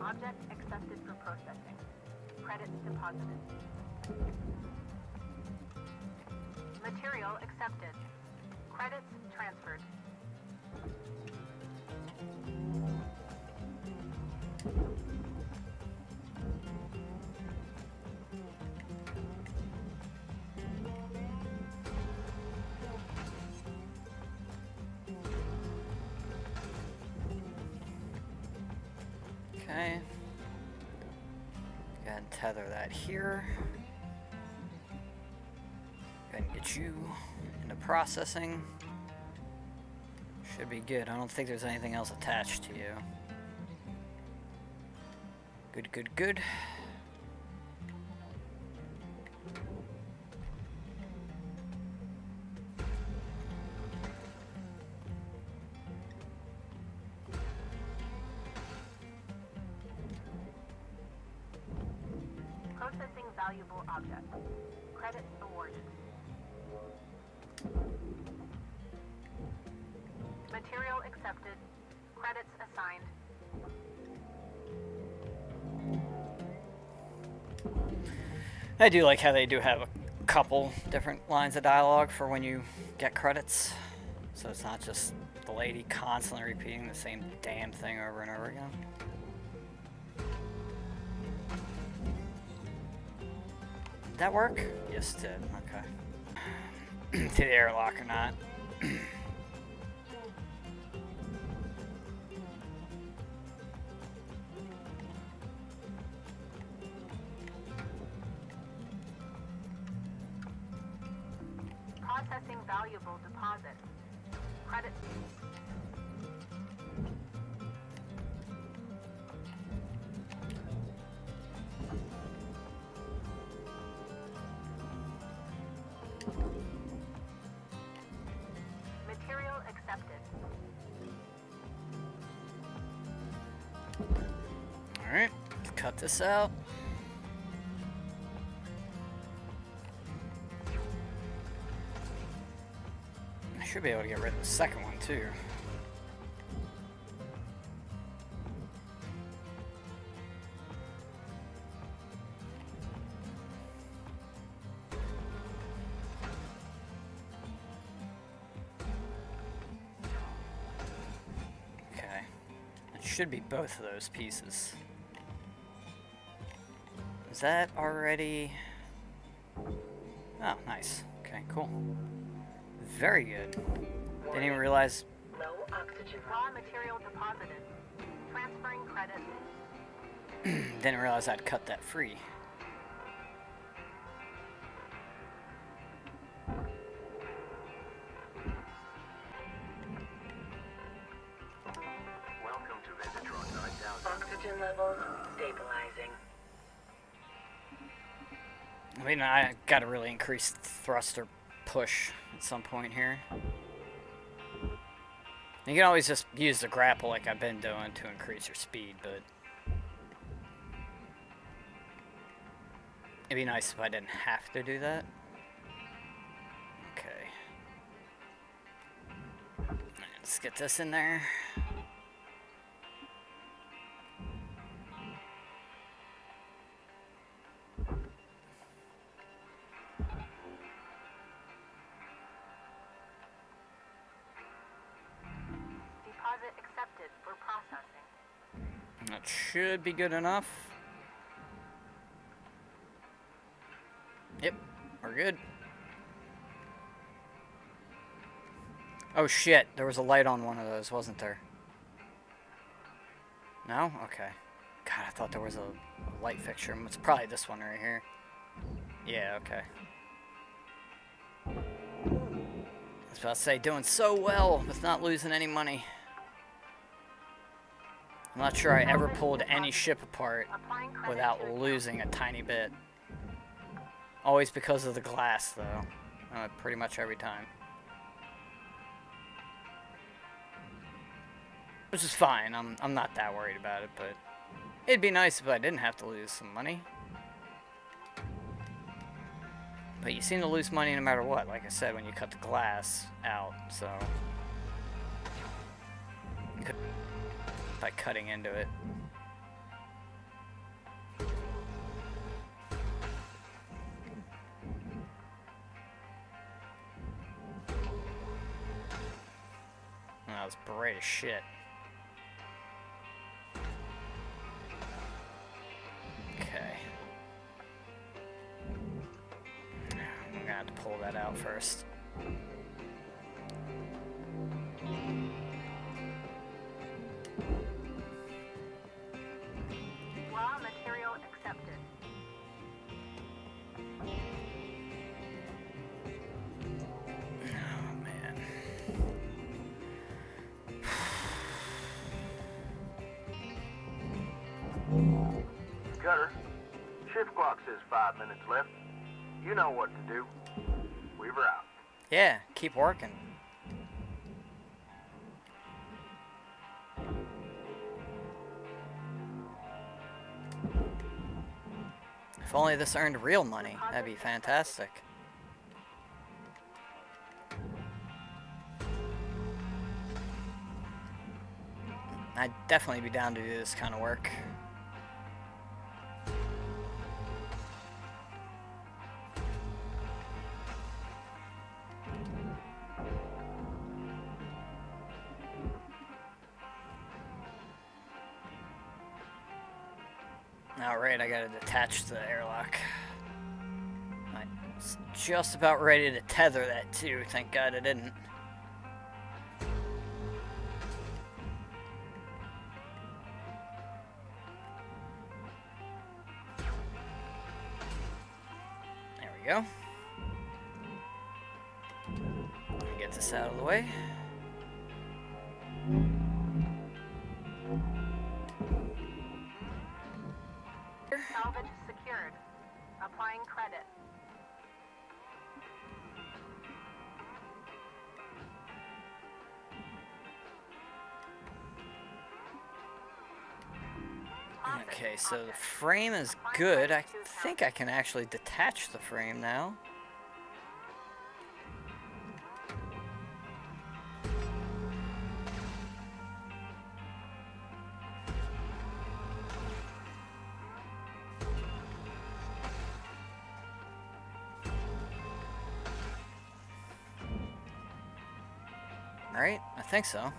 Object accepted for processing. Credits deposited. Material accepted. Credits transferred. Okay. Go ahead and tether that here. Go ahead and get you into processing. Should be good. I don't think there's anything else attached to you. Good, good, good. Processing valuable object. Credits awarded. Material accepted. Credits assigned. I do like how they do have a couple different lines of dialogue for when you get credits. So it's not just the lady constantly repeating the same damn thing over and over again. Did that work? Yes, it did. Okay. To the airlock or not. Processing valuable deposit. Credits. Material accepted. Alright, let's cut this out. I should be able to get rid of the second one too. Okay, it should be both of those pieces. Is that already? Oh, nice. Okay, cool. Very good. Didn't even realize. Low oxygen. Raw material deposited. Transferring credits. Didn't realize I'd cut that free. Welcome to Ventatron 9000. Oxygen levels stabilizing. I mean, I gotta really increase thruster push at some point here. You can always just use the grapple like I've been doing to increase your speed, but it'd be nice if I didn't have to do that. Okay. Let's get this in there. That should be good enough. Yep, we're good. Oh shit, there was a light on one of those, wasn't there? No? Okay. God, I thought there was a light fixture. It's probably this one right here. Yeah, okay. I was about to say, doing so well with not losing any money. I'm not sure I ever pulled any ship apart without losing a tiny bit. Always because of the glass, though. Pretty much every time. Which is fine. I'm not that worried about it, but it'd be nice if I didn't have to lose some money. But you seem to lose money no matter what, like I said, when you cut the glass out, so... You could... by cutting into it. That was bright as shit. Okay. I'm gonna have to pull that out first. Raw material accepted. Oh, man. Cutter, shift clock says 5 minutes left. You know what to do. Weaver out. Yeah, keep working. If only this earned real money, that'd be fantastic. I'd definitely be down to do this kind of work. Alright, I gotta detach the airlock. I was just about ready to tether that too, thank God I didn't. There we go. Let me get this out of the way. Salvage secured. Applying credit. Okay, so the frame is good. I think I can actually detach the frame now. Right? I think so.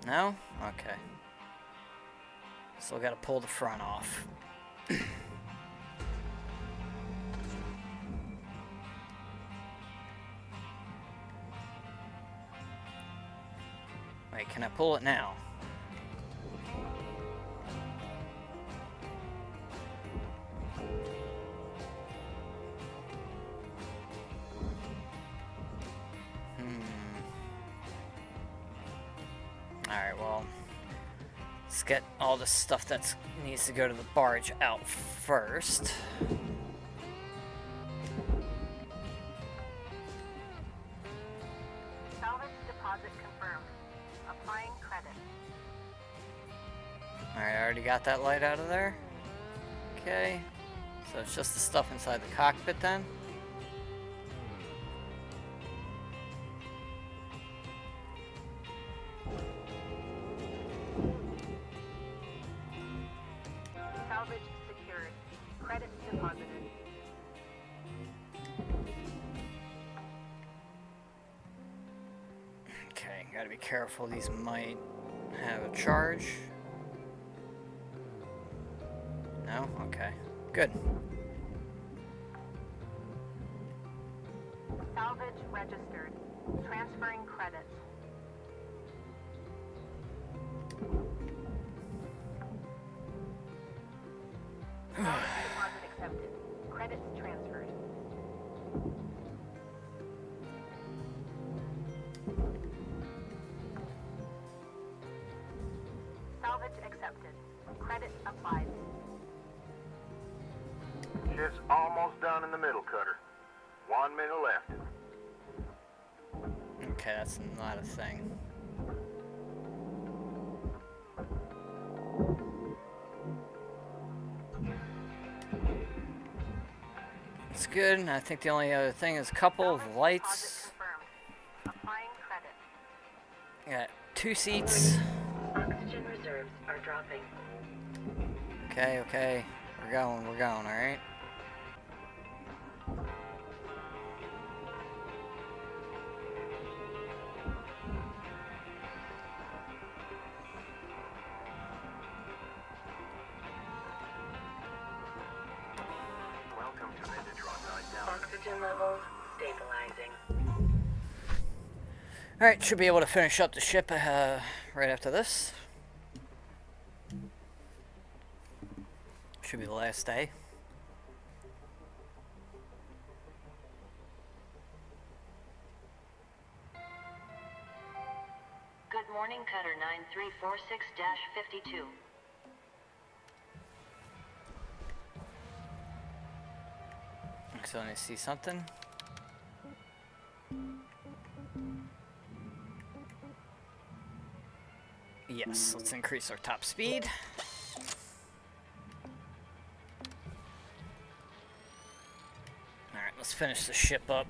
No? Okay. Still gotta pull the front off. Wait, can I pull it now? Alright, well, let's get all the stuff that needs to go to the barge out first. Salvage deposit confirmed. Applying credit. Alright, I already got that light out of there. Okay, so it's just the stuff inside the cockpit then. Salvage secured. Credit deposited. be careful, these might have a charge. No? Okay. Good. Salvage registered. Transferring credits. Salvage deposit accepted. Credits transferred. Salvage accepted. Credit applied. Ship's almost done in the middle, Cutter. 1 minute left. Okay, that's not a thing. It's good, and I think the only other thing is a couple of Salvage lights. deposit confirmed. Applying credit. Got 2 seats. Oxygen reserves are dropping. Okay, okay. We're going, alright? Welcome to Metatron 9000. Oxygen levels stabilizing. Alright, should be able to finish up the ship right after this. Should be the last day. Good morning, Cutter 9346-52. So I see something. Yes, let's increase our top speed. Alright, let's finish the ship up.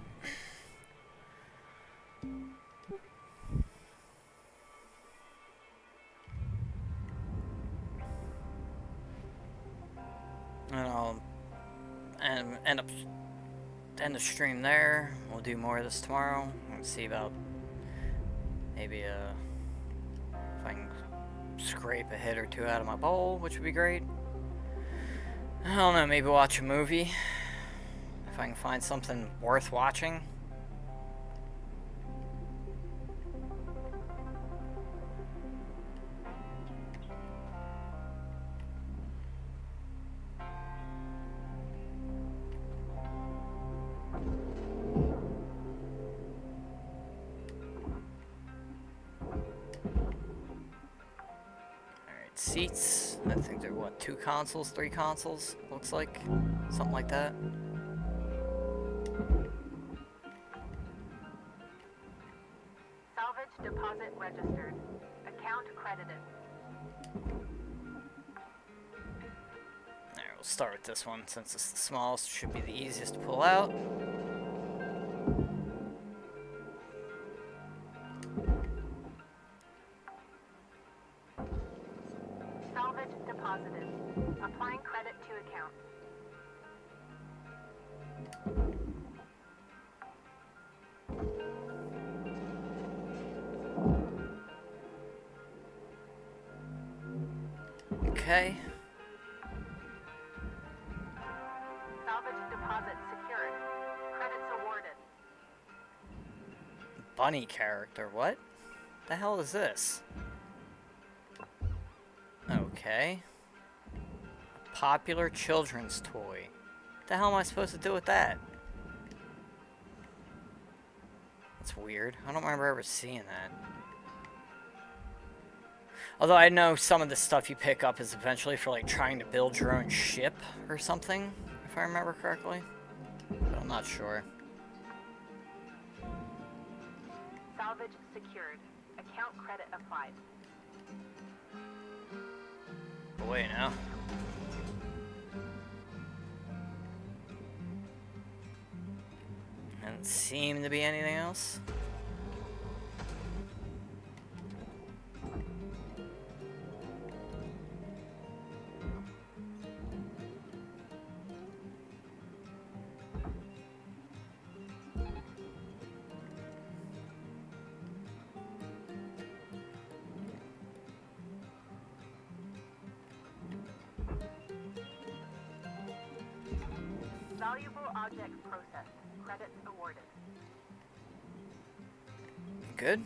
And I'll end the stream there. We'll do more of this tomorrow. Let's see about maybe if I can scrape a hit or two out of my bowl, which would be great. I don't know, maybe watch a movie if I can find something worth watching. Seats. I think they're what, 2 consoles, 3 consoles? Looks like something like that. Salvage deposit registered. Account credited. Alright, we'll start with this one since it's the smallest. Should be the easiest to pull out. Salvage deposited. Applying credit to account. Okay. Salvage deposit secured. Credits awarded. Bunny character, what? The hell is this? Okay. Popular children's toy. What the hell am I supposed to do with that? That's weird. I don't remember ever seeing that. Although I know some of the stuff you pick up is eventually for like trying to build your own ship or something, if I remember correctly. But I'm not sure. Salvage secured. Account credit applied. Away now. Doesn't seem to be anything else. Valuable objects processed. Credits awarded. Good.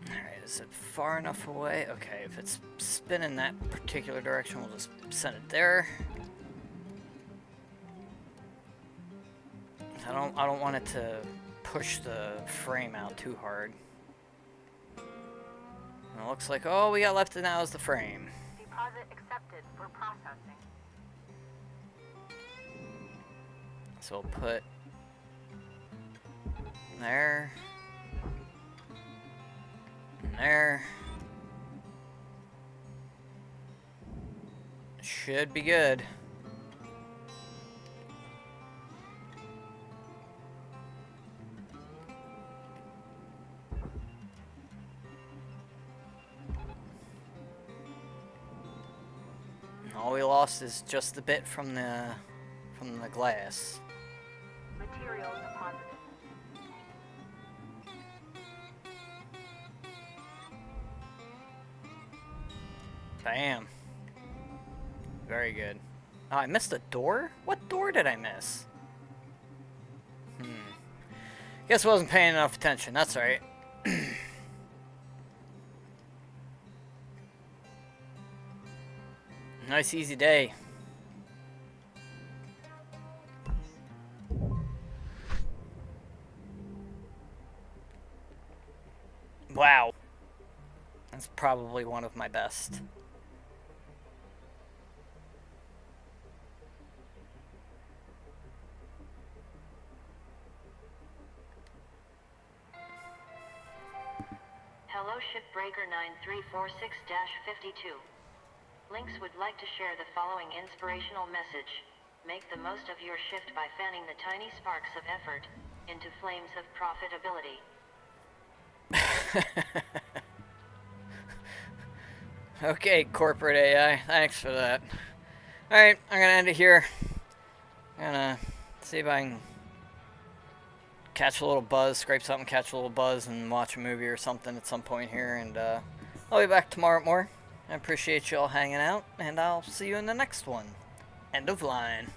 Alright, is it far enough away? Okay, if it's spinning that particular direction, we'll just send it there. I don't want it to push the frame out too hard. And it looks like all we got left now is the frame. Deposit accepted for processing. So we'll put there, and there. Should be good. All we lost is just the bit from the glass. Material deposited. Bam. Very good. Oh, I missed a door? What door did I miss? Guess I wasn't paying enough attention. That's all right. Nice easy day. Wow. That's probably one of my best. Hello Shipbreaker 9346-52. Lynx would like to share the following inspirational message. Make the most of your shift by fanning the tiny sparks of effort into flames of profitability. Okay, corporate AI, thanks for that. Alright, I'm gonna end it here. I'm gonna see if I can catch a little buzz, scrape something, catch a little buzz, and watch a movie or something at some point here. And I'll be back tomorrow at more. I appreciate you all hanging out, and I'll see you in the next one. End of line.